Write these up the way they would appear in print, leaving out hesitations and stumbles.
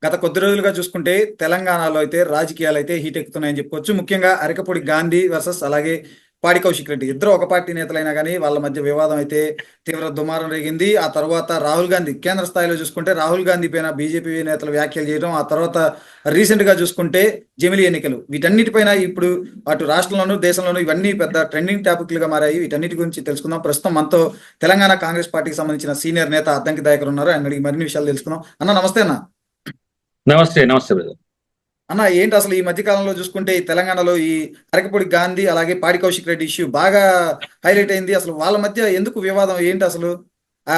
గత కొద్ది రోజులుగా చూసుకుంటే తెలంగాణలో అయితే రాజకీయాలు అయితే హీట్ ఎక్కుతున్నాయని చెప్పుకోవచ్చు. ముఖ్యంగా అరకపూడి గాంధీ వర్సెస్ అలాగే పాడి కౌశిక్ రెడ్డి ఇద్దరు ఒక పార్టీ నేతలైనా కానీ వాళ్ళ మధ్య వివాదం అయితే తీవ్ర దుమారం రేగింది. ఆ తర్వాత రాహుల్ గాంధీ కేంద్ర స్థాయిలో చూసుకుంటే రాహుల్ గాంధీ పైన బీజేపీ నేతలు వ్యాఖ్యలు చేయడం, ఆ తర్వాత రీసెంట్ గా చూసుకుంటే జమిలీ ఎన్నికలు, వీటన్నిటిపైన ఇప్పుడు అటు రాష్ట్రంలోనూ దేశంలోనూ ఇవన్నీ పెద్ద ట్రెండింగ్ టాపిక్లుగా మారాయి. వీటన్నిటి గురించి తెలుసుకుందాం. ప్రస్తుతం మనతో తెలంగాణ కాంగ్రెస్ పార్టీకి సంబంధించిన సీనియర్ నేత అద్దంకి దయాకర్ ఉన్నారు. ఆయన అడిగి మరిన్ని విషయాలు తెలుసుకుందాం. అన్న నమస్తే అన్న. నమస్తే నమస్తే బ్రదర్. అన్న ఏంటి అసలు ఈ మధ్య కాలంలో చూసుకుంటే ఈ తెలంగాణలో ఈ అరకపూడి గాంధీ అలాగే పాడి కౌశిక్ రెడ్డి ఇష్యూ బాగా హైలైట్ అయింది. అసలు వాళ్ళ మధ్య ఎందుకు వివాదం ఏంటి అసలు? ఆ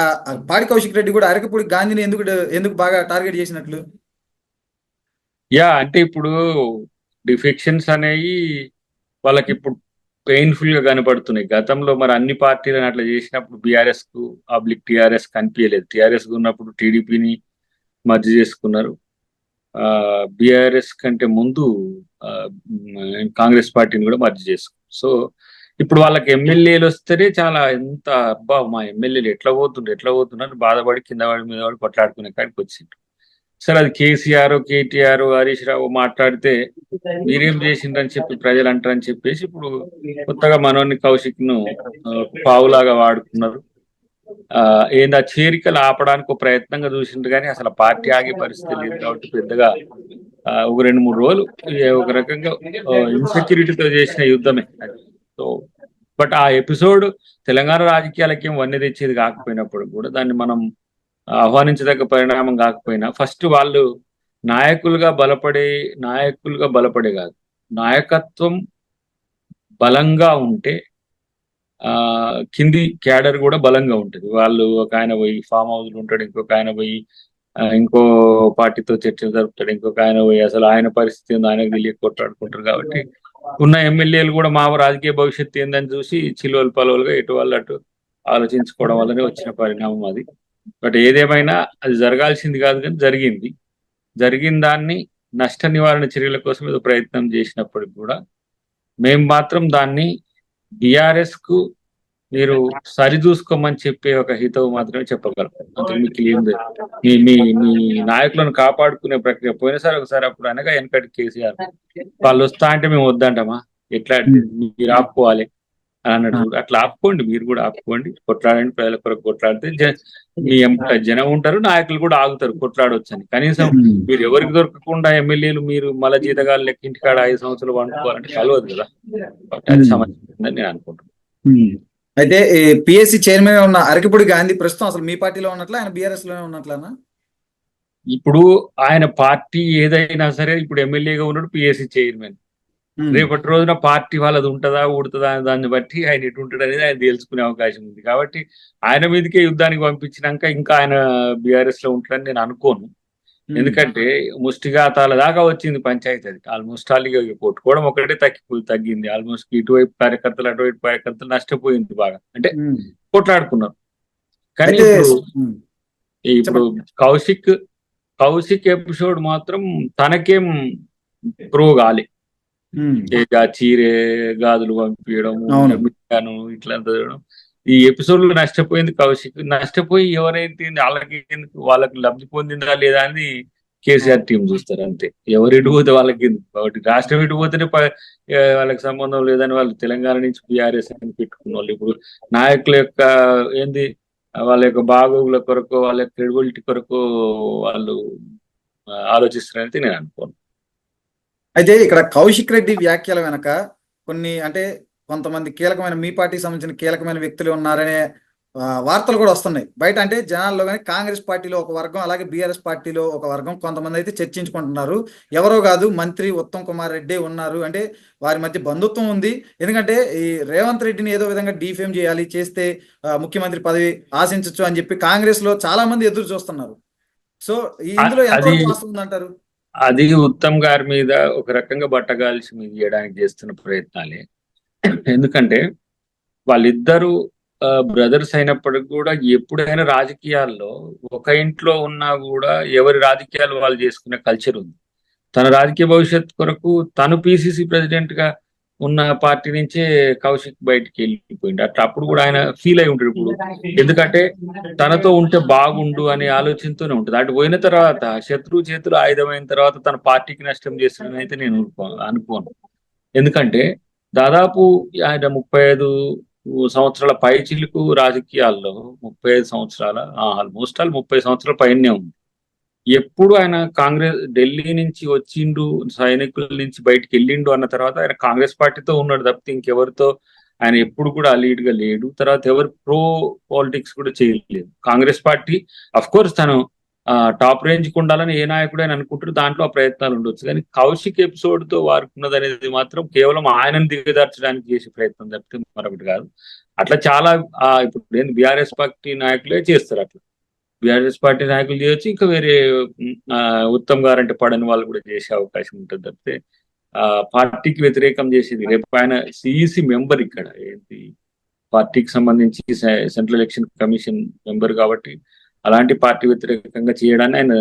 పాడి కౌశిక్ రెడ్డి కూడా అరకపూడి గాంధీని ఎందుకు ఎందుకు బాగా టార్గెట్ చేసినట్లు? అంటే ఇప్పుడు డిఫెక్షన్స్ అనేవి వాళ్ళకి ఇప్పుడు పెయిన్ఫుల్ గా కనపడుతున్నాయి. గతంలో మరి అన్ని పార్టీలను అట్లా చేసినప్పుడు బీఆర్ఎస్ కు టీఆర్ఎస్ కనిపించలేదు. టీఆర్ఎస్ ఉన్నప్పుడు టీడీపీని మర్జ్ చేసుకున్నారు. బీఆర్ఎస్ కంటే ముందు ఆ, కాంగ్రెస్ పార్టీని కూడా మర్జ్ చేసుకున్నారు. సో ఇప్పుడు వాళ్ళకి ఎమ్మెల్యేలు వస్తేనే చాలా ఎంత అబ్బా మా ఎమ్మెల్యేలు ఎట్లా పోతున్నారు బాధపడి కింద వాడి మీద వాడు కొట్లాడుకునే కాడికి వచ్చింది. సరే అది కేసీఆర్ కేటీఆర్ హరీష్ రావు మాట్లాడితే మీరేం చేసిండ్రని చెప్పి ప్రజలు అంటారని చెప్పేసి ఇప్పుడు కొత్తగా మనోని కౌశిక్ ను పావులాగా వాడుకున్నారు. ఆ ఏంది ఆ చేరికలు ఆపడానికి ఒక ప్రయత్నంగా చూసిండ్రు కానీ అసలు పార్టీ ఆగే పరిస్థితి లేదు కాబట్టి పెద్దగా ఒక 2-3 రోజులు ఒక రకంగా ఇన్సెక్యూరిటీతో చేసిన యుద్ధమే అది. సో బట్ ఆ ఎపిసోడ్ తెలంగాణ రాజకీయాలకి ఏం వన్నె తెచ్చేది కాకపోయినప్పుడు కూడా దాన్ని మనం ఆహ్వానించదగ్గ పరిణామం కాకపోయినా ఫస్ట్ వాళ్ళు నాయకులుగా బలపడే కాదు, నాయకత్వం బలంగా ఉంటే ఆ కింది క్యాడర్ కూడా బలంగా ఉంటుంది. వాళ్ళు ఒక ఆయన పోయి ఫామ్ హౌస్ ఉంటాడు, ఇంకొక ఆయన పోయి ఇంకో పార్టీతో చర్చలు జరుపుతాడు, ఇంకొక ఆయన పోయి అసలు ఆయన పరిస్థితి ఏందో ఆయనకు తెలియక కొట్లాడుకుంటారు. కాబట్టి ఉన్న ఎమ్మెల్యేలు కూడా మా రాజకీయ భవిష్యత్తు ఏందని చూసి చిలువలు పలువలుగా ఎటు వాళ్ళు అటు ఆలోచించుకోవడం వల్లనే వచ్చిన పరిణామం అది. బట్ ఏదేమైనా అది జరగాల్సింది కాదు కానీ జరిగింది. జరిగిన దాన్ని నష్ట నివారణ చర్యల కోసం ఏదో ప్రయత్నం చేసినప్పటికి కూడా మేము మాత్రం దాన్ని బీఆర్ఎస్ కు మీరు సరిచూసుకోమని చెప్పే ఒక హితవు మాత్రమే చెప్పగలం. అంతకు మీకు ఏం లేదు. మీ మీ మీ నాయకులను కాపాడుకునే ప్రక్రియ పోయినసారి ఒకసారి అప్పుడు అనగా వెనకటి కేసీఆర్ వాళ్ళు వస్తా అంటే మేము వద్దంటామా, ఎట్లా అంటే మీరు ఆపుకోవాలి అని అన్నట్టు అట్లా ఆపుకోండి, మీరు కూడా ఆపుకోండి, కొట్లాడండి, ప్రజల కొరకు కొట్లాడితే మీ జనం ఉంటారు, నాయకులు కూడా ఆగుతారు కొట్లాడవచ్చు అని. కనీసం మీరు ఎవరికి దొరకకుండా ఎమ్మెల్యేలు మీరు మల జీతగాలు లెక్క ఇంటికాడ 5 సంవత్సరాలు వండుకోవాలంటే కలవదు కదా. అది సమస్య ఉందని నేను అనుకుంటున్నాను. అయితే పిఎస్సి చైర్మన్ ఉన్న అరకపూడి గాంధీ ప్రస్తుతం అసలు మీ పార్టీలో ఉన్నట్లా, ఆయన బీఆర్ఎస్ లోనే ఉన్నట్లనా? ఇప్పుడు ఆయన పార్టీ ఏదైనా సరే ఇప్పుడు ఎమ్మెల్యేగా ఉన్నాడు, పిఎస్సి చైర్మన్. రేపటి రోజున పార్టీ వాళ్ళది ఉంటుందా ఊడుతుందా అనే దాన్ని బట్టి ఆయన ఎటు ఉంటాడు అనేది ఆయన తెలుసుకునే అవకాశం ఉంది. కాబట్టి ఆయన మీదకే యుద్ధానికి పంపించినాక ఇంకా ఆయన బీఆర్ఎస్ లో ఉంటాడని నేను అనుకోను. ఎందుకంటే ముష్టిఘాతాల దాకా వచ్చింది పంచాయతీ. అది ఆల్మోస్ట్ ఆల్ కొట్టుకోవడం ఒకటే తగ్గింది. ఆల్మోస్ట్ ఇటువైపు కార్యకర్తలు అటువైపు కార్యకర్తలు నష్టపోయింది బాగా, అంటే కొట్లాడుకున్నారు. కానీ అయితే ఇప్పుడు కౌశిక్ కౌశిక్ ఎపిసోడ్ మాత్రం తనకేం ప్రూవ్ కాలే. చీరే గాజులు పంపించడం ఇట్లా చేయడం, ఈ ఎపిసోడ్ లో నష్టపోయింది కౌశిక్. నష్టపోయి ఎవరైతే వాళ్ళకి లబ్ధి పొందిందా లేదా అని కేసీఆర్ టీం చూస్తారు అంతే. ఎవరు ఎటు పోతే వాళ్ళకి కాబట్టి రాష్ట్రం ఎటు పోతేనే వాళ్ళకి సంబంధం లేదని వాళ్ళు తెలంగాణ నుంచి బీఆర్ఎస్ అని పెట్టుకున్న వాళ్ళు ఇప్పుడు నాయకుల యొక్క ఏంది వాళ్ళ యొక్క బాగోగుల కొరకు వాళ్ళ యొక్క క్రెడిబిలిటీ కొరకు వాళ్ళు ఆలోచిస్తున్నారని నేను అనుకోను. అయితే ఇక్కడ కౌశిక్ రెడ్డి వ్యాఖ్యల వెనక కొన్ని అంటే కొంతమంది కీలకమైన మీ పార్టీకి సంబంధించిన కీలకమైన వ్యక్తులు ఉన్నారనే వార్తలు కూడా వస్తున్నాయి బయట. అంటే జనాల్లో కానీ కాంగ్రెస్ పార్టీలో ఒక వర్గం, అలాగే బీఆర్ఎస్ పార్టీలో ఒక వర్గం, కొంతమంది అయితే చర్చించుకుంటున్నారు. ఎవరో కాదు, మంత్రి ఉత్తమ్ కుమార్ రెడ్డి ఉన్నారు, అంటే వారి మధ్య బంధుత్వం ఉంది. ఎందుకంటే ఈ రేవంత్ రెడ్డిని ఏదో విధంగా డీఫేమ్ చేయాలి, చేస్తే ముఖ్యమంత్రి పదవి ఆశించవచ్చు అని చెప్పి కాంగ్రెస్ లో చాలా మంది ఎదురు చూస్తున్నారు. సో ఇందులో అది ఎంతవరకు వాస్తవం అంటారు? అది ఉత్తమ్ గారి మీద ఒక రకంగా బట్టగాల్చి మీద చేయడానికి చేస్తున్న ప్రయత్నాలే. ఎందుకంటే వాళ్ళిద్దరూ బ్రదర్స్ అయినప్పటికి కూడా ఎప్పుడైనా రాజకీయాల్లో ఒక ఇంట్లో ఉన్నా కూడా ఎవరి రాజకీయాలు వాళ్ళు చేసుకునే కల్చర్ ఉంది. తన రాజకీయ భవిష్యత్ కొరకు తను పిసిసి ప్రెసిడెంట్ గా ఉన్న పార్టీ నుంచే కౌశిక్ బయటికి వెళ్ళిపోయింది. అట్లా అప్పుడు కూడా ఆయన ఫీల్ అయి ఉంటాడు ఇప్పుడు. ఎందుకంటే తనతో ఉంటే బాగుండు అనే ఆలోచనతోనే ఉంటుంది. అటు పోయిన తర్వాత శత్రువు చేతులు ఆయుధమైన తర్వాత తన పార్టీకి నష్టం చేస్తాడని అయితే నేను అనుకోను. ఎందుకంటే దాదాపు ఆయన 35 సంవత్సరాల పైచిలుకు రాజకీయాల్లో 35 సంవత్సరాల ఆల్మోస్ట్ ఆల్ 30 సంవత్సరాల పైనే ఉంది. ఎప్పుడు ఆయన కాంగ్రెస్ ఢిల్లీ నుంచి వచ్చిండు, సైనికుల నుంచి బయటికి వెళ్ళిండు అన్న తర్వాత ఆయన కాంగ్రెస్ పార్టీతో ఉన్నాడు తప్పితే ఇంకెవరితో ఆయన ఎప్పుడు కూడా లీడ్ గా లేడు. తర్వాత ఎవరు ప్రో పాలిటిక్స్ కూడా చేయలేదు. కాంగ్రెస్ పార్టీ అఫ్ కోర్స్ తను టాప్ రేంజ్ కు ఉండాలని ఏ నాయకుడు అని అనుకుంటారు, దాంట్లో ఆ ప్రయత్నాలు ఉండొచ్చు. కానీ కౌశిక్ ఎపిసోడ్ తో వారుకున్నది అనేది మాత్రం కేవలం ఆయనను దిగదార్చడానికి చేసే ప్రయత్నం తప్పితే మరొకటి కాదు. అట్లా చాలా ఇప్పుడు బీఆర్ఎస్ పార్టీ నాయకులే చేస్తారు అట్లా. బీఆర్ఎస్ పార్టీ నాయకులు చేయొచ్చు, ఇంకా వేరే ఉత్తమ్ గారు అంటే పడని వాళ్ళు కూడా చేసే అవకాశం ఉంటుంది తప్పితే పార్టీకి వ్యతిరేకం చేసేది. రేపు ఆయన సిఈసి మెంబర్ ఇక్కడ ఏంటి పార్టీకి సంబంధించి సెంట్రల్ ఎలక్షన్ కమిషన్ మెంబర్ కాబట్టి అలాంటి పార్టీ వ్యతిరేకంగా చేయడాన్ని ఆయన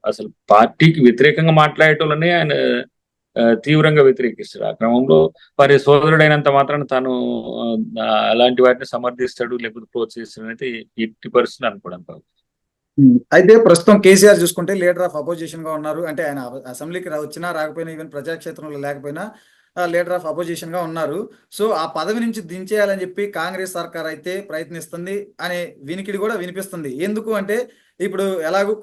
అసలు పార్టీకి వ్యతిరేకంగా మాట్లాడేటోళ్ళనే ఆయన తీవ్రంగా వ్యతిరేకిస్తాడు. ఆ క్రమంలో వారి సోదరుడైనంత మాత్రాన తాను అలాంటి వాటిని సమర్థిస్తాడు లేకపోతే ప్రోత్సహిస్తాడు అయితే ఎట్టి పరిస్థితులు అనుకోవడం కాదు. అయితే ప్రస్తుతం కేసీఆర్ చూసుకుంటే లీడర్ ఆఫ్ అపోజిషన్ గా ఉన్నారు. అంటే ఆయన అసెంబ్లీకి వచ్చినా రాకపోయినా ఈవెన్ ప్రజాక్షేత్రంలో లేకపోయినా లీడర్ ఆఫ్ అపోజిషన్ గా ఉన్నారు. సో ఆ పదవి నుంచి దించేయాలని చెప్పి కాంగ్రెస్ సర్కార్ అయితే ప్రయత్నిస్తుంది అనే వినికిడి కూడా వినిపిస్తుంది. ఎందుకు అంటే ఇప్పుడు ఎలాగూ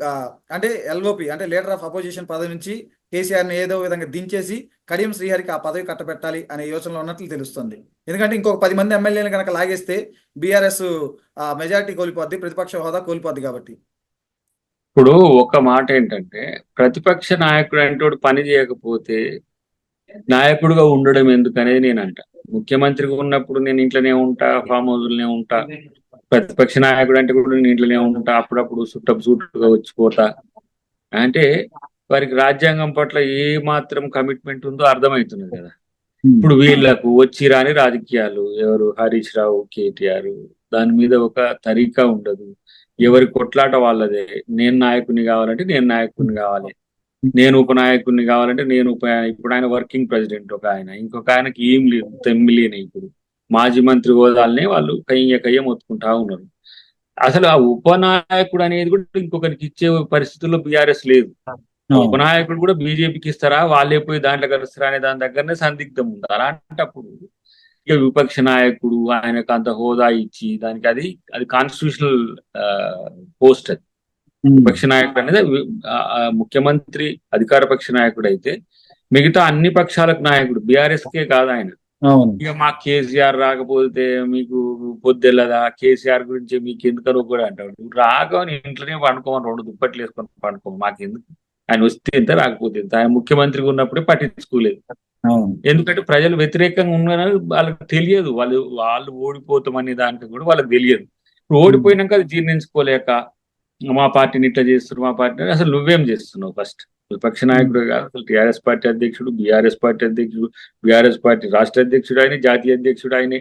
అంటే ఎల్ఓపి అంటే లీడర్ ఆఫ్ అపోజిషన్ పదవి నుంచి కేసీఆర్ ని ఏదో విధంగా దించేసి కడియం శ్రీహరికి ఆ పదవి కట్టబెట్టాలి అనే యోచనలో ఉన్నట్లు తెలుస్తుంది. ఎందుకంటే ఇంకొక 10 మంది ఎమ్మెల్యేలు కనుక లాగేస్తే బీఆర్ఎస్ మెజారిటీ కోల్పోద్ది, ప్రతిపక్ష హోదా కోల్పోద్ది. కాబట్టి ఇప్పుడు ఒక మాట ఏంటంటే ప్రతిపక్ష నాయకుడు అంటే పని చేయకపోతే నాయకుడుగా ఉండడం ఎందుకనేది నేను అంట. ముఖ్యమంత్రిగా ఉన్నప్పుడు నేను ఇంట్లోనే ఉంటా, ఫామ్ హౌస్లోనే ఉంటా. ప్రతిపక్ష నాయకుడు అంటే కూడా నేను ఇంట్లోనే ఉంటా, అప్పుడప్పుడు సూటుగా వచ్చిపోతా. అంటే వారికి రాజ్యాంగం పట్ల ఏ మాత్రం కమిట్మెంట్ ఉందో అర్థమవుతున్నది కదా. ఇప్పుడు వీళ్ళకు వచ్చి రాని రాజకీయాలు, ఎవరు హరీష్ రావు, కేటీఆర్, దాని మీద ఒక తరీకా ఉండదు. ఎవరి కొట్లాట వాళ్ళదే. నేను నాయకుని కావాలంటే నేను నాయకుని కావాలి, నేను ఉపనాయకుడిని కావాలంటే నేను ఇప్పుడు ఆయన వర్కింగ్ ప్రెసిడెంట్ ఒక ఆయన, ఇంకొక ఆయనకి ఏం లేదు, తెమ్మిలేని ఇప్పుడు మాజీ మంత్రి హోదాలనే వాళ్ళు కయ్య మొత్తుకుంటా ఉన్నారు. అసలు ఆ ఉపనాయకుడు అనేది కూడా ఇంకొకరికి ఇచ్చే పరిస్థితుల్లో బీఆర్ఎస్ లేదు. ఉపనాయకుడు కూడా బీజేపీకి ఇస్తారా, వాళ్ళే పోయి దాంట్లో కలుస్తారా అనే దాని దగ్గరనే సందిగ్ధం ఉంది. అలాంటప్పుడు ఇక విపక్ష నాయకుడు ఆయనకు అంత హోదా ఇచ్చి దానికి అది కాన్స్టిట్యూషనల్ పోస్ట్. అది విపక్ష నాయకుడు అనేది ముఖ్యమంత్రి అధికార పక్ష నాయకుడు అయితే మిగతా అన్ని పక్షాలకు నాయకుడు, బీఆర్ఎస్ కే కాదు ఆయన. ఇక మా కేసీఆర్ రాకపోతే మీకు పొద్దుల్లదా, కేసీఆర్ గురించి మీకు ఎందుకనో కూడా అంటాడు. రాగానే ఇంట్లోనే పండుకోమని 2 దుప్పట్లు వేసుకొని పండుకోమని, మాకెందుకు, ఆయన వస్తే ఎంత రాకపోతే ఎంత. ఆయన ముఖ్యమంత్రిగా ఉన్నప్పుడే పట్టించుకోలేదు. ఎందుకంటే ప్రజలు వ్యతిరేకంగా ఉన్నారని వాళ్ళకి తెలియదు. వాళ్ళు ఓడిపోతామనే దానికి కూడా వాళ్ళకి తెలియదు. ఓడిపోయినాక అది జీర్ణించుకోలేక మా పార్టీని ఇట్లా చేస్తున్నారు, మా పార్టీని అసలు నువ్వేం చేస్తున్నావు ఫస్ట్. విపక్ష నాయకుడు కాదు, అసలు టీఆర్ఎస్ పార్టీ అధ్యక్షుడు, బీఆర్ఎస్ పార్టీ అధ్యక్షుడు, బీఆర్ఎస్ పార్టీ రాష్ట్ర అధ్యక్షుడు ఆయన, జాతీయ అధ్యక్షుడు ఆయనే,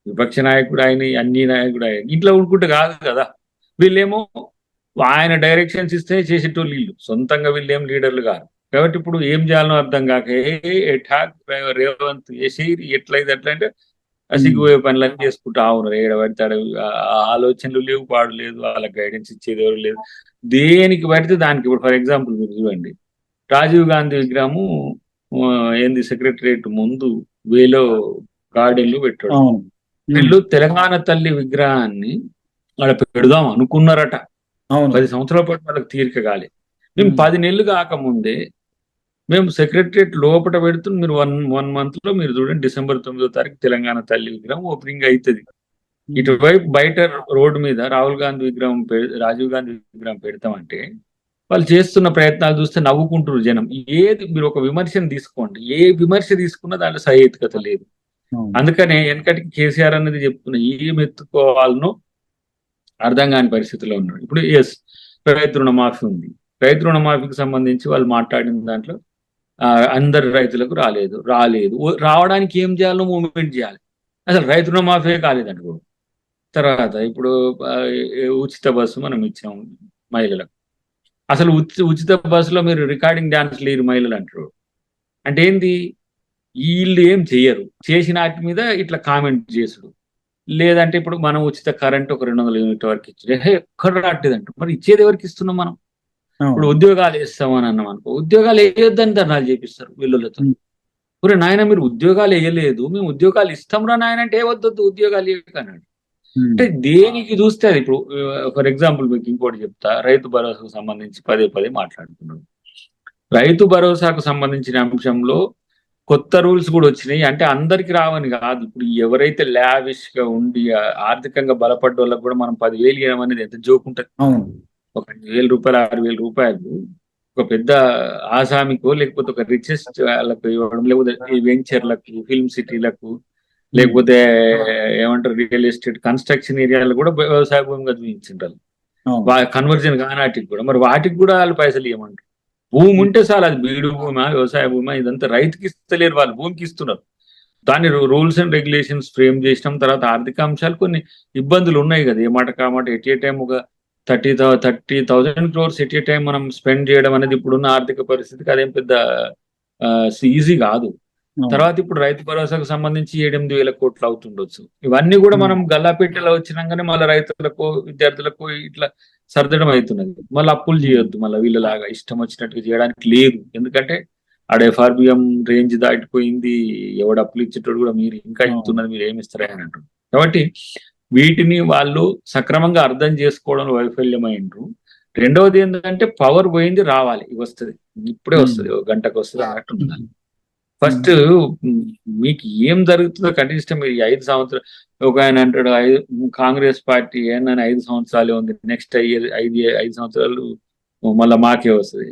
విపక్ష నాయకుడు ఆయన, అన్ని నాయకుడు ఆయన. ఇంట్లో ఉండుకుంటే కాదు కదా. వీళ్ళేమో ఆయన డైరెక్షన్స్ ఇస్తే చేసేటోళ్ళు వీళ్ళు, సొంతంగా వీళ్ళేం లీడర్లు కాదు. కాబట్టి ఇప్పుడు ఏం చేయాలనో అర్థం కాక రేవంత్ చేసేది ఎట్లయితే ఎట్లా అంటే సిగ్గుపోయే పనులన్నీ చేసుకుంటా ఉన్నారు. ఏడబడతాడు, ఆలోచనలు లేవు, పాడు లేదు, వాళ్ళకి గైడెన్స్ ఇచ్చేది ఎవరు లేదు. దేనికి పడితే దానికి. ఇప్పుడు ఫర్ ఎగ్జాంపుల్ మీరు చూడండి, రాజీవ్ గాంధీ విగ్రహము సెక్రటరియట్ ముందు వేలో గార్డెన్లు పెట్టాడు. వీళ్ళు తెలంగాణ తల్లి విగ్రహాన్ని అక్కడ పెడదాం అనుకున్నారట. 10 సంవత్సరాల పాటు వాళ్ళకి తీరిక కాలే. మేము 10 నెలలు కాకముందే మేము సెక్రటరియట్ లోపల పెడుతున్న మీరు 1 month లో మీరు చూడండి, December 9వ తారీఖు తెలంగాణ తల్లి విగ్రహం ఓపెనింగ్ అవుతుంది. ఇటువైపు బయట రోడ్డు మీద రాహుల్ గాంధీ విగ్రహం, రాజీవ్ గాంధీ విగ్రహం పెడతామంటే వాళ్ళు చేస్తున్న ప్రయత్నాలు చూస్తే నవ్వుకుంటున్నారు జనం. ఏది మీరు ఒక విమర్శను తీసుకోండి, ఏ విమర్శ తీసుకున్నా దాంట్లో సహేతుకత లేదు. అందుకనే వెనకటికి కేసీఆర్ అనేది చెప్తున్నా, ఏం ఎత్తుకోవాలనో అర్థం కాని పరిస్థితిలో ఉన్నాడు. ఇప్పుడు రైతు రుణమాఫీ ఉంది. రైతు రుణమాఫీకి సంబంధించి వాళ్ళు మాట్లాడిన దాంట్లో అందరు రైతులకు రాలేదు. రావడానికి ఏం చేయాలో మూవ్మెంట్ చేయాలి. అసలు రైతు రుణమాఫీ కాలేదండి. తర్వాత ఇప్పుడు ఉచిత బస్సు మనం ఇచ్చాం మహిళలకు. అసలు ఉచిత బస్సులో మీరు రికార్డింగ్ డాన్స్ లేరు మహిళలు అంటారు. అంటే ఏంది, వీళ్ళు ఏం చెయ్యరు. చేసిన వాటి మీద ఇట్లా కామెంట్ చేసుడు. లేదంటే ఇప్పుడు మనం ఉచిత కరెంట్ ఒక 200 యూనిట్ వరకు ఇచ్చారు. ఎక్కడ రావట్లేదంట. మరి ఇచ్చేది ఎవరికి ఇస్తున్నాం మనం? ఇప్పుడు అవును. ఉద్యోగాలు వేస్తామని అన్నాం అనుకో, ఉద్యోగాలు వేయొద్దని ధర్నాలు చేపిస్తారు వీళ్ళతో. ఒరే నాయన మీరు ఉద్యోగాలు వేయలేదు, మేము ఉద్యోగాలు ఇస్తాంరా నాయన అంటే ఏ వద్దొద్దు ఉద్యోగాలు ఇవ్వకన్నాడు. అంటే దేనికి చూస్తే అది ఇప్పుడు ఫర్ ఎగ్జాంపుల్ మీకు ఇంకోటి చెప్తా. రైతు భరోసాకు సంబంధించి పదే పదే మాట్లాడుతున్నాడు. రైతు భరోసాకు సంబంధించిన అంశంలో కొత్త రూల్స్ కూడా వచ్చినాయి. అంటే అందరికి రావని కాదు. ఇప్పుడు ఎవరైతే లావిష్ గా ఉండి ఆర్థికంగా బలపడ్డ వాళ్ళకి కూడా మనం 10,000 ఇవ్వడం అనేది ఎంత జోక్ ఉంటుంది. అవును. ఒక 5,000 రూపాయలు 6,000 రూపాయలు ఒక పెద్ద ఆసామికో లేకపోతే ఒక రిచెస్ట్ వాళ్ళకు ఇవ్వడం, లేకపోతే ఈ వెంచర్లకు, ఫిల్మ్ సిటీలకు, లేకపోతే ఏమంటారు రియల్ ఎస్టేట్ కన్స్ట్రక్షన్ ఏరియాలో కూడా వ్యవసాయ భూమిగా చూపించారు. అవును. కన్వర్జన్ కానాటికి కూడా మరి వాటికి కూడా వాళ్ళు పైసలు ఇవ్వమంటారు. భూమి ఉంటే చాలు, అది బీడు భూమా వ్యవసాయ భూమా ఇదంతా రైతుకి ఇస్తలేరు, వాళ్ళు భూమికి ఇస్తున్నారు. దాని రూల్స్ అండ్ రెగ్యులేషన్స్ ఫ్రేమ్ చేసినాం. తర్వాత ఆర్థిక అంశాలు కొన్ని ఇబ్బందులు ఉన్నాయి కదా, ఏ మాట కామాట ఎట్ ఏ టైం ఒక 30,000 crores ఎట్ ఏ టైం మనం స్పెండ్ చేయడం అనేది ఇప్పుడున్న ఆర్థిక పరిస్థితికి అదేం పెద్ద ఈజీ కాదు. అవును. తర్వాత ఇప్పుడు రైతు భరోసాకు సంబంధించి 7,000 కోట్లు అవుతుండొచ్చు. ఇవన్నీ కూడా మనం గల్లాపెట్టెలో వచ్చినాకనే మళ్ళీ రైతులకు, విద్యార్థులకు ఇట్లా సర్దడం అవుతున్నది. మళ్ళీ అప్పులు చేయొద్దు, మళ్ళీ వీళ్ళలాగా ఇష్టం వచ్చినట్టుగా చేయడానికి లేదు. ఎందుకంటే ఆడ ఎఫ్ఆర్బిఎం రేంజ్ దాటిపోయింది. ఎవడు అప్పులు ఇచ్చేటోడు కూడా మీరు ఇంకా ఇస్తున్నది, మీరు ఏమి ఇస్తారా అని అంటారు. కాబట్టి వీటిని వాళ్ళు సక్రమంగా అర్థం చేసుకోవడంలో వైఫల్యమైనరు. రెండవది ఏంటంటే పవర్ పోయింది, రావాలి, వస్తుంది, ఇప్పుడే వస్తుంది, గంటకు వస్తుంది అన్నట్టు ఉండాలి. ఫస్ట్ మీకు ఏం జరుగుతుందో కనిష్టం మీరు 5 సంవత్సరాలు, ఒక ఆయన అంటాడు కాంగ్రెస్ పార్టీ ఏందని 5 సంవత్సరాలే ఉంది, నెక్స్ట్ 5 సంవత్సరాలు మళ్ళీ మాకే వస్తుంది.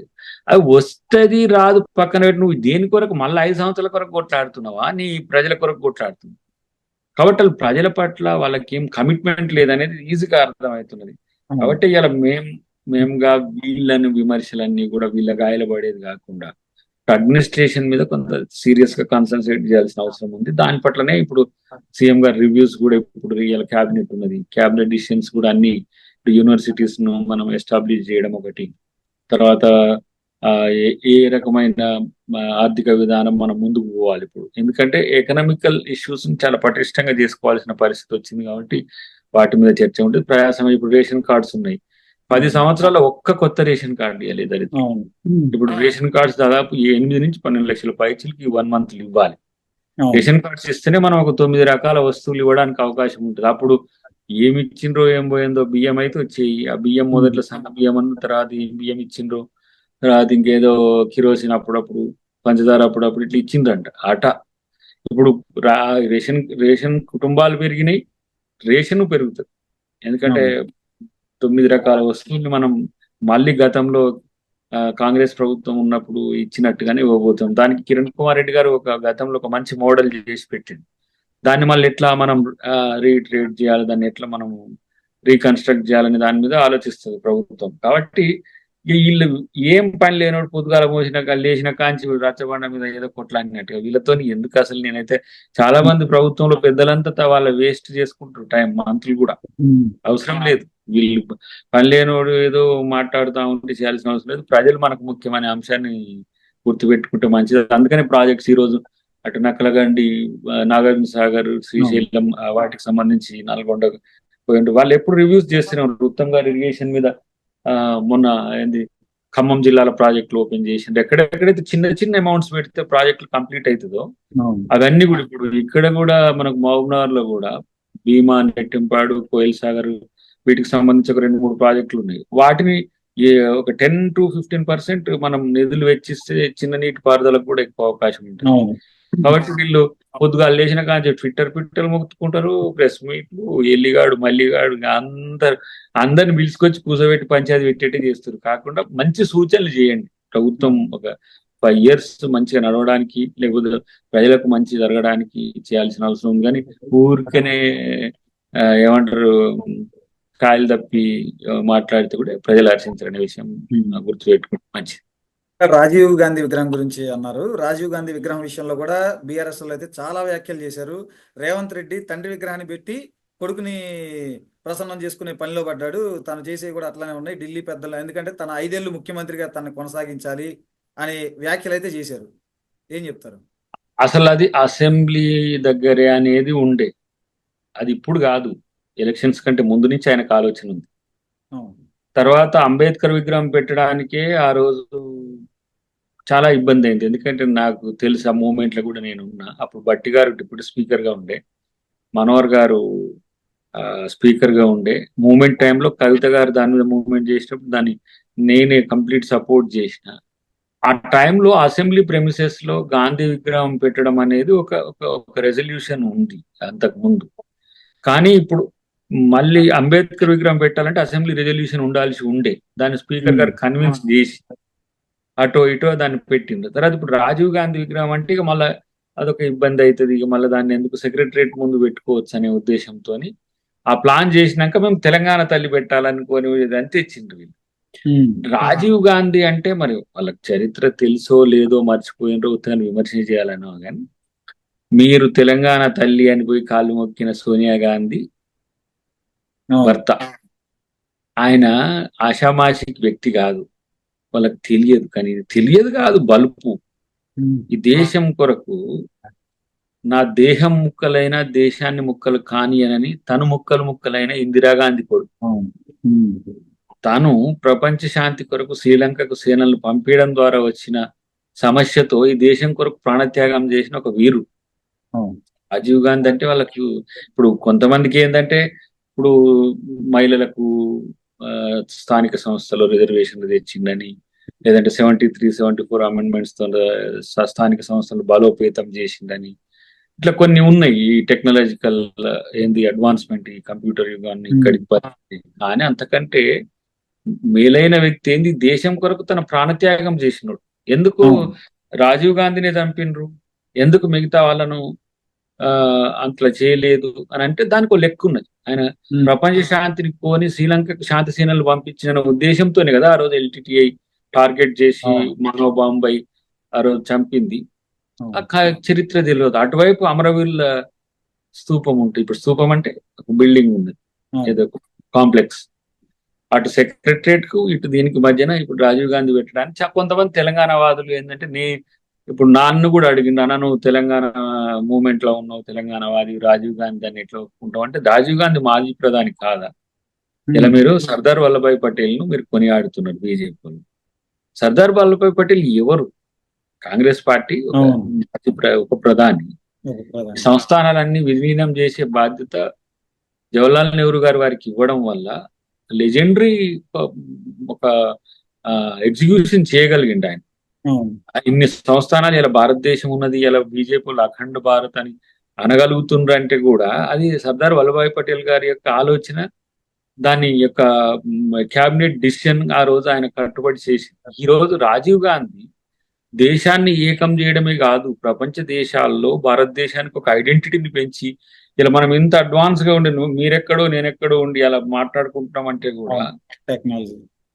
అది వస్తుంది రాదు పక్కన పెట్టి నువ్వు దేని కొరకు మళ్ళీ 5 సంవత్సరాల కొరకు కొట్లాడుతున్నావా, నీ ప్రజల కొరకు కొట్లాడుతున్నావు. కాబట్టి వాళ్ళు ప్రజల పట్ల వాళ్ళకి ఏం కమిట్మెంట్ లేదనేది ఈజీగా అర్థమవుతున్నది. కాబట్టి ఇలా మేముగా వీళ్ళని విమర్శలన్నీ కూడా వీళ్ళ గాయలు పడేది కాకుండా అడ్మినిస్ట్రేషన్ మీద కొంత సీరియస్ గా కాన్సన్ట్రేట్ చేయాల్సిన అవసరం ఉంది. దాని పట్లనే ఇప్పుడు సీఎం గారి రివ్యూస్ కూడా, ఇప్పుడు రియల్ క్యాబినెట్ ఉన్నది, క్యాబినెట్ డిసిషన్స్ కూడా అన్ని ఇప్పుడు యూనివర్సిటీస్ ను మనం ఎస్టాబ్లిష్ చేయడం ఒకటి, తర్వాత ఏ రకమైన ఆర్థిక విధానం మనం ముందుకు పోవాలి ఇప్పుడు. ఎందుకంటే ఎకనామికల్ ఇష్యూస్ చాలా పటిష్టంగా చేసుకోవాల్సిన పరిస్థితి వచ్చింది. కాబట్టి వాటి మీద చర్చ ఉంటుంది. ప్రయాసం ఇప్పుడు రేషన్ కార్డ్స్ ఉన్నాయి. 10 సంవత్సరాల ఒక్క కొత్త రేషన్ కార్డు ఇవ్వలేదు దళిత. ఇప్పుడు రేషన్ కార్డ్స్ దాదాపు 8 నుంచి 12 లక్షల పైచీలకి 1 month ఇవ్వాలి. రేషన్ కార్డ్స్ ఇస్తేనే మనం ఒక 9 రకాల వస్తువులు ఇవ్వడానికి అవకాశం ఉంటుంది. అప్పుడు ఏమి ఇచ్చిండ్రో ఏం పోయిందో, బియ్యం అయితే వచ్చేయి. ఆ బియ్యం మొదట్లో సన్న బియ్యం అన్న, తర్వాత ఏం బియ్యం ఇచ్చిండ్రో, తర్వాత ఇంకేదో కిరోసిన్ అప్పుడప్పుడు, పంచదార అప్పుడప్పుడు ఇట్లా ఇచ్చిండ్రంట అట. ఇప్పుడు రేషన్ కుటుంబాలు పెరిగినాయి, రేషన్ పెరుగుతుంది. ఎందుకంటే 9 రకాల వస్తువుల్ని మనం మళ్ళీ గతంలో కాంగ్రెస్ ప్రభుత్వం ఉన్నప్పుడు ఇచ్చినట్టుగానే ఇవ్వబోతాం. దానికి కిరణ్ కుమార్ రెడ్డి గారు గతంలో ఒక మంచి మోడల్ చేసి పెట్టింది. దాన్ని మళ్ళీ ఎట్లా మనం రీట్రేట్ చేయాలి, దాన్ని ఎట్లా మనం రీకన్స్ట్రక్ట్ చేయాలని దాని మీద ఆలోచిస్తుంది ప్రభుత్వం. కాబట్టి వీళ్ళు ఏం పని లేనోడు పొద్దుగాల లేచిన కాంచి రచ్చబండ మీద ఏదో కొట్లాడినట్టుగా వీళ్ళతో ఎందుకు అసలు. నేనైతే చాలా మంది ప్రభుత్వంలో పెద్దలంతా వాళ్ళ వేస్ట్ చేసుకుంటారు టైం, మంత్రులు కూడా అవసరం లేదు. వీళ్ళు పని లేనోడు ఏదో మాట్లాడుతూ ఉంటే చేయాల్సిన అవసరం లేదు. ప్రజలు మనకు ముఖ్యమైన అంశాన్ని గుర్తుపెట్టుకుంటే మంచిది. అందుకనే ప్రాజెక్ట్స్ ఈ రోజు అటు నక్కలగండి, నాగార్జున సాగర్, శ్రీశైలం వాటికి సంబంధించి నల్గొండ పోయిండు. వాళ్ళు ఎప్పుడు రివ్యూస్ చేస్తున్నారు. ఉత్తమ్ గారు ఇరిగేషన్ మీద మొన్న ఏంది ఖమ్మం జిల్లాల ప్రాజెక్టులు ఓపెన్ చేసిండ్రు. ఎక్కడెక్కడైతే చిన్న చిన్న అమౌంట్స్ పెడితే ప్రాజెక్టులు కంప్లీట్ అవుతుందో అవన్నీ కూడా ఇప్పుడు ఇక్కడ కూడా మనకు మహబూబ్నగర్ లో కూడా భీమా, నెట్టింపాడు, కోయిల్ సాగర్ వీటికి సంబంధించి ఒక 2-3 ప్రాజెక్టులు ఉన్నాయి. వాటిని ఒక 10 to 15% మనం నిధులు వెచ్చిస్తే చిన్న నీటి పారుదలకు కూడా ఎక్కువ అవకాశం ఉంటుంది. కాబట్టి వీళ్ళు పొద్దుగా లేచిన కానీ ట్విట్టర్ మొక్కుకుంటారు, ప్రెస్ మీట్లు, ఎల్లిగాడు మల్లిగాడు అందరిని పిలుచుకొచ్చి కూర్చోబెట్టి పంచాయతీ పెట్టేట్టే చేస్తారు. కాకుండా మంచి సూచనలు చేయండి. ప్రభుత్వం ఒక 5 years మంచిగా నడవడానికి, లేకపోతే ప్రజలకు మంచి జరగడానికి చేయాల్సిన అవసరం ఉంది. కానీ ఊరికనే ఏమంటారు కాయలు తప్పి మాట్లాడితే కూడా ప్రజలు హర్షించారనే విషయం గుర్తుపెట్టుకుంటే మంచిది. రాజీవ్ గాంధీ విగ్రహం గురించి అన్నారు. రాజీవ్ గాంధీ విగ్రహం విషయంలో కూడా బీఆర్ఎస్ అయితే చాలా వ్యాఖ్యలు చేశారు. రేవంత్ రెడ్డి తండ్రి విగ్రహాన్ని పెట్టి కొడుకుని ప్రసన్నం చేసుకునే పనిలో పడ్డాడు. తను చేసేవి కూడా అట్లానే ఉన్నాయి. ఢిల్లీ పెద్దలు ఎందుకంటే తన 5 ఏళ్ళు ముఖ్యమంత్రిగా తనను కొనసాగించాలి అనే వ్యాఖ్యలు అయితే చేశారు. ఏం చెప్తారు? అసలు అది అసెంబ్లీ దగ్గరే అనేది ఉండే. అది ఇప్పుడు కాదు, ఎలక్షన్స్ కంటే ముందు నుంచి ఆయనకు ఆలోచన ఉంది. అవును. తర్వాత అంబేద్కర్ విగ్రహం పెట్టడానికే ఆ రోజు చాలా ఇబ్బంది అయింది. ఎందుకంటే నాకు తెలుసు ఆ మూమెంట్ లో కూడా నేను ఉన్నా. అప్పుడు బట్టి గారు డిప్యూటీ స్పీకర్ గా ఉండే, మనోహర్ గారు స్పీకర్ గా ఉండే. మూమెంట్ టైంలో కవిత గారు దాని మీద మూవ్మెంట్ చేసినప్పుడు దాన్ని నేనే కంప్లీట్ సపోర్ట్ చేసిన. ఆ టైంలో అసెంబ్లీ ప్రెమిసెస్ లో గాంధీ విగ్రహం పెట్టడం అనేది ఒక ఒక ఒక రెజల్యూషన్ ఉంది అంతకు ముందు. కానీ ఇప్పుడు మళ్ళీ అంబేద్కర్ విగ్రహం పెట్టాలంటే అసెంబ్లీ రెజల్యూషన్ ఉండాల్సి ఉండే. దాన్ని స్పీకర్ గారు కన్విన్స్ చేసి అటో ఇటో దాన్ని పెట్టిండు. తర్వాత ఇప్పుడు రాజీవ్ గాంధీ విగ్రహం అంటే ఇక మళ్ళీ అదొక ఇబ్బంది అవుతుంది, ఇక మళ్ళీ దాన్ని ఎందుకు సెక్రటరియట్ ముందు పెట్టుకోవచ్చు అనే ఉద్దేశంతో ఆ ప్లాన్ చేసినాక మేము తెలంగాణ తల్లి పెట్టాలనుకోని దాన్ని తెచ్చిండ్రు వీళ్ళు. రాజీవ్ గాంధీ అంటే మరి వాళ్ళకి చరిత్ర తెలుసో లేదో మర్చిపోయినరో ఉత్తగానే విమర్శ చేయాలనో కానీ, మీరు తెలంగాణ తల్లి అని పోయి కాళ్ళు మొక్కిన సోనియా గాంధీ అవును. భర్త, ఆయన ఆషామాషికి వ్యక్తి కాదు. వాళ్ళకి తెలియదు, కానీ ఇది తెలియదు కాదు, బలుపు. ఈ దేశం కొరకు నా దేహం ముక్కలైన దేశాన్ని ముక్కలు కానియనని తను ముక్కలు ముక్కలైన ఇందిరాగాంధీ కొడుకు. అవును. తాను ప్రపంచ శాంతి కొరకు శ్రీలంకకు సేనలు పంపించడం ద్వారా వచ్చిన సమస్యతో ఈ దేశం కొరకు ప్రాణత్యాగం చేసిన ఒక వీరుడు అవును. రాజీవ్ గాంధీ. అంటే వాళ్ళకి ఇప్పుడు కొంతమందికి ఏంటంటే, ఇప్పుడు మహిళలకు స్థానిక సంస్థలో రిజర్వేషన్లు తెచ్చిందని, లేదంటే 73, 74 అమెండ్మెంట్స్ తో స్థానిక సంస్థలు బలోపేతం చేసిందని, ఇట్లా కొన్ని ఉన్నాయి. ఈ టెక్నాలజికల్ ఏంది అడ్వాన్స్మెంట్, ఈ కంప్యూటర్ యుగాన్ని ఇక్కడికి పరిస్థితి. కానీ అంతకంటే మేలైన వ్యక్తి ఏంది, దేశం కొరకు తన ప్రాణత్యాగం చేసినాడు. ఎందుకు రాజీవ్ గాంధీని చంపినరు, ఎందుకు మిగతా వాళ్ళను అంతలా చేయలేదు అని అంటే దానికి ఒక లెక్క ఉన్నది. ఆయన ప్రపంచ శాంతిని కోని శ్రీలంకకు శాంతి సేనలు పంపించిన ఉద్దేశంతోనే కదా ఆ రోజు ఎల్టీటీఐ టార్గెట్ చేసి మనోబాంబై ఆ రోజు చంపింది. ఆ చరిత్ర తెలియదు. అటువైపు అమరవీరుల స్తూపం ఉంటుంది. ఇప్పుడు స్తూపం అంటే ఒక బిల్డింగ్ ఉంది, ఏదో కాంప్లెక్స్. అటు సెక్రటరియట్ కు ఇటు దీనికి మధ్యన ఇప్పుడు రాజీవ్ గాంధీ పెట్టడానికి కొంతమంది తెలంగాణ వాదులు ఏంటంటే, ఇప్పుడు నన్ను కూడా అడిగిండు, అన్న నువ్వు తెలంగాణ మూమెంట్ లో ఉన్నావు, తెలంగాణ వాది, రాజీవ్ గాంధీ అని ఎట్లా ఒప్పుకుంటావు అంటే, రాజీవ్ గాంధీ మాజీ ప్రధాని కాదా? ఇలా మీరు సర్దార్ వల్లభాయ్ పటేల్ ను మీరు కొనియాడుతున్నారు బీజేపీ. సర్దార్ వల్లభాయ్ పటేల్ ఎవరు? కాంగ్రెస్ పార్టీ ఒక ప్రధాని. సంస్థానాలన్నీ విలీనం చేసే బాధ్యత జవహర్లాల్ నెహ్రూ గారు వారికి ఇవ్వడం వల్ల లెజెండరీ ఒక ఎగ్జిక్యూషన్ చేయగలిగిండు ఆయన. ఇన్ని సంస్థానాలు ఇలా భారతదేశం ఉన్నది, ఇలా బీజేపీలో అఖండ భారత్ అని అనగలుగుతుండ్రు అంటే కూడా అది సర్దార్ వల్లభాయ్ పటేల్ గారి యొక్క ఆలోచన, దాని యొక్క క్యాబినెట్ డిసిషన్ ఆ రోజు ఆయన కట్టుబడి చేసి. ఈ రోజు రాజీవ్ గాంధీ దేశాన్ని ఏకం చేయడమే కాదు, ప్రపంచ దేశాల్లో భారతదేశానికి ఒక ఐడెంటిటీని పెంచి, ఇలా మనం ఇంత అడ్వాన్స్ గా ఉండి మీరెక్కడో నేనెక్కడో ఉండి అలా మాట్లాడుకుంటున్నాం అంటే కూడా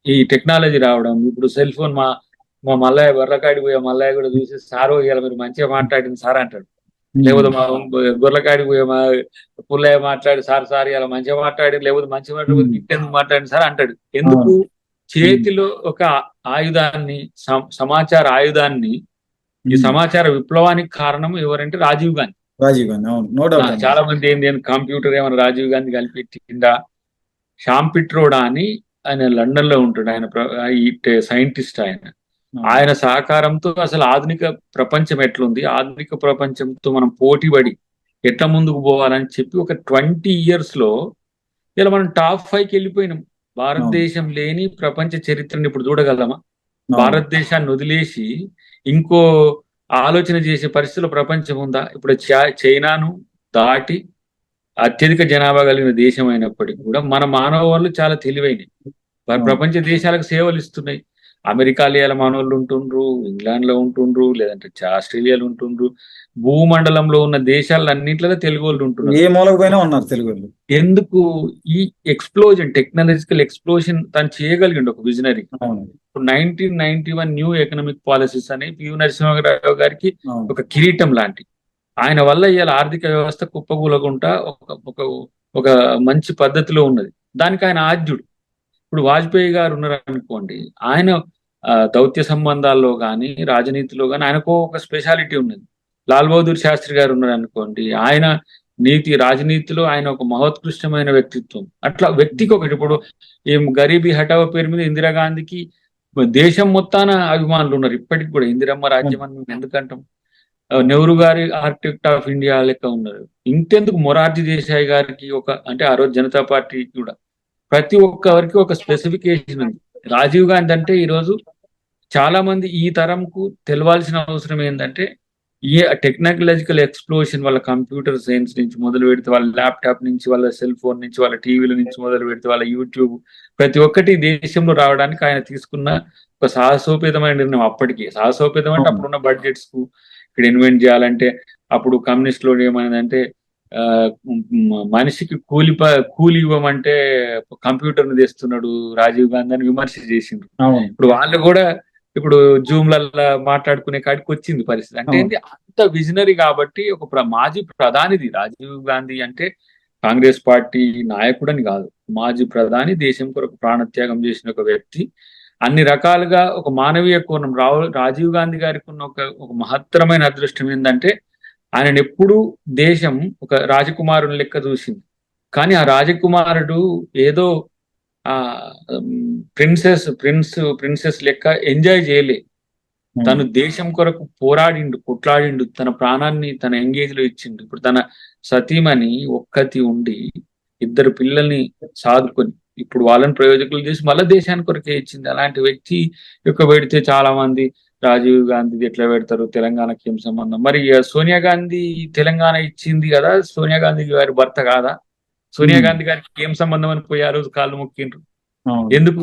ఈ టెక్నాలజీ రావడం. ఇప్పుడు సెల్ ఫోన్ మా మల్లయ్య బొర్రకాడికి పోయే మల్లయ్య కూడా చూసి, సారు ఇలా మీరు మంచిగా మాట్లాడింది సార్ అంటాడు. లేకపోతే మా గొర్రెకాడికి పోయే మా పుల్లయ్య మాట్లాడి, సార్ ఇలా మంచిగా మాట్లాడి, లేకపోతే మంచిగా మాట్లాడి మాట్లాడింది సార్ అంటాడు. ఎందుకు? చేతిలో ఒక ఆయుధాన్ని, సమాచార ఆయుధాన్ని, ఈ సమాచార విప్లవానికి కారణం ఎవరంటే రాజీవ్ గాంధీ. చాలా మంది ఏంది కంప్యూటర్ ఏమైనా రాజీవ్ గాంధీ కలిపెట్టిందా? షామ్ పిట్రోడా అని ఆయన లండన్ లో ఉంటాడు, ఆయన సైంటిస్ట్. ఆయన సహకారంతో అసలు ఆధునిక ప్రపంచం ఎట్లుంది, ఆధునిక ప్రపంచంతో మనం పోటీపడి ఎట్లా ముందుకు పోవాలని చెప్పి ఒక 20 years లో ఇలా మనం టాప్ 5కి వెళ్ళిపోయినాం. భారతదేశం లేని ప్రపంచ చరిత్రను ఇప్పుడు చూడగలమా? భారతదేశాన్ని వదిలేసి ఇంకో ఆలోచన చేసే పరిస్థితిలో ప్రపంచం ఉందా? ఇప్పుడు చైనాను దాటి అత్యధిక జనాభా కలిగిన దేశం అయినప్పటికీ కూడా మన మానవ వనరులు చాలా తెలివైనవి. ప్రపంచ దేశాలకు సేవలు ఇస్తున్నాయి. అమెరికాలో ఇలా మనోళ్ళు ఉంటుండ్రు, ఇంగ్లాండ్ లో ఉంటుండ్రు, లేదంటే ఆస్ట్రేలియాలో ఉంటుండ్రు, భూమండలంలో ఉన్న దేశాలన్నింటిలో తెలుగు వాళ్ళు ఉంటున్నారు. ఏ మూలకపోయినా ఉన్నారు తెలుగు వాళ్ళు. ఎందుకు? ఈ ఎక్స్ప్లోజన్, టెక్నాలజికల్ ఎక్స్ప్లోజన్ తను చేయగలిగిండు ఒక విజనరీ. ఇప్పుడు 1991 న్యూ ఎకనామిక్ పాలసీస్ అని పివి నరసింహారావు గారికి ఒక కిరీటం లాంటి. ఆయన వల్ల ఇవాళ ఆర్థిక వ్యవస్థ కుప్పకూలకుండా ఒక మంచి పద్ధతిలో ఉన్నది. దానికి ఆయన ఆద్యుడు. ఇప్పుడు వాజ్పేయి గారు ఉన్నారనుకోండి, ఆయన దౌత్య సంబంధాల్లో కానీ రాజనీతిలో కానీ ఆయనకు ఒక స్పెషాలిటీ ఉన్నది. లాల్ బహదూర్ శాస్త్రి గారు ఉన్నారు అనుకోండి, ఆయన రాజనీతిలో ఆయన ఒక మహోత్కృష్టమైన వ్యక్తిత్వం. అట్లా వ్యక్తికి ఒకటి. ఇప్పుడు ఈ గరీబీ హఠావో పేరు మీద ఇందిరాగాంధీకి దేశం మొత్తాన అభిమానులు ఉన్నారు ఇప్పటికి కూడా. ఇందిరమ్మ రాజ్యం అని మేము ఎందుకంటాం? నెహ్రూ గారి ఆర్కిటెక్ట్ ఆఫ్ ఇండియా లెక్క ఉన్నారు. ఇంతెందుకు మొరార్జీ దేశాయ్ గారికి అంటే ఆ రోజు జనతా పార్టీ కూడా ప్రతి ఒక్కరికి ఒక స్పెసిఫికేషన్ ఉంది. రాజీవ్ గాంధీ అంటే ఈరోజు చాలా మంది ఈ తరంకు తెలవాల్సిన అవసరం ఏంటంటే, ఈ టెక్నాలజికల్ ఎక్స్ప్లోషన్, వాళ్ళ కంప్యూటర్ సైన్స్ నుంచి మొదలు పెడితే, వాళ్ళ ల్యాప్టాప్ నుంచి, వాళ్ళ సెల్ ఫోన్ నుంచి, వాళ్ళ టీవీల నుంచి మొదలు పెడితే, వాళ్ళ యూట్యూబ్, ప్రతి ఒక్కటి దేశంలో రావడానికి ఆయన తీసుకున్న ఒక సాహసోపేతమైన నిర్ణయం. అప్పటికి సాహసోపేతం అంటే అప్పుడున్న బడ్జెట్స్ కు ఇక్కడ ఇన్వెంట్ చేయాలంటే, అప్పుడు కమ్యూనిస్ట్ లో ఏమైందంటే మనిషికి కూలి ఇవ్వమంటే కంప్యూటర్ ని తెస్తున్నాడు రాజీవ్ గాంధీ అని విమర్శ చేసిండ్రు. ఇప్పుడు వాళ్ళు కూడా ఇప్పుడు జూమ్లల్లా మాట్లాడుకునే కాడికి వచ్చింది పరిస్థితి. అంటే ఏంటి, అంత విజనరీ. కాబట్టి ఒక మాజీ ప్రధానిది రాజీవ్ గాంధీ అంటే కాంగ్రెస్ పార్టీ నాయకుడని కాదు, మాజీ ప్రధాని, దేశం కొరకు ప్రాణత్యాగం చేసిన ఒక వ్యక్తి. అన్ని రకాలుగా ఒక మానవీయ కోణం. రాజీవ్ గాంధీ గారికి ఉన్న ఒక మహత్తరమైన అదృష్టం ఏంటంటే, ఆయన ఎప్పుడూ దేశం ఒక రాజకుమారుని లెక్క చూసింది. కానీ ఆ రాజకుమారుడు ఏదో ఆ ప్రిన్సెస్ లెక్క ఎంజాయ్ చేయలే. తను దేశం కొరకు పోరాడిండు, కొట్లాడిండు, తన ప్రాణాన్ని తన ఎంగేజ్ లో ఇచ్చిండు. ఇప్పుడు తన సతీమణి ఒక్కతి ఉండి 2 పిల్లల్ని సాదుకొని ఇప్పుడు వాళ్ళని ప్రయోజకులు చేసి మళ్ళీ దేశానికి కొరకే ఇచ్చింది. అలాంటి వ్యక్తి యొక్క పెడితే చాలా మంది రాజీవ్ గాంధీ ఎట్లా పెడతారు, తెలంగాణకి ఏం సంబంధం? మరి సోనియా గాంధీ తెలంగాణ ఇచ్చింది కదా, సోనియా గాంధీ గారి భర్త కాదా? సోనియా గాంధీ గారికి ఏం సంబంధం అని పోయి ఆ రోజు కాళ్ళు మొక్కిండ్రు. ఎందుకు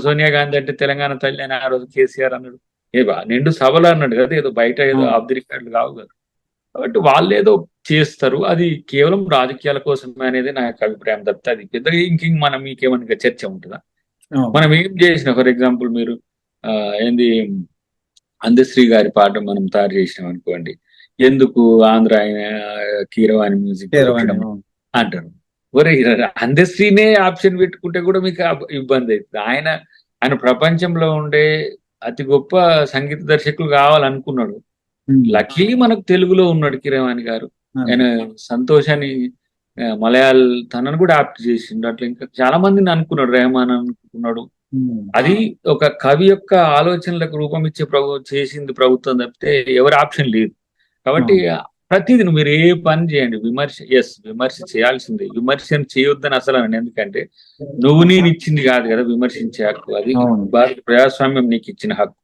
సోనియా గాంధీ అంటే తెలంగాణ తల్లి అని ఆ రోజు కేసీఆర్ అన్నాడు? నిండు సభలు అన్నాడు కదా, ఏదో బయట ఏదో ఆఫ్ ది రికార్డులు కావు కదా. కాబట్టి వాళ్ళు ఏదో చేస్తారు, అది కేవలం రాజకీయాల కోసమే అనేది నా యొక్క అభిప్రాయం తప్పితే అది పెద్దగా ఇంకింగ్ మనం మీకేమన్నా చర్చ ఉంటుందా? మనం ఏం చేసిన, ఫర్ ఎగ్జాంపుల్ మీరు ఏంది అందశ్రీ గారి పాట మనం తయారు చేసినాం అనుకోండి, ఎందుకు ఆంధ్ర ఆయన కీరవాణి మ్యూజిక్ అంటారు. ఒరే, అందశ్రీనే ఆప్షన్ పెట్టుకుంటే కూడా మీకు ఇబ్బంది అవుతుంది. ఆయన ప్రపంచంలో ఉండే అతి గొప్ప సంగీత దర్శకులు కావాలనుకున్నాడు. లక్కీ మనకు తెలుగులో ఉన్నాడు కీరవాణి గారు. ఆయన సంతోషాన్ని మలయాళ తనను కూడా యాప్ట్ చేసిండు. అట్లా ఇంకా చాలా మందిని అనుకున్నాడు, రెహమాన్ అనుకున్నాడు. అది ఒక కవి యొక్క ఆలోచనలకు రూపం ఇచ్చే చేసింది ప్రభుత్వం తప్పితే ఎవరి ఆప్షన్ లేదు. కాబట్టి ప్రతిదీ మీరు ఏ పని చేయండి, విమర్శ చేయాల్సిందే. విమర్శను చేయొద్దని అసలు అని. ఎందుకంటే నువ్వు నేను ఇచ్చింది కాదు కదా విమర్శించే హక్కు, అది భారత ప్రజాస్వామ్యం నీకు ఇచ్చిన హక్కు.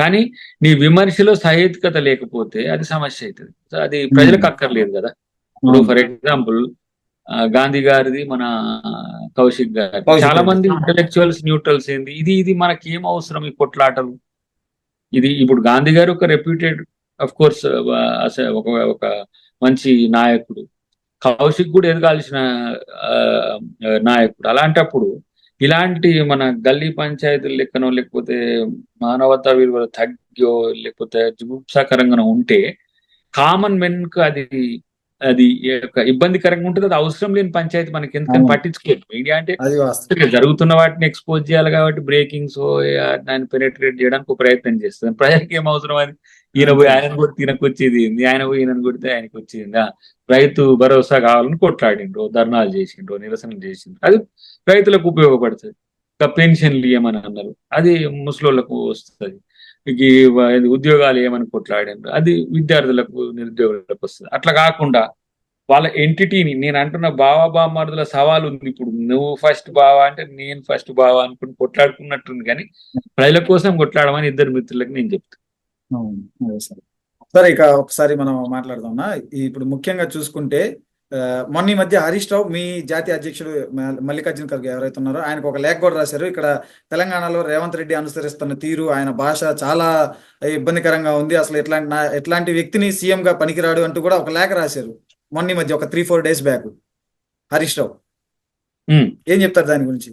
కానీ నీ విమర్శలో సహేతుకత లేకపోతే అది సమస్య అవుతుంది. అది ప్రజలకు అక్కర్లేదు కదా. ఇప్పుడు ఫర్ ఎగ్జాంపుల్ గాంధీ గారిది, మన కౌశిక్ గారి, చాలా మంది ఇంటలెక్చువల్స్ న్యూట్రల్స్ ఏంది, ఇది మనకి ఏం అవసరం ఈ కొట్లాటలు? ఇది ఇప్పుడు గాంధీ గారు ఒక రెప్యూటెడ్, అఫ్ కోర్స్ ఒక మంచి నాయకుడు, కౌశిక్ కూడా ఎదగాల్సిన నాయకుడు. అలాంటప్పుడు ఇలాంటి మన గల్లీ పంచాయతీలు లెక్కనో, లేకపోతే మానవతా విలువలు తగ్గో, లేకపోతే జుగుప్సాకరంగా ఉంటే కామన్ మెన్ కు అది ఇబ్బందికరంగా ఉంటుంది. అది అవసరం లేని పంచాయతీ మనకి ఎందుకని పట్టించుకోలేదు. మీడియా అంటే జరుగుతున్న వాటిని ఎక్స్పోజ్ చేయాలి కాబట్టి బ్రేకింగ్స్ దాన్ని పెనెట్రేట్ చేయడానికి ప్రయత్నం చేస్తుంది. ప్రజలకు ఏం అవసరం? అది ఈయన పోయి ఆయన కొడితే ఈయనకు వచ్చేది ఏంది, ఆయన పోయి ఈయనను కొడితే ఆయనకు వచ్చేది. రైతు భరోసా కావాలని కొట్లాడిండ్రు, ధర్నాలు చేసిండ్రు, నిరసన చేసిండ్రు. అది రైతులకు ఉపయోగపడుతుంది. పెన్షన్లు ఏమని అన్నారు, అది ముసలోళ్లకు వస్తుంది. ఉద్యోగాలు ఏమని కొట్లాడిండ్రు, అది విద్యార్థులకు, నిరుద్యోగులకు వస్తుంది. అట్లా కాకుండా వాళ్ళ ఎంటిటీని, నేను అంటున్న బావబామరుదుల సవాలు ఉంది. ఇప్పుడు నువ్వు ఫస్ట్ బావా అంటే నేను ఫస్ట్ బావా అనుకుని కొట్లాడుకున్నట్టుంది. కానీ ప్రజల కోసం కొట్లాడమని 2 మిత్రులకు నేను చెప్తాను. సరే, ఇక ఒకసారి మనం మాట్లాడదాం. ఇప్పుడు ముఖ్యంగా చూసుకుంటే మొన్న ఈ మధ్య హరీష్ రావు, మీ జాతీయ అధ్యక్షుడు మల్లికార్జున ఖర్గే ఎవరైతే ఉన్నారో, ఆయనకు ఒక లేఖ కూడా రాశారు. ఇక్కడ తెలంగాణలో రేవంత్ రెడ్డి అనుసరిస్తున్న తీరు, ఆయన భాష చాలా ఇబ్బందికరంగా ఉంది, అసలు ఎట్లాంటి వ్యక్తిని సీఎం గా పనికిరాడు అంటూ కూడా ఒక లేఖ రాశారు మొన్న ఈ మధ్య, ఒక 3-4 డేస్ బ్యాక్. హరీష్ రావు ఏం చెప్తారు దాని గురించి?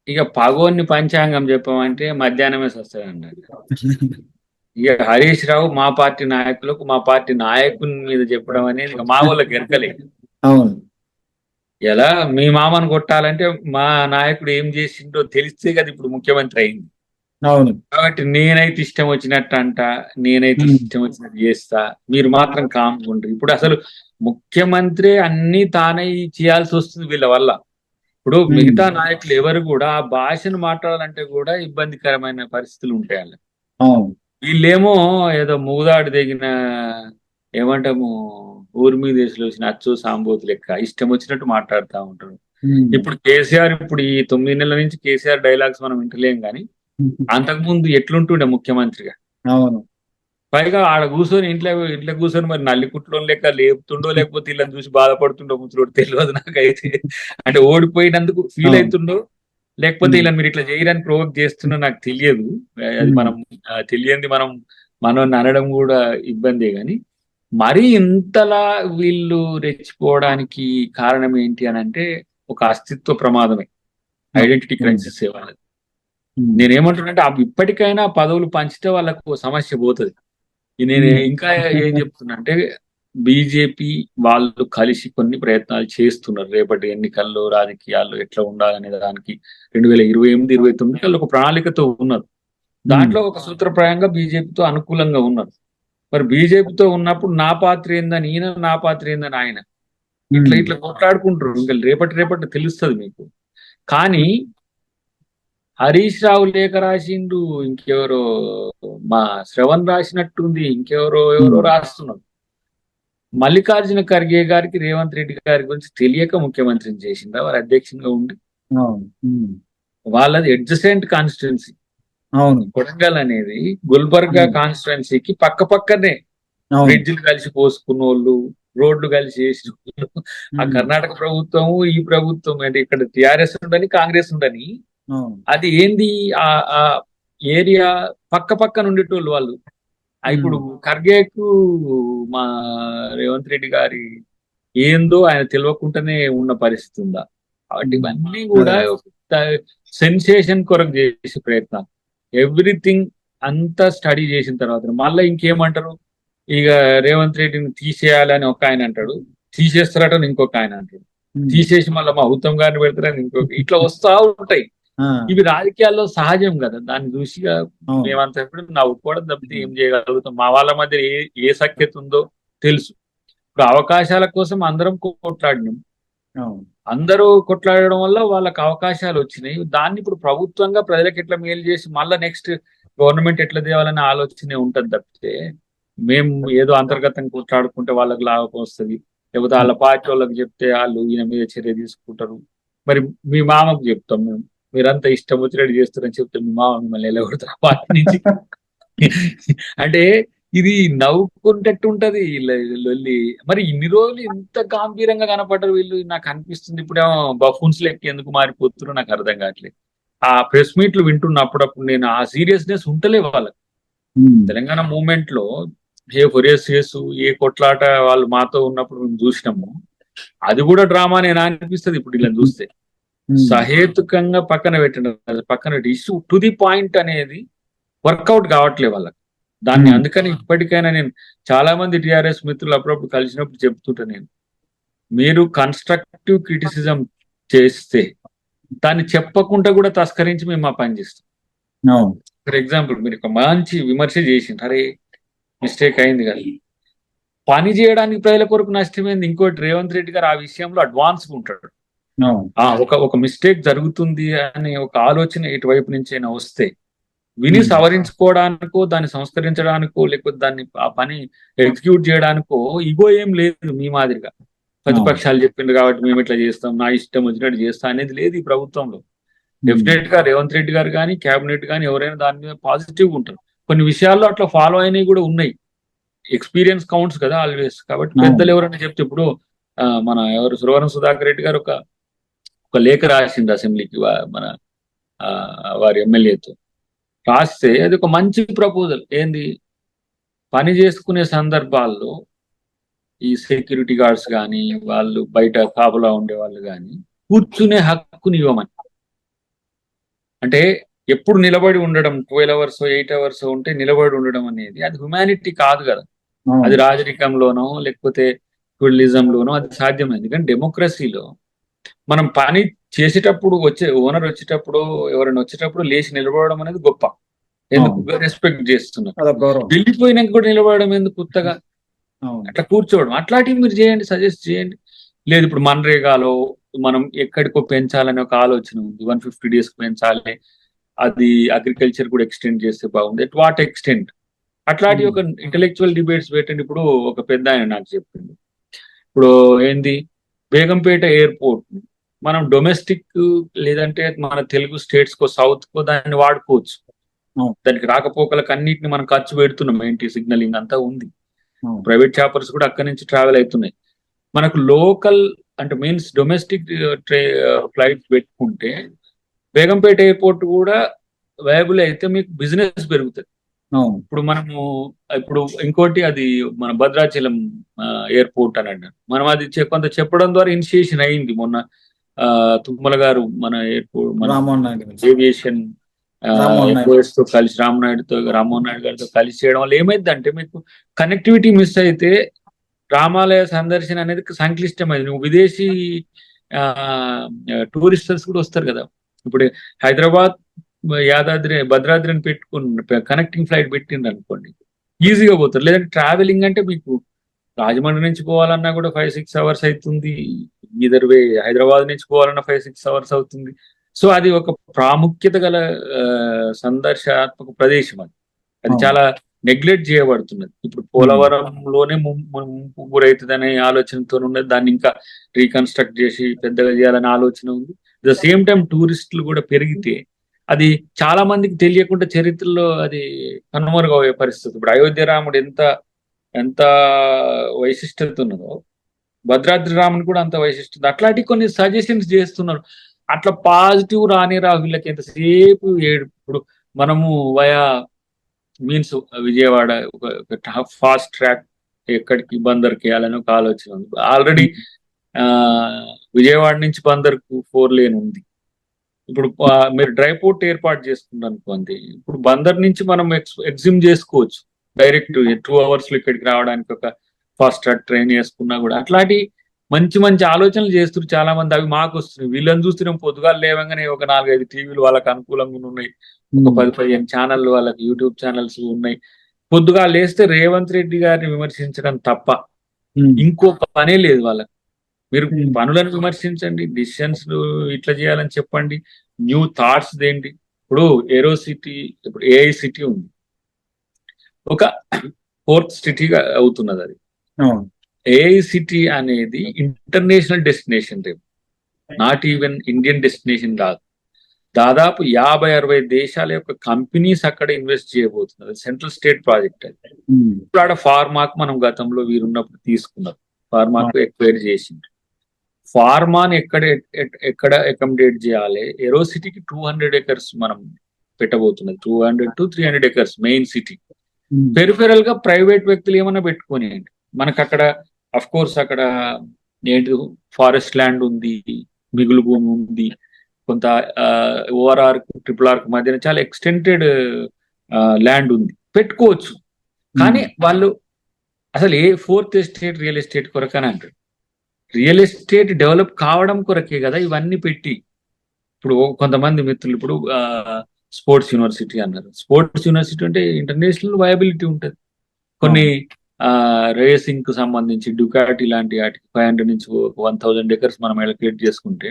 ఇక పగోన్ని పంచాంగం చెప్పమంటే మధ్యాహ్నమే వస్తుంది అన్నాడు. ఇక హరీష్ రావు మా పార్టీ నాయకులకు, మా పార్టీ నాయకుని మీద చెప్పడం అనేది ఇక మా వాళ్ళకి ఎరకలేదు. అవును, ఎలా మీ మామను కొట్టాలంటే మా నాయకుడు ఏం చేసిండో తెలిస్తే కదా ఇప్పుడు ముఖ్యమంత్రి అయింది. అవును. కాబట్టి నేనైతే ఇష్టం వచ్చినట్టు అంట, నేనైతే ఉమ్, ఇష్టం వచ్చినట్టు చేస్తా, మీరు మాత్రం కామ్గుండ్రు. ఇప్పుడు అసలు ముఖ్యమంత్రి అన్ని తానే చేయాల్సి వస్తుంది వీళ్ళ వల్ల. ఇప్పుడు ఉమ్, మిగతా నాయకులు ఎవరు కూడా ఆ భాషను మాట్లాడాలంటే కూడా ఇబ్బందికరమైన పరిస్థితులు ఉంటాయి వాళ్ళకి. అవును. వీళ్ళేమో ఏదో మూదాడు తెగిన ఏమంటాము ఊరి మీద వేసులు వచ్చిన అచ్చు సాంబోతు లెక్క ఇష్టం వచ్చినట్టు మాట్లాడుతూ ఉంటారు. ఉమ్, ఇప్పుడు కేసీఆర్, ఇప్పుడు ఈ 9 నెలల నుంచి కేసీఆర్ డైలాగ్స్ మనం వింటలేం కానీ అంతకుముందు ఎట్లుంటుండే ముఖ్యమంత్రిగా. అవును. పైగా ఆడ కూర్చొని ఇంట్లో ఇంట్లో కూర్చొని మరి నల్లికుట్లో లెక్క లేపుతుండో లేకపోతే వీళ్ళని చూసి బాధపడుతుండో ముసలోడు తెలియదు నాకైతే. అంటే ఓడిపోయినందుకు ఫీల్ అవును. అవుతుండో లేకపోతే ఉమ్, ఇలా మీరు ఇట్లా చేయడానికి ప్రోవోక్ చేస్తున్నా నాకు తెలియదు. అది ఉమ్, మనం తెలియంది మనం అనడం కూడా ఇబ్బందే కానీ మరీ ఇంతలా వీళ్ళు రెచ్చిపోవడానికి కారణం ఏంటి అని అంటే ఒక అస్తిత్వ ప్రమాదమే, ఐడెంటిటీ ఉమ్, క్రైసిస్ వాళ్ళది. ఉమ్, నేనేమంటున్నానంటే ఇప్పటికైనా పదవులు పంచితే వాళ్ళకు సమస్య పోతుంది. నేను ఉమ్, ఇంకా ఏం చెప్తున్నా అంటే బీజేపీ వాళ్ళు కలిసి కొన్ని ప్రయత్నాలు చేస్తున్నారు. రేపటి ఎన్నికల్లో రాజకీయాల్లో ఎట్లా ఉండాలనే దానికి 2028, 2029 ఒక ప్రణాళికతో ఉన్నారు. ఉమ్, దాంట్లో ఒక సూత్రప్రాయంగా బీజేపీతో అనుకూలంగా ఉన్నారు. మరి బీజేపీతో ఉన్నప్పుడు నా పాత్ర ఏందని ఈయన, నా పాత్ర ఏందని ఆయన, ఇట్లా ఉమ్, ఇట్లా కొట్లాడుకుంటారు. ఇంకా రేపటి తెలుస్తుంది మీకు. కానీ హరీష్ రావు లేఖ రాసిండు, ఇంకెవరో మా శ్రవణ్ రాసినట్టుంది, ఇంకెవరో ఎవరో ఉమ్, రాస్తున్నారు. మల్లికార్జున ఖర్గే గారికి రేవంత్ రెడ్డి గారి గురించి తెలియక ముఖ్యమంత్రిని చేసిందా వారి అధ్యక్షునిగా ఉండి? అవును. ఉమ్, వాళ్ళది అడ్జసెంట్ కాన్స్టిట్యున్సీ. అవును. కొడంగల్ అనేది గుల్బర్గా ఉమ్, కాన్స్టిట్యున్సీకి పక్క పక్కనే. అవును. బ్రిడ్జిలు కలిసి పోసుకున్న వాళ్ళు, రోడ్లు కలిసి వేసిన వాళ్ళు. ఆ ఉమ్, కర్ణాటక ప్రభుత్వం, ఈ ప్రభుత్వం అంటే ఇక్కడ టిఆర్ఎస్ ఉండని కాంగ్రెస్ ఉండని అవును. అది ఏంది ఆ ఆ ఏరియా పక్క పక్కన ఉండేటోళ్ళు వాళ్ళు. ఇప్పుడు ఉమ్, ఖర్గేకు మా రేవంత్ రెడ్డి గారి ఏందో ఆయన తెలియకుండానే ఉన్న పరిస్థితి ఉందా? కాబట్టి ఉమ్, ఇవన్నీ అదే. కూడా సెన్సేషన్ కొరకు చేసే ప్రయత్నం. ఎవ్రీథింగ్ అంతా స్టడీ చేసిన తర్వాత మళ్ళీ ఇంకేమంటారు, ఇక రేవంత్ రెడ్డిని తీసేయాలని ఒక ఆయన అంటాడు, తీసేస్తారట ఇంకొక ఆయన అంటాడు, ఉమ్, తీసేసి మళ్ళీ మా ఉత్తమ్ గారిని పెడతారని ఇంకొక, ఇట్లా వస్తా ఉంటాయి. ఆ, ఇవి రాజకీయాల్లో సహజం కదా. దాన్ని చూసి అవును. మేమంతా ఎప్పుడు నవ్వుకోవడం తప్పితే ఉమ్, ఏం చేయగలుగుతాం? మా వాళ్ళ మధ్య ఏ సఖ్యత ఉందో తెలుసు. ఇప్పుడు అవకాశాల కోసం అందరం కొట్లాడినాం. అవును. అందరూ కొట్లాడడం వల్ల వాళ్ళకి అవకాశాలు వచ్చినాయి. దాన్ని ఇప్పుడు ప్రభుత్వంగా ప్రజలకు ఎట్లా మేలు చేసి మళ్ళీ నెక్స్ట్ గవర్నమెంట్ ఎట్లా తేవాలనే ఆలోచనే ఉంటది తప్పితే మేము ఏదో అంతర్గతంగా కొట్లాడుకుంటే వాళ్ళకి లాభం వస్తుంది, లేకపోతే వాళ్ళ పార్టీ వాళ్ళకి చెప్తే వాళ్ళు ఈయన మీద చర్య తీసుకుంటారు. మరి మీ మామకు చెప్తాం మేము, మీరంతా ఇష్టం వచ్చినట్టు చేస్తారని చెప్తే మీ మామ మిమ్మల్ని వెళ్ళగొడతారు ఆ పార్టీ నుంచి. అంటే ఇది నవ్వుకుంటట్టు ఉంటది లొల్లి. మరి ఇన్ని రోజులు ఇంత గంభీరంగా కనపడ్డారు వీళ్ళు, నాకు అనిపిస్తుంది ఇప్పుడేమో బఫూన్స్ లెక్క ఎందుకు మారిపోతున్నారో నాకు అర్థం కావట్లేదు. ఆ ప్రెస్ మీట్లు వింటున్న అప్పుడప్పుడు నేను ఆ సీరియస్నెస్ ఉంటలే వాళ్ళకి. ఉమ్, తెలంగాణ మూవ్మెంట్ లో ఏ ఫొరియస్ ఏ కొట్లాట వాళ్ళు మాతో ఉన్నప్పుడు మేము చూసినాము, అది కూడా డ్రామా నేను అనిపిస్తుంది ఇప్పుడు ఇలా చూస్తే. ఉమ్, సహేతుకంగా పక్కన పెట్టండి, పక్కన ఇష్యూ టు ది పాయింట్ అనేది వర్కౌట్ కావట్లేదు వాళ్ళకి. దాన్ని ఉమ్, అందుకని ఇప్పటికైనా నేను చాలా మంది టిఆర్ఎస్ మిత్రులు అప్పుడప్పుడు కలిసినప్పుడు చెప్తుంటా నేను, మీరు కన్స్ట్రక్టివ్ క్రిటిసిజం చేస్తే దాన్ని చెప్పకుండా కూడా తస్కరించి మేము మా పని చేస్తాం. అవును. ఫర్ ఎగ్జాంపుల్ మీరు ఒక మంచి విమర్శ చేసిండ్రు, అరే మిస్టేక్ అయింది కదా, పని చేయడానికి ప్రజల కొరకు నష్టమైంది. ఇంకోటి రేవంత్ రెడ్డి గారు ఆ విషయంలో అడ్వాన్స్ ఉంటాడు. అవును. ఒక మిస్టేక్ జరుగుతుంది అనే ఒక ఆలోచన ఇటువైపు నుంచి అయినా వస్తే విని ఉమ్, సవరించుకోవడానికో దాన్ని సంస్కరించడానికో లేకపోతే దాన్ని ఆ పని ఎగ్జిక్యూట్ చేయడానికో ఇగో ఏం లేదు మీ మాదిరిగా. అవును. ప్రతిపక్షాలు చెప్పిండ్రు కాబట్టి మేము ఇట్లా చేస్తాం, నా ఇష్టం వచ్చినట్టు చేస్తా అనేది లేదు ఈ ప్రభుత్వంలో. ఉమ్, డెఫినెట్ గా రేవంత్ రెడ్డి గారు కానీ క్యాబినెట్ కానీ ఎవరైనా దాని మీద పాజిటివ్గా ఉంటారు. కొన్ని విషయాల్లో అట్లా ఫాలో అయినవి కూడా ఉన్నాయి. ఎక్స్పీరియన్స్ కౌంట్స్ కదా ఆల్వేస్. కాబట్టి పెద్దలు అవును. ఎవరైనా చెప్తే ఇప్పుడు మన ఎవరు సురవరం సుధాకర్ రెడ్డి గారు ఒక ఒక లేఖ రాసింది అసెంబ్లీకి మన ఆ, వారి ఎమ్మెల్యేతో రాస్తే అది ఒక మంచి ప్రపోజల్. ఏంది, పని చేసుకునే సందర్భాల్లో ఈ సెక్యూరిటీ గార్డ్స్ కానీ వాళ్ళు బయట కాపులా ఉండే వాళ్ళు కానీ కూర్చునే హక్కుని ఇవ్వమని. అంటే ఎప్పుడు నిలబడి ఉండడం 12 అవర్స్ 8 అవర్స్ ఉంటే నిలబడి ఉండడం అనేది అది హ్యుమానిటీ కాదు కదా. అది అవును. రాజరికంలోనో లేకపోతే ఫెడరలిజంలోనో అది సాధ్యమైంది. కానీ డెమోక్రసీలో మనం పని చేసేటప్పుడు వచ్చే ఓనర్ వచ్చేటప్పుడు ఎవరైనా వచ్చేటప్పుడు లేచి నిలబడడం అనేది గొప్ప. ఎందుకు అవును. రెస్పెక్ట్ చేస్తున్నారు. అదొక గౌరవం. వెళ్ళిపోయినాక కూడా నిలబడడం ఎందుకు కొత్తగా అవును. అట్లా కూర్చోవడం, అట్లాంటివి మీరు చేయండి, సజెస్ట్ చేయండి. లేదు ఇప్పుడు మన్రేగాలో మనం ఎక్కడికో పెంచాలనే ఒక ఆలోచన ఉంది, 150 days పెంచాలి, అది అగ్రికల్చర్ కూడా ఎక్స్టెండ్ చేస్తే బాగుంది, ఎట్ వాట్ ఎక్స్టెంట్, అట్లాంటి ఒక ఇంటెలెక్చువల్ డిబేట్స్ పెట్టండి. ఇప్పుడు ఒక పెద్ద ఆయన నాకు చెప్పింది, ఇప్పుడు ఏంది బేగంపేట ఎయిర్పోర్ట్ మనం డొమెస్టిక్ లేదంటే మన తెలుగు స్టేట్స్ కో సౌత్ కో దాన్ని వాడుకోవచ్చు. అవును. దానికి రాకపోకలకు అన్నిటిని మనం ఖర్చు పెడుతున్నాం, ఏంటి సిగ్నలింగ్ అంతా ఉంది, అవును. ప్రైవేట్ చాపర్స్ కూడా అక్కడి నుంచి ట్రావెల్ అవుతున్నాయి. మనకు లోకల్ అంటే మీన్స్ డొమెస్టిక్ ఫ్లైట్స్ పెట్టుకుంటే బేగంపేట ఎయిర్పోర్ట్ కూడా వైబుల్ అయితే మీకు బిజినెస్ పెరుగుతుంది. అవును. ఇప్పుడు మనము ఇప్పుడు ఇంకోటి అది మన భద్రాచలం ఎయిర్పోర్ట్ అని అన్నారు, మనం అది కొంత చెప్పడం ద్వారా ఇనిషియేషన్ అయింది. మొన్న తుమ్మల గారు మన ఎయిర్పోర్ట్ మన రామ్మోహన్ నాయుడు గురించి. ఏవియేషన్ రామ్మోహన్ నాయుడు. ఎంప్లాయీస్ తో కలిసి రామ్మోహన్ నాయుడు గారితో కలిసి చేయడం వల్ల ఏమైందంటే మీకు కనెక్టివిటీ మిస్ అయితే రామాలయ సందర్శన అనేది సంక్లిష్టమైంది. నువ్వు విదేశీ టూరిస్టర్స్ కూడా వస్తారు కదా. ఇప్పుడు హైదరాబాద్ యాదాద్రి భద్రాద్రిని పెట్టుకుని కనెక్టింగ్ ఫ్లైట్ పెట్టిండ్రు అనుకోండి, ఈజీగా పోతారు. లేదంటే ట్రావెలింగ్ అంటే మీకు రాజమండ్రి నుంచి పోవాలన్నా కూడా 5-6 hours అవుతుంది, ఈదర్ వే హైదరాబాద్ నుంచి పోవాలన్నా 5-6 hours అవుతుంది. సో అది ఒక ప్రాముఖ్యత గల సందర్శనాత్మక ప్రదేశం. అది చాలా నెగ్లెక్ట్ చేయబడుతున్నది. ఇప్పుడు పోలవరంలోనే ముంపు గురవుతుంది అనే ఆలోచనతో ఉన్నది, దాన్ని ఇంకా రీకన్స్ట్రక్ట్ చేసి పెద్దగా చేయాలనే ఆలోచన ఉంది. అట్ ద సేమ్ టైం టూరిస్టులు కూడా పెరిగితే అది చాలా మందికి తెలియకుండా చరిత్రలో అది కనుమరుగయ్యే పరిస్థితి. ఇప్పుడు అయోధ్య రాముడు ఎంత ఎంత వైశిష్టత ఉన్నదో భద్రాద్రి రాముని కూడా అంత వైశిష్టత. అట్లాంటి కొన్ని సజెషన్స్ చేస్తున్నారు. అట్లా పాజిటివ్ రాని వీళ్ళకి ఎంతసేపు ఇప్పుడు మనము వయా మీన్స్ విజయవాడ ఒక ఫాస్ట్ ట్రాక్ ఎక్కడికి బందర్కి వేయాలని ఒక ఆలోచన ఉంది. ఆల్రెడీ విజయవాడ నుంచి బందర్కు 4 lane ఉంది. ఇప్పుడు మీరు డ్రై పోర్ట్ ఏర్పాటు చేసుకున్నారు అనుకోండి, ఇప్పుడు బందర్ నుంచి మనం ఎగ్జిమ్ చేసుకోవచ్చు డైరెక్ట్ 2 hours లో ఇక్కడికి రావడానికి ఒక ఫాస్ట్ ట్రాక్ ట్రైన్ వేసుకున్నా కూడా. అట్లాంటి మంచి మంచి ఆలోచనలు చేస్తున్నారు చాలా మంది. అవి మాకు వస్తున్నాయి. వీళ్ళని చూస్తున్నాం పొద్దుగాలు లేవగానే ఒక 4-5 టీవీలు వాళ్ళకి అనుకూలంగా ఉన్నాయి, ఒక 10-15 ఛానళ్ళు వాళ్ళకి యూట్యూబ్ ఛానల్స్ ఉన్నాయి. పొద్దుగా లేస్తే రేవంత్ రెడ్డి గారిని విమర్శించడం తప్ప ఇంకొక పనే లేదు వాళ్ళకి. మీరు పనులను విమర్శించండి, డిసిషన్స్ ఇట్లా చేయాలని చెప్పండి, న్యూ థాట్స్ దేంటి. ఇప్పుడు ఏరో సిటీ, ఇప్పుడు ఏఐ సిటీ ఉంది, ఒక 4th సిటీగా అవుతున్నది. అది ఏఐ సిటీ అనేది ఇంటర్నేషనల్ డెస్టినేషన్ రేపు, నాట్ ఈవెన్ ఇండియన్ డెస్టినేషన్ కాదు. దాదాపు 50-60 దేశాల యొక్క కంపెనీస్ అక్కడ ఇన్వెస్ట్ చేయబోతున్నారు. సెంట్రల్ స్టేట్ ప్రాజెక్ట్ అది. ఇప్పుడు ఆడ ఫార్మాకు మనం గతంలో వీరున్నప్పుడు తీసుకున్నారు, ఫార్మాకు ఎక్వైర్ చేసింది. ఫార్మాని ఎక్కడ అకామిడేట్ చేయాలి? ఏరో సిటీకి 200 acres మనం పెట్టబోతున్నది, 200 to 300 acres main city. Peripheral గా ప్రైవేట్ వ్యక్తులు ఏమన్నా పెట్టుకోనియండి, మనకు అక్కడ అఫ్ కోర్స్ అక్కడ ఏంటి ఫారెస్ట్ ల్యాండ్ ఉంది, మిగులు భూమి ఉంది, కొంత ORR RRR మధ్యన చాలా ఎక్స్టెంటెడ్ ల్యాండ్ ఉంది, పెట్టుకోవచ్చు. కానీ వాళ్ళు అసలు ఏ 4th estate రియల్ ఎస్టేట్ కొరకని అంటారు. రియల్ ఎస్టేట్ డెవలప్ కావడం కొరకే కదా ఇవన్నీ పెట్టి. ఇప్పుడు కొంతమంది మిత్రులు ఇప్పుడు స్పోర్ట్స్ యూనివర్సిటీ అన్నారు. స్పోర్ట్స్ యూనివర్సిటీ అంటే ఇంటర్నేషనల్ వయబిలిటీ ఉంటుంది. కొన్ని రేసింగ్ కు సంబంధించి డుకాటి లాంటి వాటికి 500 నుంచి 1000 acres మనం ఎలకేట్ చేసుకుంటే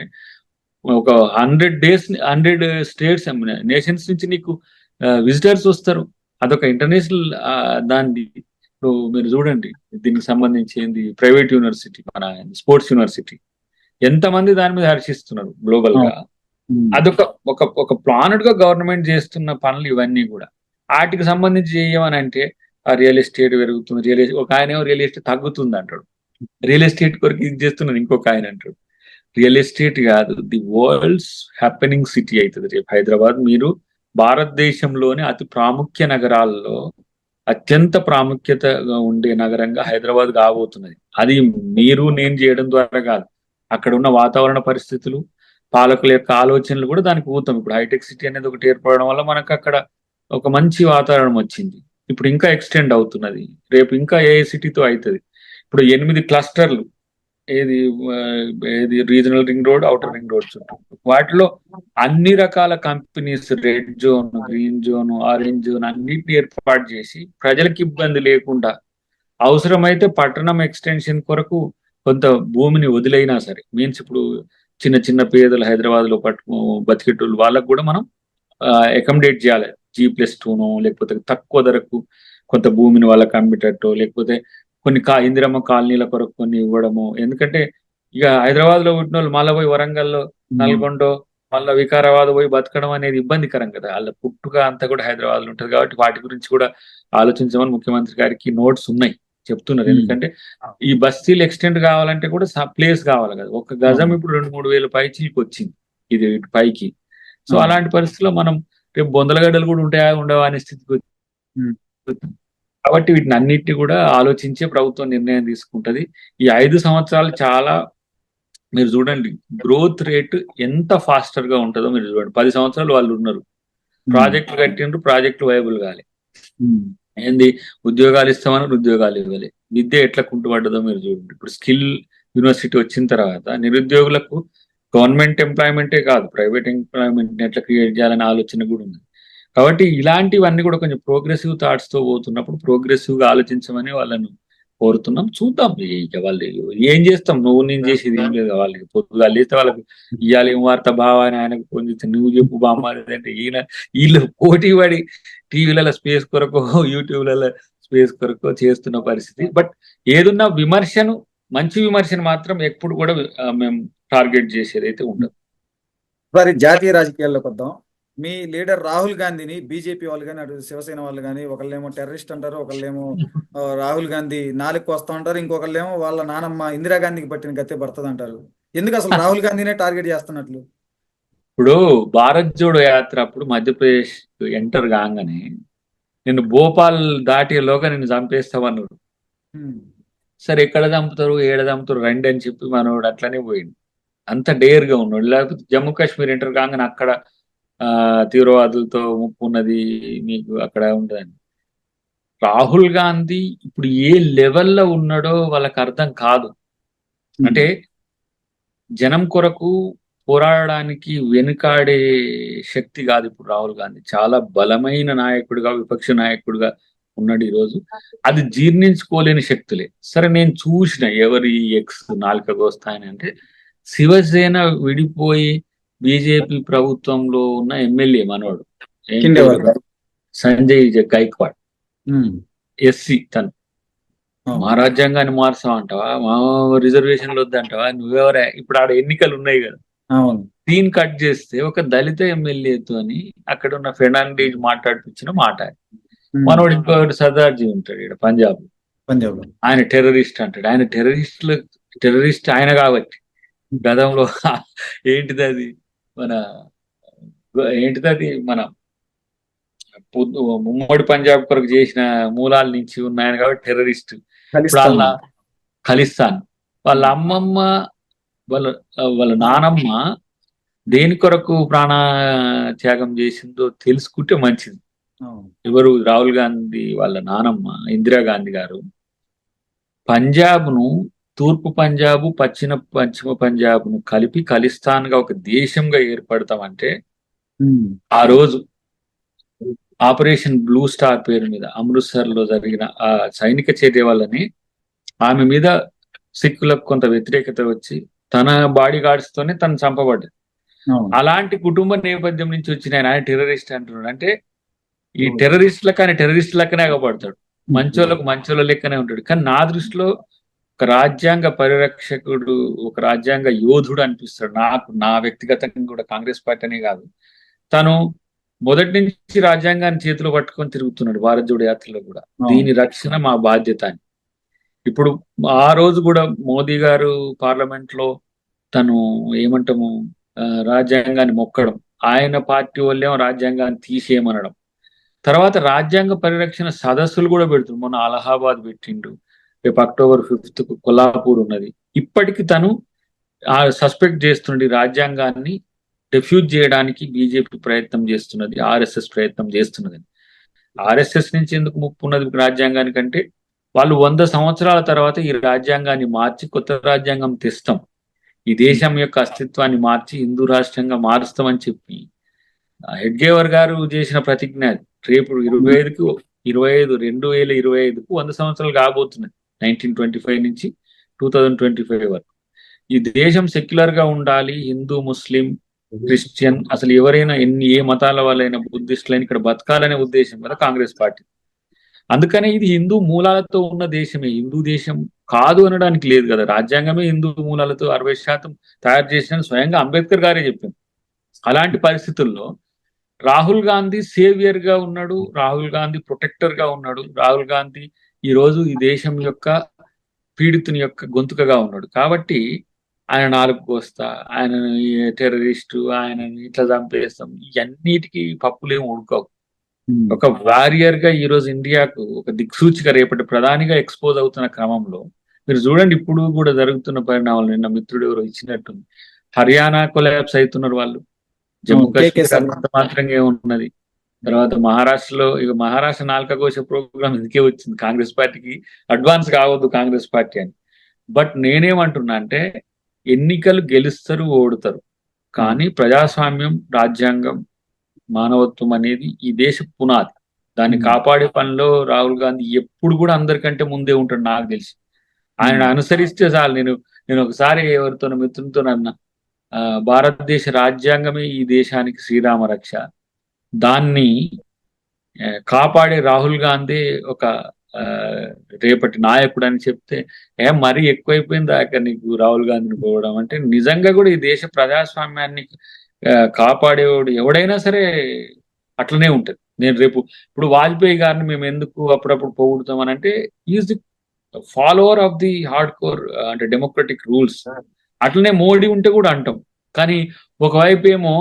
ఒక 100 స్టేట్స్ నేషన్స్ నుంచి నీకు విజిటర్స్ వస్తారు. అదొక ఇంటర్నేషనల్ దాన్ని. ఇప్పుడు మీరు చూడండి, దీనికి సంబంధించి ఏంది ప్రైవేట్ యూనివర్సిటీ, మన స్పోర్ట్స్ యూనివర్సిటీ, ఎంతమంది దాని మీద హర్షిస్తున్నారు గ్లోబల్ గా. అదొక ఒక ప్లానెడ్ గా గవర్నమెంట్ చేస్తున్న పనులు ఇవన్నీ కూడా. వాటికి సంబంధించి చేయమని అంటే ఆ రియల్ ఎస్టేట్ పెరుగుతుంది, ఒక ఆయన రియల్ ఎస్టేట్ తగ్గుతుంది అంటాడు, రియల్ ఎస్టేట్ కొరకు ఇది చేస్తున్నది ఇంకొక ఆయన అంటాడు. రియల్ ఎస్టేట్ కాదు, ది వరల్డ్స్ హ్యాపెనింగ్ సిటీ అవుతుంది రేపు హైదరాబాద్. మీరు భారతదేశంలోని అతి ప్రాముఖ్య నగరాల్లో అత్యంత ప్రాముఖ్యతగా ఉండే నగరంగా హైదరాబాద్ కాబోతున్నది. అది మీరు నేను చేయడం ద్వారా కాదు, అక్కడ ఉన్న వాతావరణ పరిస్థితులు, పాలకుల యొక్క ఆలోచనలు కూడా దానికి ఊతం. ఇప్పుడు హైటెక్ సిటీ అనేది ఒకటి ఏర్పడడం వల్ల మనకు అక్కడ ఒక మంచి వాతావరణం వచ్చింది. ఇప్పుడు ఇంకా ఎక్స్టెండ్ అవుతున్నది, రేపు ఇంకా ఏ సిటీతో అవుతుంది. ఇప్పుడు 8 క్లస్టర్లు ఏది ఆ, ఏది regional ring road, outer ring road చుట్టూ వాటిలో అన్ని రకాల companies red zone, green zone, orange zone అన్నిటిని ఏర్పాటు చేసి ప్రజలకు ఇబ్బంది లేకుండా అవసరమైతే పట్టణం ఎక్స్టెన్షన్ కొరకు కొంత భూమిని వదిలైనా సరే, మీన్స్ ఇప్పుడు చిన్న చిన్న పేదలు హైదరాబాద్ లో బతికేటోళ్ళు వాళ్ళకు కూడా మనం అకామిడేట్ చేయాలి. G+2నో లేకపోతే తక్కువ ధరకు కొంత భూమిని వాళ్ళకి అమ్మేటట్టు, లేకపోతే కొన్ని ఇందిరమ్మ కాలనీల కొరకు కొన్ని ఇవ్వడము. ఎందుకంటే ఇక హైదరాబాద్ లో పుట్టిన వాళ్ళు మళ్ళీ పోయి వరంగల్లో, నల్గొండో, మళ్ళీ వికారాబాద్ పోయి బతకడం అనేది ఇబ్బందికరం కదా. వాళ్ళ పుట్టుక అంతా కూడా హైదరాబాద్ లో ఉంటుంది కాబట్టి వాటి గురించి కూడా ఆలోచించమని ముఖ్యమంత్రి గారికి నోట్స్ ఉన్నాయి, చెప్తున్నారు. ఎందుకంటే ఈ బస్తీలు ఎక్స్టెండ్ కావాలంటే కూడా ప్లేస్ కావాలి కదా. ఒక గజం ఇప్పుడు 2-3 వేల పైచీలకు వచ్చింది ఇది ఇటు పైకి. సో అలాంటి పరిస్థితుల్లో మనం రేపు బొందలగడ్డలు కూడా ఉంటాయా ఉండవా అనే స్థితికి వచ్చింది. కాబట్టి వీటిని అన్నిటిని కూడా ఆలోచించే ప్రభుత్వం నిర్ణయం తీసుకుంటది. ఈ 5 సంవత్సరాలు చాలా మీరు చూడండి గ్రోత్ రేట్ ఎంత ఫాస్టర్ గా ఉంటుందో మీరు చూడండి. 10 సంవత్సరాలు వాళ్ళు ఉన్నారు, ప్రాజెక్టులు కట్టిండ్రు, ప్రాజెక్టులు వైబుల్ కాలే. ఏంది ఉద్యోగాలు ఇస్తామని ఉద్యోగాలు ఇవ్వలే. విద్య ఎట్లా కుంటుపడ్డదో మీరు చూడండి. ఇప్పుడు స్కిల్ యూనివర్సిటీ వచ్చిన తర్వాత నిరుద్యోగులకు గవర్నమెంట్ ఎంప్లాయ్మెంటే కాదు, ప్రైవేట్ ఎంప్లాయ్మెంట్ ఎట్లా క్రియేట్ చేయాలనే ఆలోచన కూడా ఉంది. కాబట్టి ఇలాంటివన్నీ కూడా కొంచెం ప్రోగ్రెసివ్ థాట్స్ తో పోతున్నప్పుడు ప్రోగ్రెసివ్ గా ఆలోచించమని వాళ్ళను కోరుతున్నాం. చూద్దాం ఇక వాళ్ళు ఏం చేస్తాం, నువ్వు నేను చేసేది ఏం లేదు. వాళ్ళకి పొద్దుగా లేస్తే వాళ్ళకి ఇవాళ ఏం వార్త బావా అని ఆయనకు ఫోన్ చేస్తే నువ్వు చెప్పు బామ్మ అంటే వీళ్ళు పోటీ పడి టీవీలలో స్పేస్ కొరకు, యూట్యూబ్లలో స్పేస్ కొరకు చేస్తున్న పరిస్థితి. బట్ ఏదున్నా విమర్శను, మంచి విమర్శను మాత్రం ఎప్పుడు కూడా మేము టార్గెట్ చేసేది అయితే ఉండదు. మరి జాతీయ రాజకీయాల్లోకి వద్దాం. మీ లీడర్ రాహుల్ గాంధీని బీజేపీ వాళ్ళు కానీ అటు శివసేన వాళ్ళు కానీ ఒకళ్ళేమో టెర్రరిస్ట్ అంటారు, ఒకళ్ళేమో రాహుల్ గాంధీ నాలుగు వస్తా ఉంటారు, ఇంకొకళ్ళేమో వాళ్ళ నానమ్మ ఇందిరాగాంధీకి పట్టిన గతే పడుతుంది అంటారు. ఎందుకు అసలు రాహుల్ గాంధీనే టార్గెట్ చేస్తున్నట్లు? ఇప్పుడు భారత్ జోడో యాత్ర అప్పుడు మధ్యప్రదేశ్ ఎంటర్ కాగానే నిన్ను భోపాల్ దాటిలోగా నిన్ను చంపేస్తామన్నారు. సరే ఎక్కడ చంపుతారు, ఏడ చంపుతారు రండి అని చెప్పి మనోడు అట్లనే పోయింది. అంత డేర్ గా ఉన్నాడు. లేకపోతే జమ్మూ కాశ్మీర్ ఎంటర్ కాగానే అక్కడ తీవ్రవాదులతో ముప్పు ఉన్నది మీకు అక్కడ ఉండదని. రాహుల్ గాంధీ ఇప్పుడు ఏ లెవెల్లో ఉన్నాడో వాళ్ళకి అర్థం కాదు. అంటే జనం కొరకు పోరాడడానికి వెనుకాడే శక్తి కాదు ఇప్పుడు రాహుల్ గాంధీ. చాలా బలమైన నాయకుడిగా, విపక్ష నాయకుడిగా ఉన్నాడు ఈరోజు. అది జీర్ణించుకోలేని శక్తులే. సరే నేను చూసిన ఎవరి ఎక్స్ నాలుకకు వస్తాయని అంటే శివసేన విడిపోయి బీజేపీ ప్రభుత్వంలో ఉన్న ఎమ్మెల్యే మనోడు సంజయ్ గైక్వాడ్, ఎస్సీ. తను మా రాజ్యాంగాన్ని మార్చాం అంటావా, మా రిజర్వేషన్లు వద్దంటావా, నువ్వెవరా? ఇప్పుడు ఆడ ఎన్నికలు ఉన్నాయి కదా, దీన్ని కట్ చేస్తే ఒక దళిత ఎమ్మెల్యేతో అని అక్కడ ఉన్న ఫెర్నాండీజ్ మాట్లాడిపించిన మాట. మనోడు ఇంకొకటి సర్దార్జీ ఉంటాడు ఇక్కడ పంజాబ్ లో, ఆయన టెర్రరిస్ట్ అంటాడు. ఆయన టెర్రరిస్ట్ ఆయన కాబట్టి గతంలో ఏంటిది మన ఉమ్మడి పంజాబ్ కొరకు చేసిన మూలాల నుంచి ఉన్నాయని కాబట్టి టెర్రరిస్ట్. ఇప్పుడు ఖలిస్తాన్ వాళ్ళ అమ్మమ్మ వాళ్ళ నానమ్మ దేని కొరకు ప్రాణ త్యాగం చేసిందో తెలుసుకుంటే మంచిది. ఎవరు? రాహుల్ గాంధీ వాళ్ళ నానమ్మ ఇందిరాగాంధీ గారు పంజాబ్ను, తూర్పు పంజాబ్, పశ్చిమ పంజాబ్ ను కలిపి ఖలిస్తాన్ గా ఒక దేశంగా ఏర్పడతామంటే ఆ రోజు ఆపరేషన్ బ్లూ స్టార్ పేరు మీద అమృత్సర్ లో జరిగిన ఆ సైనిక చర్య వల్లనే ఆమె మీద సిక్కులకు కొంత వ్యతిరేకత వచ్చి తన బాడీ గార్డ్స్ తోనే తను చంపబడ్డది. అలాంటి కుటుంబ నేపథ్యం నుంచి వచ్చిన ఆయన టెర్రరిస్ట్ అంటున్నాడు. అంటే ఈ టెర్రరిస్టులకు ఆయన టెర్రరిస్ట్ లెక్కనే అగపడతాడు, మంచోళ్ళకు మంచోళ్ళ లెక్కనే ఉంటాడు. కానీ నా దృష్టిలో ఒక రాజ్యాంగ పరిరక్షకుడు, ఒక రాజ్యాంగ యోధుడు అనిపిస్తాడు నాకు. నా వ్యక్తిగతంగా కూడా కాంగ్రెస్ పార్టీ అనే కాదు, తను మొదటి నుంచి రాజ్యాంగాన్ని చేతిలో పట్టుకొని తిరుగుతున్నాడు భారత్ జోడో యాత్రలో కూడా. దీని రక్షణ మా బాధ్యత అని. ఇప్పుడు ఆ రోజు కూడా మోదీ గారు పార్లమెంట్ లో తను ఏమంటాము రాజ్యాంగాన్ని మొక్కడం, ఆయన పార్టీ వాళ్ళేమో రాజ్యాంగాన్ని తీసేయమనడం, తర్వాత రాజ్యాంగ పరిరక్షణ సదస్సులు కూడా పెడుతుంది. మొన్న అలహాబాద్ పెట్టిండు, రేపు October 5th కొల్లాపూర్ ఉన్నది. ఇప్పటికి తను సస్పెక్ట్ చేస్తున్నది రాజ్యాంగాన్ని డెఫ్యూజ్ చేయడానికి బీజేపీ ప్రయత్నం చేస్తున్నది, ఆర్ఎస్ఎస్ ప్రయత్నం చేస్తున్నది. ఆర్ఎస్ఎస్ నుంచి ఎందుకు ముప్పు ఉన్నది రాజ్యాంగానికంటే వాళ్ళు 100 సంవత్సరాల తర్వాత ఈ రాజ్యాంగాన్ని మార్చి కొత్త రాజ్యాంగం తెస్తాం, ఈ దేశం యొక్క అస్తిత్వాన్ని మార్చి హిందూ రాష్ట్రంగా మారుస్తామని చెప్పి హెడ్గేవర్ గారు చేసిన ప్రతిజ్ఞ అది. రేపు 25కు 2025 100 సంవత్సరాలు కాబోతున్నాయి. 1925 నుంచి 2025 వరకు ఈ దేశం సెక్యులర్ గా ఉండాలి, హిందూ ముస్లిం క్రిస్టియన్ అసలు ఎవరైనా ఏ మతాల వాళ్ళైనా బుద్ధిస్టులైనా ఇక్కడ బతకాలనే ఉద్దేశం కదా కాంగ్రెస్ పార్టీ. అందుకనే ఇది హిందూ మూలాలతో ఉన్న దేశమే, హిందూ దేశం కాదు అనడానికి లేదు కదా. రాజ్యాంగమే హిందూ మూలాలతో 60% తయారు చేసిన స్వయంగా అంబేద్కర్ గారే చెప్పారు. అలాంటి పరిస్థితుల్లో రాహుల్ గాంధీ సేవియర్ గా ఉన్నాడు, రాహుల్ గాంధీ ప్రొటెక్టర్ గా ఉన్నాడు, రాహుల్ గాంధీ ఈ రోజు ఈ దేశం యొక్క పీడితుని యొక్క గొంతుకగా ఉన్నాడు. కాబట్టి ఆయన నాలుగు కోస్తా, ఆయన టెర్రరిస్టు, ఆయన ఇట్లా చంపేస్తాం, ఇవన్నిటికీ పప్పులేం ఉడకవు. ఒక వారియర్ గా ఈ రోజు ఇండియాకు ఒక దిక్సూచిగా రేపటి ప్రధానిగా ఎక్స్పోజ్ అవుతున్న క్రమంలో మీరు చూడండి, ఇప్పుడు కూడా జరుగుతున్న పరిణామాలు. నిన్న మిత్రుడు ఎవరో ఇచ్చినట్టు హర్యానా కొలాప్స్ అవుతున్నారు వాళ్ళు, జమ్మూ కేకే కాశ్మీర్ శర్మ. అంత మాత్రంగా ఉన్నది. తర్వాత మహారాష్ట్రలో ఇక మహారాష్ట్ర నాలుక కోశ ప్రోగ్రామ్ ఇందుకే వచ్చింది, కాంగ్రెస్ పార్టీకి అడ్వాన్స్ కావద్దు కాంగ్రెస్ పార్టీ అని. బట్ నేనేమంటున్నా అంటే ఎన్నికలు గెలుస్తారు ఓడుతారు, కానీ ప్రజాస్వామ్యం, రాజ్యాంగం, మానవత్వం అనేది ఈ దేశ పునాది. దాన్ని కాపాడే పనిలో రాహుల్ గాంధీ ఎప్పుడు కూడా అందరికంటే ముందే ఉంటాడు నాకు తెలిసి. ఆయన అనుసరిస్తే చాలు. నేను ఒకసారి ఎవరితో మిత్రులతో అన్నా, భారతదేశ రాజ్యాంగమే ఈ దేశానికి శ్రీరామ రక్ష, దాన్ని కాపాడే రాహుల్ గాంధీ ఒక రేపటి నాయకుడు అని చెప్తే మరీ ఎక్కువైపోయింది దాకా నీకు రాహుల్ గాంధీని పోవడం అంటే. నిజంగా కూడా ఈ దేశ ప్రజాస్వామ్యాన్ని కాపాడేవాడు ఎవడైనా సరే అట్లనే ఉంటది. నేను రేపు ఇప్పుడు వాజ్పేయి గారిని మేము ఎందుకు అప్పుడప్పుడు పొగుడుతాం అని అంటే, is the follower of the hard core అంటే డెమోక్రటిక్ రూల్స్. అట్లనే మోడీ ఉంటే కూడా అంటాం. కానీ ఒకవైపు ఏమో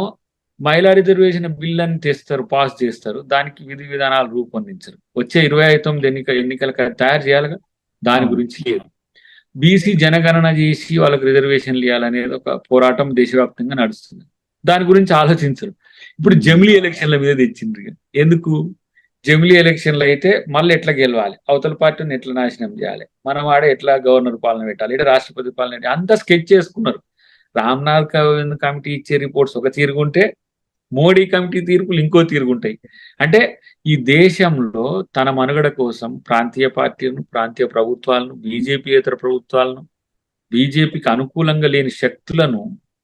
మహిళా రిజర్వేషన్ బిల్ అని తెస్తారు, పాస్ చేస్తారు, దానికి విధి విధానాలు రూపొందించరు. వచ్చే 29 ఎన్నికలకు తయారు చేయాలిగా, దాని గురించి లేదు. బీసీ జనగణన చేసి వాళ్ళకి రిజర్వేషన్లు ఇవ్వాలనేది ఒక పోరాటం దేశవ్యాప్తంగా నడుస్తుంది, దాని గురించి ఆలోచించరు. ఇప్పుడు జమిలీ ఎలక్షన్ల మీద తెచ్చిండ్రు. ఎందుకు? జమిలీ ఎలక్షన్లు అయితే మళ్ళీ ఎట్లా గెలవాలి, అవతల పార్టీని ఎట్లా నాశనం చేయాలి, మనం ఆడ ఎట్లా గవర్నర్ పాలన పెట్టాలి, ఇట్లా రాష్ట్రపతి పాలన పెట్టాలి, అంతా స్కెచ్ చేసుకున్నారు. రామ్నాథ్ కోవింద్ కమిటీ ఇచ్చే రిపోర్ట్స్ ఒక తీరుగుంటే మోడీ కమిటీ తీర్పులు ఇంకో తీరుగుంటాయి. అంటే ఈ దేశంలో తన మనుగడ కోసం ప్రాంతీయ పార్టీలను, ప్రాంతీయ ప్రభుత్వాలను, బీజేపీయేతర ప్రభుత్వాలను, బీజేపీకి అనుకూలంగా లేని శక్తులను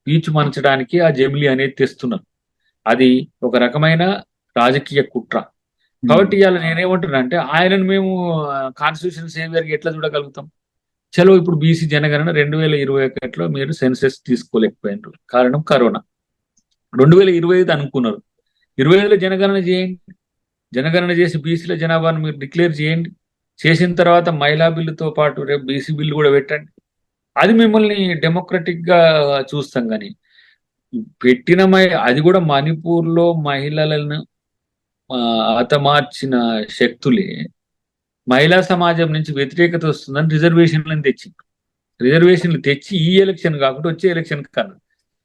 పీచుమనచడానికి ఆ జమిలీ అనేది తెస్తున్నారు. అది ఒక రకమైన రాజకీయ కుట్ర. కాబట్టి ఇవాళ నేనేమంటున్నా అంటే, ఆయనను మేము కాన్స్టిట్యూషన్ సేవియర్గా ఎట్లా చూడగలుగుతాం? చలో ఇప్పుడు బీసీ జనగణన 2021లో మీరు సెన్సెస్ తీసుకోలేకపోయినారు, కారణం కరోనా. 2025 అనుకున్నారు, 25లో జనగణన చేయండి, జనగణన చేసి బీసీల జనాభాను మీరు డిక్లేర్ చేయండి. చేసిన తర్వాత మహిళా బిల్లుతో పాటు రేపు బీసీ బిల్లు కూడా పెట్టండి. అది మిమ్మల్ని డెమోక్రటిక్ గా చూస్తాం. కానీ పెట్టిన అది కూడా మణిపూర్లో మహిళలను హతమార్చిన శక్తులే మహిళా సమాజం నుంచి వ్యతిరేకత వస్తుందని రిజర్వేషన్లను తెచ్చి ఈ ఎలక్షన్ కాకుండా వచ్చే ఎలక్షన్ కన్నా,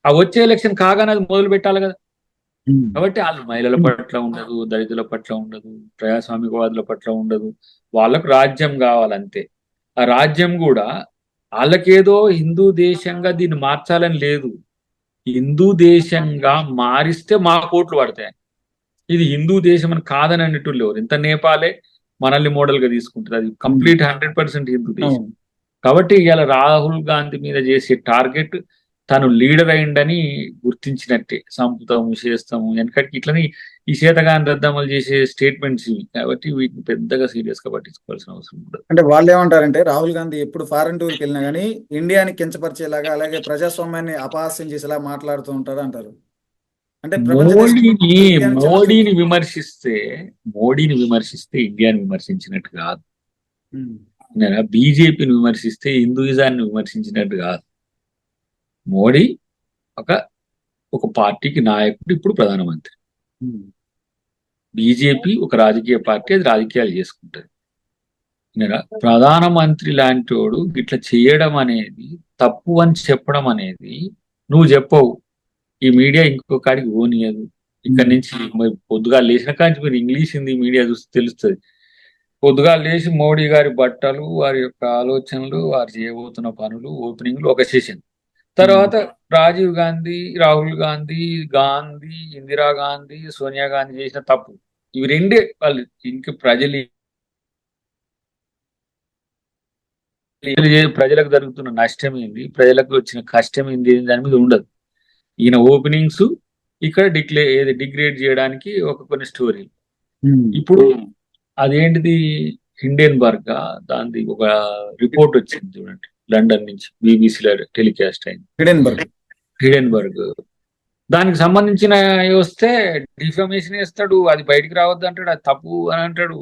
ఆ వచ్చే ఎలక్షన్ కాగానే అది మొదలు పెట్టాలి కదా. కాబట్టి వాళ్ళు మహిళల పట్ల ఉండదు, దళితుల పట్ల ఉండదు, ప్రజాస్వామికవాదుల పట్ల ఉండదు, వాళ్ళకు రాజ్యం కావాలంతే. ఆ రాజ్యం కూడా వాళ్ళకేదో హిందూ దేశంగా దీన్ని మార్చాలని లేదు, హిందూ దేశంగా మారిస్తే మా కోట్లు పడతాయి. ఇది హిందూ దేశం అని కాదని అన్నట్టు లేవు. ఇంత నేపాలే మనల్ని మోడల్ గా తీసుకుంటుంది, అది కంప్లీట్ 100% హిందూ దేశం. కాబట్టి ఇవాళ రాహుల్ గాంధీ మీద చేసే టార్గెట్ తను లీడర్ అయిందని గుర్తించినట్టే. సంపుతాము, చేస్తాము, వెనకటికి ఇట్లని ఈ శేతగాని రద్దమలు చేసే స్టేట్మెంట్స్ ఇవి. కాబట్టి వీటిని పెద్దగా సీరియస్ గా పట్టించుకోవాల్సిన అవసరం ఉండదు. అంటే వాళ్ళు ఏమంటారంటే, రాహుల్ గాంధీ ఎప్పుడు ఫారెన్ టూర్కి వెళ్ళినా కానీ ఇండియాని కించపరిచేలాగా, అలాగే ప్రజాస్వామ్యాన్ని అపహాస్యం చేసేలా మాట్లాడుతూ ఉంటారు అంటారు. అంటే ప్రపంచ మోడీని విమర్శిస్తే ఇండియాని విమర్శించినట్టు కాదు, బీజేపీని విమర్శిస్తే హిందూయిజాన్ని విమర్శించినట్టు కాదు. మోడీ ఒక పార్టీకి నాయకుడు, ఇప్పుడు ప్రధానమంత్రి. బీజేపీ ఒక రాజకీయ పార్టీ, అది రాజకీయాలు చేసుకుంటది. ప్రధానమంత్రి లాంటి వాడు ఇట్లా చేయడం అనేది తప్పు అని చెప్పడం అనేది నువ్వు చెప్పవు, ఈ మీడియా ఇంకో కాడికి పోనీయదు. ఇక్కడ నుంచి పొద్దుగా లేచిన కాంచి మీరు ఇంగ్లీష్ హిందీ మీడియా చూస్తే తెలుస్తుంది. పొద్దుగాలు లేచి మోడీ గారి బట్టలు, వారి యొక్క ఆలోచనలు, వారు చేయబోతున్న పనులు, ఓపెనింగ్లు ఒక సెషన్. తర్వాత రాజీవ్ గాంధీ, రాహుల్ గాంధీ, ఇందిరాగాంధీ, సోనియా గాంధీ చేసిన తప్పు. ఇవి రెండే వాళ్ళు ఇంక ప్రజలకు జరుగుతున్న నష్టం ఏంది, ప్రజలకు వచ్చిన కష్టం ఏంది దాని మీద ఉండదు. ఈయన ఓపెనింగ్స్ ఇక్కడ డిగ్రేడ్ చేయడానికి కొన్ని స్టోరీలు. ఇప్పుడు అదేంటిది, హిండెన్బర్గ్ దాని ఒక రిపోర్ట్ వచ్చింది చూడండి, లండన్ నుంచి బీబీసీలో టెలికాస్ట్ అయింది. హిడెన్బర్గ్ దానికి సంబంధించిన వస్తే డిఫమేషన్ వేస్తాడు, అది బయటికి రావద్దు అంటాడు, అది తప్పు అని అంటాడు.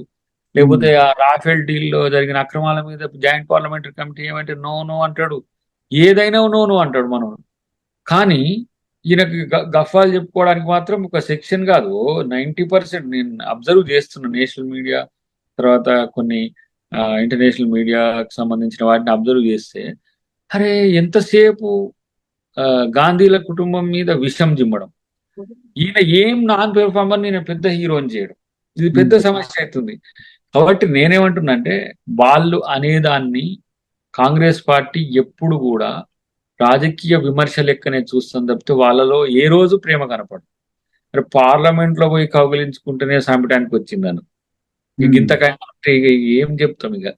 లేకపోతే ఆ రాఫెల్ డీల్ లో జరిగిన అక్రమాల మీద జాయింట్ పార్లమెంటరీ కమిటీ ఏమంటే నో నో అంటాడు, ఏదైనా నో నో అంటాడు మనం. కానీ ఈయనకి గఫాలు చెప్పుకోవడానికి మాత్రం ఒక సెక్షన్ కాదు, 90% నేను అబ్జర్వ్ చేస్తున్నా నేషనల్ మీడియా, తర్వాత కొన్ని ఇంటర్నేషనల్ మీడియాకి సంబంధించిన వాటిని అబ్జర్వ్ చేస్తే, అరే ఎంతసేపు గాంధీల కుటుంబం మీద విషం జిమ్మడం, ఈయన ఏం నాన్ పెర్ఫార్మర్, నేను పెద్ద హీరోని చేయడం, ఇది పెద్ద సమస్య అవుతుంది. కాబట్టి నేనేమంటున్నా అంటే, వాళ్ళు అనేదాన్ని కాంగ్రెస్ పార్టీ ఎప్పుడు కూడా రాజకీయ విమర్శ లెక్కనే చూస్తాం తప్పితే వాళ్ళలో ఏ రోజు ప్రేమ కనపడదు. మరి పార్లమెంట్ లో పోయి కౌగిలించుకుంటేనే చంపడానికి వచ్చిందను, ఇంతకైనా ఏం చెప్తాం ఇక.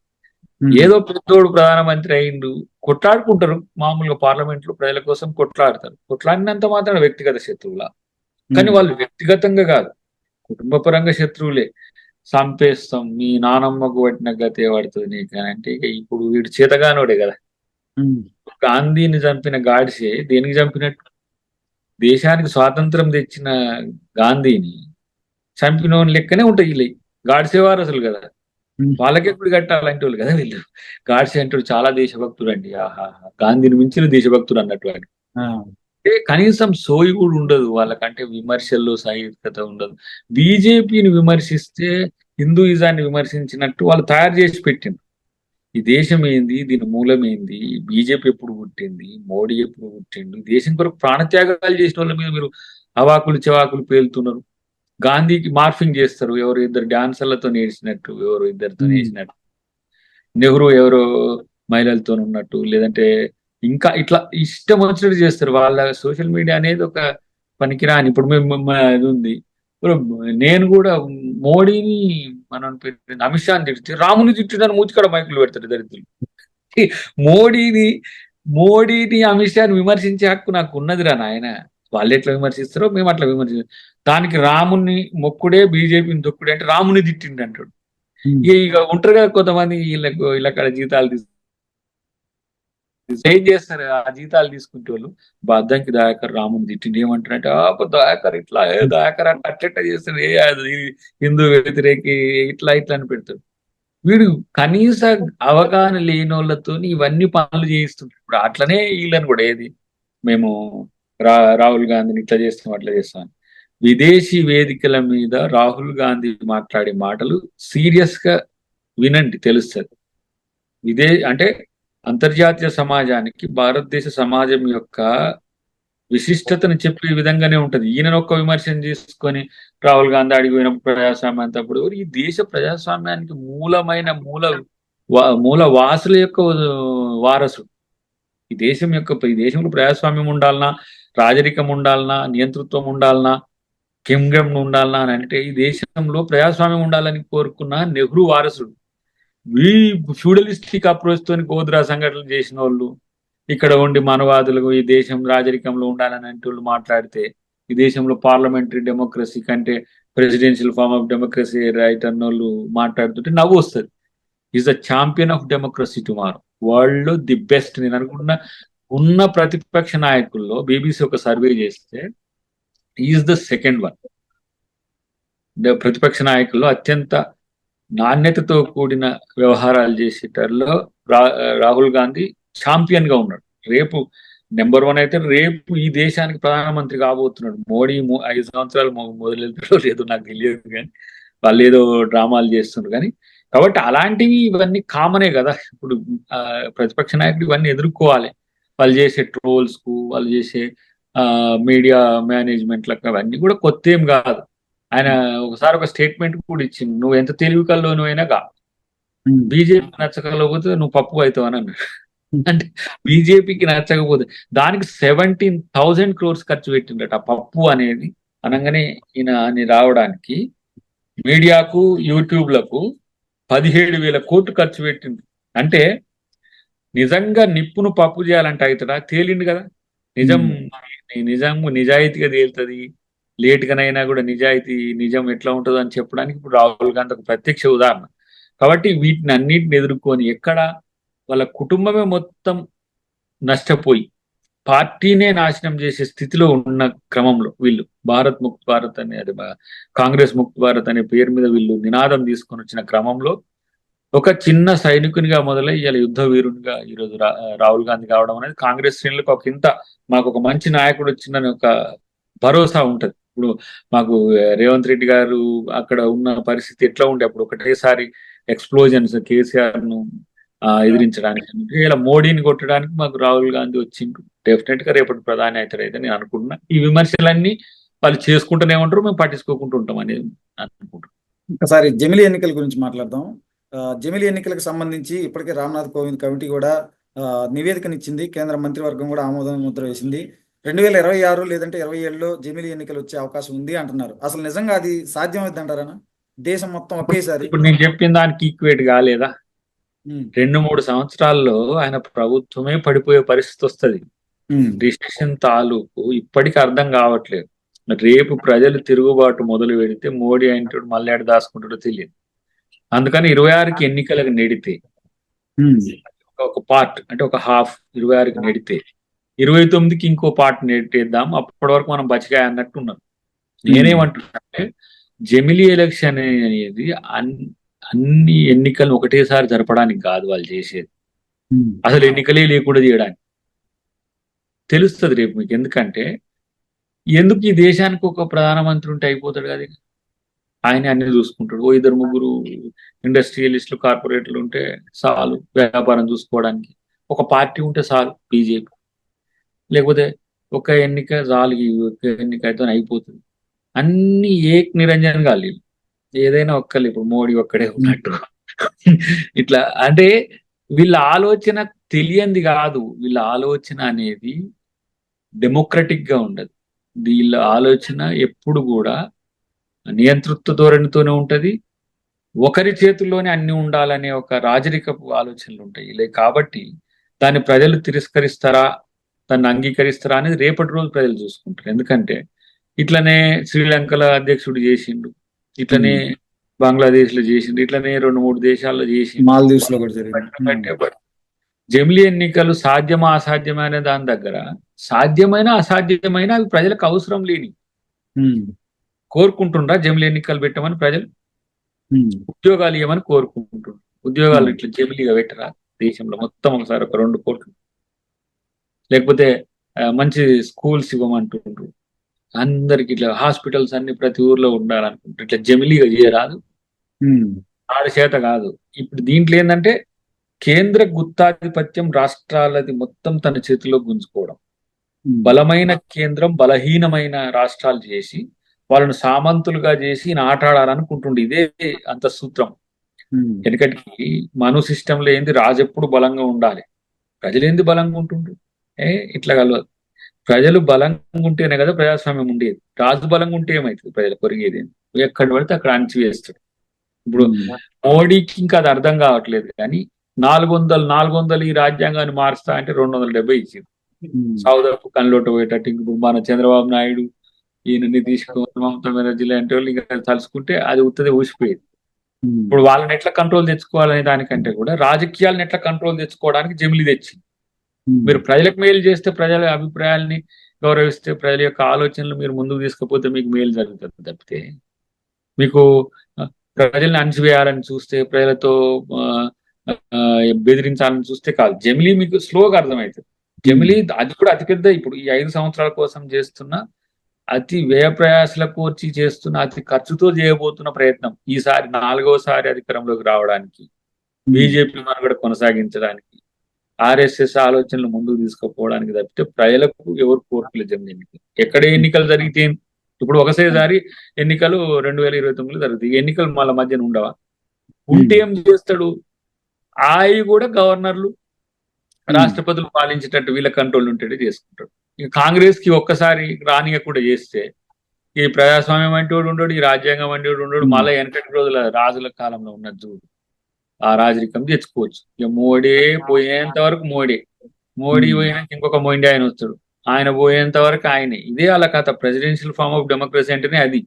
ఏదో పెద్దోడు ప్రధానమంత్రి అయిండు, కొట్లాడుకుంటారు మామూలుగా పార్లమెంట్ లో, ప్రజల కోసం కొట్లాడతారు, కొట్లాడినంత మాత్రం వ్యక్తిగత శత్రువులా. కానీ వాళ్ళు వ్యక్తిగతంగా కాదు, కుటుంబ పరంగా శత్రువులే. చంపేస్తాం, మీ నానమ్మకు పట్టిన గతే పడుతుంది నీకు అని అంటే, ఇక ఇప్పుడు వీడు చేతగానోడే కదా. గాంధీని చంపిన గాడ్సే దేనికి చంపినట్టు? దేశానికి స్వాతంత్రం తెచ్చిన గాంధీని చంపిన లెక్కనే ఉంటాయి వీళ్ళు. గాడ్సే వారసులు కదా, వాళ్ళకే గుడి కట్టాలంటే వాళ్ళు కదా వీళ్ళు. గాడ్సే అంటాడు చాలా దేశభక్తుడు అండి, ఆహా, గాంధీని మించిన దేశభక్తుడు అన్నట్టు వాడు. అంటే కనీసం సోయి కూడా ఉండదు వాళ్ళకంటే, విమర్శల్లో సహిష్ణుత ఉండదు. బీజేపీని విమర్శిస్తే హిందూయిజాన్ని విమర్శించినట్టు వాళ్ళు తయారు చేసి పెట్టిండ్రు. ఈ దేశం ఏంది, దీని మూలం ఏంది, బీజేపీ ఎప్పుడు పుట్టింది, మోడీ ఎప్పుడు పుట్టిండు, దేశం కొరకు ప్రాణత్యాగాలు చేసిన వాళ్ళ మీద మీరు అవాకులు చెవాకులు పేలుతున్నారు. గాంధీకి మార్ఫింగ్ చేస్తారు, ఎవరు ఇద్దరు డాన్సర్లతో నేర్చినట్టు, ఎవరు ఇద్దరితో నేర్చినట్టు, నెహ్రూ ఎవరో మహిళలతో ఉన్నట్టు, లేదంటే ఇంకా ఇట్లా ఇష్టం వచ్చినట్టు చేస్తారు. వాళ్ళ సోషల్ మీడియా అనేది ఒక పనికిరాని, ఇప్పుడు ఇది ఉంది. ఇప్పుడు నేను కూడా మోడీని, మనం అమిత్ షాని తిడితే రాముని తిట్టడానికి మూతికాడ మైకులు పెడతాడు దరిద్రులు. మోడీని మోడీని అమిత్ షాని విమర్శించే హక్కు నాకు ఉన్నదిరా నాయన. వాళ్ళు ఎట్లా విమర్శిస్తారో మేము అట్లా విమర్శిస్తాం. దానికి రాముని మొక్కుడే బీజేపీని తొక్కుడే అంటే రాముని తిట్టిండి అంటాడు. ఇక ఉంటారు కదా కొంతమంది, వీళ్ళక్కడ జీతాలు ఏం చేస్తారు, ఆ జీతాలు తీసుకుంటే వాళ్ళు బద్దంకి దయాకర్ రాముని తిట్టిండి ఏమంటారంటే, దయాకర్ ఇట్లా, దయాకర్ అట్ట చేస్తాడు, అది హిందూ వ్యతిరేకి, ఇట్లా ఇట్లా అని పెడతాడు. వీడు కనీస అవగాహన లేని వాళ్ళతో ఇవన్నీ పనులు చేయిస్తుంటారు. ఇప్పుడు అట్లనే వీళ్ళని కూడా ఏది, మేము రాహుల్ గాంధీని ఇట్లా చేస్తాం అట్లా చేస్తాం. విదేశీ వేదికల మీద రాహుల్ గాంధీ మాట్లాడే మాటలు సీరియస్ గా వినండి, తెలుస్తుంది. అంటే అంతర్జాతీయ సమాజానికి భారతదేశ సమాజం యొక్క విశిష్టతను చెప్పే విధంగానే ఉంటది. ఈయన ఒక్క విమర్శను తీసుకొని రాహుల్ గాంధీ అడిగిపోయిన ప్రజాస్వామ్యం అంతప్పుడు, ఈ దేశ ప్రజాస్వామ్యానికి మూలమైన మూల వాసుల యొక్క వారసుడు. ఈ దేశంలో ప్రజాస్వామ్యం ఉండాలన్నా, రాజరికం ఉండాలన్నా, నియంతృత్వం ఉండాలన్నా, కింగ్డమ్ ఉండాలన్నా అని అంటే, ఈ దేశంలో ప్రజాస్వామ్యం ఉండాలని కోరుకున్న నెహ్రూ వారసుడు. ఈ ఫ్యూడలిస్టిక్ అప్రోచ్ తోని గోద్రా సంఘటనలు చేసిన వాళ్ళు, ఇక్కడ ఉండి మనవాదులు ఈ దేశం రాజరికంలో ఉండాలని అంటే వాళ్ళు మాట్లాడితే, ఈ దేశంలో పార్లమెంటరీ డెమోక్రసీ కంటే presidential form of democracy right అన్న వాళ్ళు మాట్లాడుతుంటే నవ్వు వస్తుంది. Is the champion of democracy tomorrow, world లో ది బెస్ట్. నేను అనుకున్న ఉన్న ప్రతిపక్ష నాయకుల్లో బీబీసీ ఒక సర్వే చేస్తే ఈజ్ ద సెకండ్ వన్. ప్రతిపక్ష నాయకుల్లో అత్యంత నాణ్యతతో కూడిన వ్యవహారాలు చేసేటల్లో రాహుల్ గాంధీ ఛాంపియన్ గా ఉన్నాడు. రేపు నెంబర్ 1 అయితే రేపు ఈ దేశానికి ప్రధానమంత్రి కాబోతున్నాడు. మోడీ 5 సంవత్సరాలు మొదలెళ్తాడో లేదో నాకు తెలియదు, కానీ వాళ్ళు ఏదో డ్రామాలు చేస్తున్నారు. కానీ కాబట్టి అలాంటివి ఇవన్నీ కామనే కదా. ఇప్పుడు ప్రతిపక్ష నాయకుడు ఇవన్నీ ఎదుర్కోవాలి. వాళ్ళు చేసే ట్రోల్స్ కు, వాళ్ళు చేసే మీడియా మేనేజ్మెంట్లకు అవన్నీ కూడా కొత్త ఏం కాదు. ఆయన ఒకసారి ఒక స్టేట్మెంట్ కూడా ఇచ్చింది, నువ్వు ఎంత తెలివి కల్లోనైనా గా, ఉమ్, బీజేపీకి నచ్చకపోతే నువ్వు పప్పు అవుతావు అని అన్నాడు. అంటే బీజేపీకి నచ్చకపోతే దానికి 17,000 crores ఖర్చు పెట్టిండట ఆ పప్పు అనేది అనగానే ఈయన రావడానికి. మీడియాకు యూట్యూబ్లకు 17,000 కోట్లు ఖర్చు పెట్టిండు. అంటే నిజంగా నిప్పును పప్పు చేయాలంటే అవుతుందా? తేలిండు కదా. నిజం ఉమ్. నిజాయితీగా తేలుతుంది. లేట్గానైనా కూడా నిజం ఎట్లా ఉంటుందో అని చెప్పడానికి ఇప్పుడు రాహుల్ గాంధీ ఒక ప్రత్యక్ష ఉదాహరణ. కాబట్టి వీటిని అన్నిటిని ఎదుర్కొని ఎక్కడ వాళ్ళ కుటుంబమే మొత్తం నష్టపోయి పార్టీనే నాశనం చేసే స్థితిలో ఉన్న క్రమంలో వీళ్ళు భారత్ ముక్త్ భారత్ అనే కాంగ్రెస్ ముక్త్ భారత్ అనే పేరు మీద వీళ్ళు నినాదం తీసుకొని వచ్చిన క్రమంలో ఒక చిన్న సైనికునిగా మొదలై ఇలా యుద్ధ వీరునిగా ఈరోజు రాహుల్ గాంధీ కావడం అనేది కాంగ్రెస్ శ్రేణులకు ఒక మాకు ఒక మంచి నాయకుడు వచ్చిందని ఒక భరోసా ఉంటది. ఇప్పుడు మాకు రేవంత్ రెడ్డి గారు అక్కడ ఉన్న పరిస్థితి ఎట్లా ఉండే అప్పుడు ఒకటేసారి ఎక్స్ప్లోజన్స్ కేసీఆర్ ను ఎదిరించడానికి, ఇలా మోడీని కొట్టడానికి మాకు రాహుల్ గాంధీ వచ్చిండు. డెఫినెట్ గా రేపటి ప్రధాని అవుతారైతే నేను అనుకుంటున్నా. ఈ విమర్శలన్నీ వాళ్ళు చేసుకుంటూనే ఉంటారు, మేము పట్టించుకోకుండా ఉంటాం అనేది అనుకుంటున్నాం. ఒకసారి జమిలీ ఎన్నికల గురించి మాట్లాడదాం. జమిలీ ఎన్నికలకు సంబంధించి ఇప్పటికే రామ్నాథ్ కోవింద్ కమిటీ కూడా నివేదికనిచ్చింది. కేంద్ర మంత్రివర్గం కూడా ఆమోదం ముద్ర వేసింది. 2026 లేదంటే 27లో జమిలీ ఎన్నికలు వచ్చే అవకాశం ఉంది అంటున్నారు. అసలు నిజంగా అది సాధ్యమవుద్ది అంటారా? దేశం మొత్తం ఒకేసారి. ఇప్పుడు నేను చెప్పిన దానికి ఈక్వేట్ కాలేదా? ఉమ్, 2-3 సంవత్సరాల్లో ఆయన ప్రభుత్వమే పడిపోయే పరిస్థితి వస్తుంది. ఉమ్, డిసిషన్ తాలూకు ఇప్పటికీ అర్థం కావట్లేదు. రేపు ప్రజలు తిరుగుబాటు మొదలు పెడితే మోడీ అయినట్టు మళ్ళీ ఆడ దాచుకుంటాడో తెలియదు. అందుకని 26కి ఎన్నికలకు నెడితే ఉమ్, ఒక పార్ట్ అంటే ఒక హాఫ్ 26కి నెడితే 29కి ఇంకో పార్ట్ నెట్టేద్దాం, అప్పటి వరకు మనం బతికాయ అన్నట్టు ఉన్నారు. నేనేమంటున్నానంటే జమిలీ ఎలక్షన్ అనేది అన్ని ఎన్నికలను ఒకటేసారి జరపడానికి కాదు వాళ్ళు చేసేది. ఉమ్, అసలు ఎన్నికలే లేకుండా చేయడానికి తెలుస్తుంది రేపు మీకు. ఎందుకంటే ఎందుకు ఈ దేశానికి ఒక ప్రధానమంత్రి ఉంటే అయిపోతాడు కదా, ఆయన అన్ని చూసుకుంటాడు. ఓ 2-3 ఇండస్ట్రియలిస్టులు కార్పొరేట్లు ఉంటే చాలు వ్యాపారం చూసుకోవడానికి. ఒక పార్టీ ఉంటే చాలు బీజేపీ, లేకపోతే ఒక ఎన్నిక చాలు, ఈ ఒక ఎన్నిక అయితే అయిపోతుంది. అన్ని ఏక్ నిరంజన్ గా లేవు, ఏదైనా ఒక్కళ్ళు. ఇప్పుడు మోడీ ఒక్కడే ఉన్నట్టు ఇట్లా. అంటే వీళ్ళ ఆలోచన తెలియంది కాదు, వీళ్ళ ఆలోచన అనేది డెమోక్రటిక్ గా ఉండదు. వీళ్ళ ఆలోచన ఎప్పుడు కూడా నియంతృత్వ ధోరణితోనే ఉంటది. ఒకరి చేతుల్లోనే అన్ని ఉండాలనే ఒక రాజరికపు ఆలోచనలు ఉంటాయి. కాబట్టి దాన్ని ప్రజలు తిరస్కరిస్తారా, దాన్ని అంగీకరిస్తారా అనేది రేపటి రోజు ప్రజలు చూసుకుంటారు. ఎందుకంటే ఇట్లనే శ్రీలంకలో అధ్యక్షుడు చేసిండు, ఇట్లనే బంగ్లాదేశ్ లో చేసిండు, ఇట్లనే 2-3 దేశాల్లో చేసిండు. మాల్దీవ్స్ లో కూడా జరిగింది. జమిలీ ఎన్నికలు సాధ్యమా అసాధ్యమా అనే దాని దగ్గర సాధ్యమైన అసాధ్యమైన అవి ప్రజలకు అవసరం లేని. కోరుకుంటుండ్రా జమిలీ ఎన్నికలు పెట్టమని ప్రజలు? ఉద్యోగాలు ఇవ్వమని కోరుకుంటుండ్రు. ఉద్యోగాలు ఇట్లా జమిలీగా పెట్టరా దేశంలో మొత్తం ఒకసారి ఒక 2 కోట్లు? లేకపోతే మంచి స్కూల్స్ ఇవ్వమంటుండ్రు, అందరికి ఇట్లా హాస్పిటల్స్ అన్ని ప్రతి ఊర్లో ఉండాలనుకుంటారు. ఇట్లా జమిలీగా చేయరాదు, ఆడి చేత కాదు. ఇప్పుడు దీంట్లో ఏంటంటే కేంద్ర గుత్తాధిపత్యం రాష్ట్రాలది మొత్తం తన చేతిలో గుంజుకోవడం, బలమైన కేంద్రం బలహీనమైన రాష్ట్రాలు చేసి వాళ్ళను సామంతులుగా చేసి ఆటాడాలనుకుంటుండే. ఇదే అంత సూత్రం. ఎందుకంటే మను సిస్టంలో ఏంది, రాజు ఎప్పుడు బలంగా ఉండాలి, ప్రజలు ఏంది బలంగా ఉంటుండ్రు. ఇట్లా కలవదు. ప్రజలు బలంగా ఉంటేనే కదా ప్రజాస్వామ్యం ఉండేది. రాజు బలంగా ఉంటే ఏమవుతుంది, ప్రజలు కొరిగేది ఎక్కడ పడితే అక్కడ అణచివేస్తాడు. ఇప్పుడు మోడీకి ఇంకా అది అర్థం కావట్లేదు. కానీ 400 ఈ రాజ్యాంగాన్ని మారుస్తా అంటే 270 ఇచ్చింది. సౌదపు కన్లోట పోయేటట్టు. ఇప్పుడు మన చంద్రబాబు నాయుడు, ఈయన నితీష్ కుమార్, మమతా బెనర్జీ లాంటి వాళ్ళు ఇంకా తలుచుకుంటే అది ఉత్తదే ఊసిపోయేది. ఇప్పుడు వాళ్ళని ఎట్లా కంట్రోల్ తెచ్చుకోవాలనే దానికంటే కూడా రాజకీయాలను ఎట్లా కంట్రోల్ తెచ్చుకోవడానికి జమిలీ తెచ్చింది. మీరు ప్రజలకు మేలు చేస్తే, ప్రజల అభిప్రాయాల్ని గౌరవిస్తే, ప్రజల యొక్క ఆలోచనలు మీరు ముందుకు తీసుకుపోతే మీకు మేలు జరుగుతుంది తప్పితే మీకు ప్రజల్ని అణచివేయాలని చూస్తే, ప్రజలతో బెదిరించాలని చూస్తే కాదు. జమిలీ మీకు స్లోగా అర్థమవుతుంది. జమిలీ అది కూడా అతిపెద్ద, ఇప్పుడు ఈ 5 సంవత్సరాల కోసం చేస్తున్న అతి వ్యయ ప్రయాసలకు వచ్చి చేస్తున్న అతి ఖర్చుతో చేయబోతున్న ప్రయత్నం. ఈసారి 4వసారి అధికారంలోకి రావడానికి, బీజేపీ మనుగడ కొనసాగించడానికి, ఆర్ఎస్ఎస్ ఆలోచనలు ముందుకు తీసుకుపోవడానికి తప్పితే ప్రజలకు ఎవరు కోరుకోలేదు జమిలీ ఎన్నికలు. ఎక్కడ ఎన్నికలు జరిగితే ఇప్పుడు ఒకసారి ఎన్నికలు 2029లో జరుగుతాయి. ఎన్నికలు మళ్ళీ మధ్యన ఉండవా? ఉంటే ఏం చేస్తాడు? అవి కూడా గవర్నర్లు ఉమ్, రాష్ట్రపతులు పాలించేటట్టు వీళ్ళ కంట్రోల్ ఉంటేనే చేసుకుంటారు. ఇక కాంగ్రెస్ కి ఒక్కసారి రానియకుండా చేస్తే ఈ ప్రజాస్వామ్యం అంటే వాడు ఉండడు, ఈ రాజ్యాంగం అంటే వాడు ఉండడు. ఉమ్, మళ్ళీ వెనకటి రోజుల రాజుల కాలంలో ఉన్నది చూడు, ఆ రాజరికం తెచ్చుకోవచ్చు. ఇక మోడీ పోయేంత వరకు మోడీ ఉమ్, పోయినాక ఇంకొక మోడీ ఆయన వస్తాడు, ఆయన పోయేంత వరకు ఆయనే. ఇదే వాళ్ళ కథ. ప్రెసిడెన్షియల్ ఫార్మ్ ఆఫ్ డెమోక్రసీ అంటేనే అది.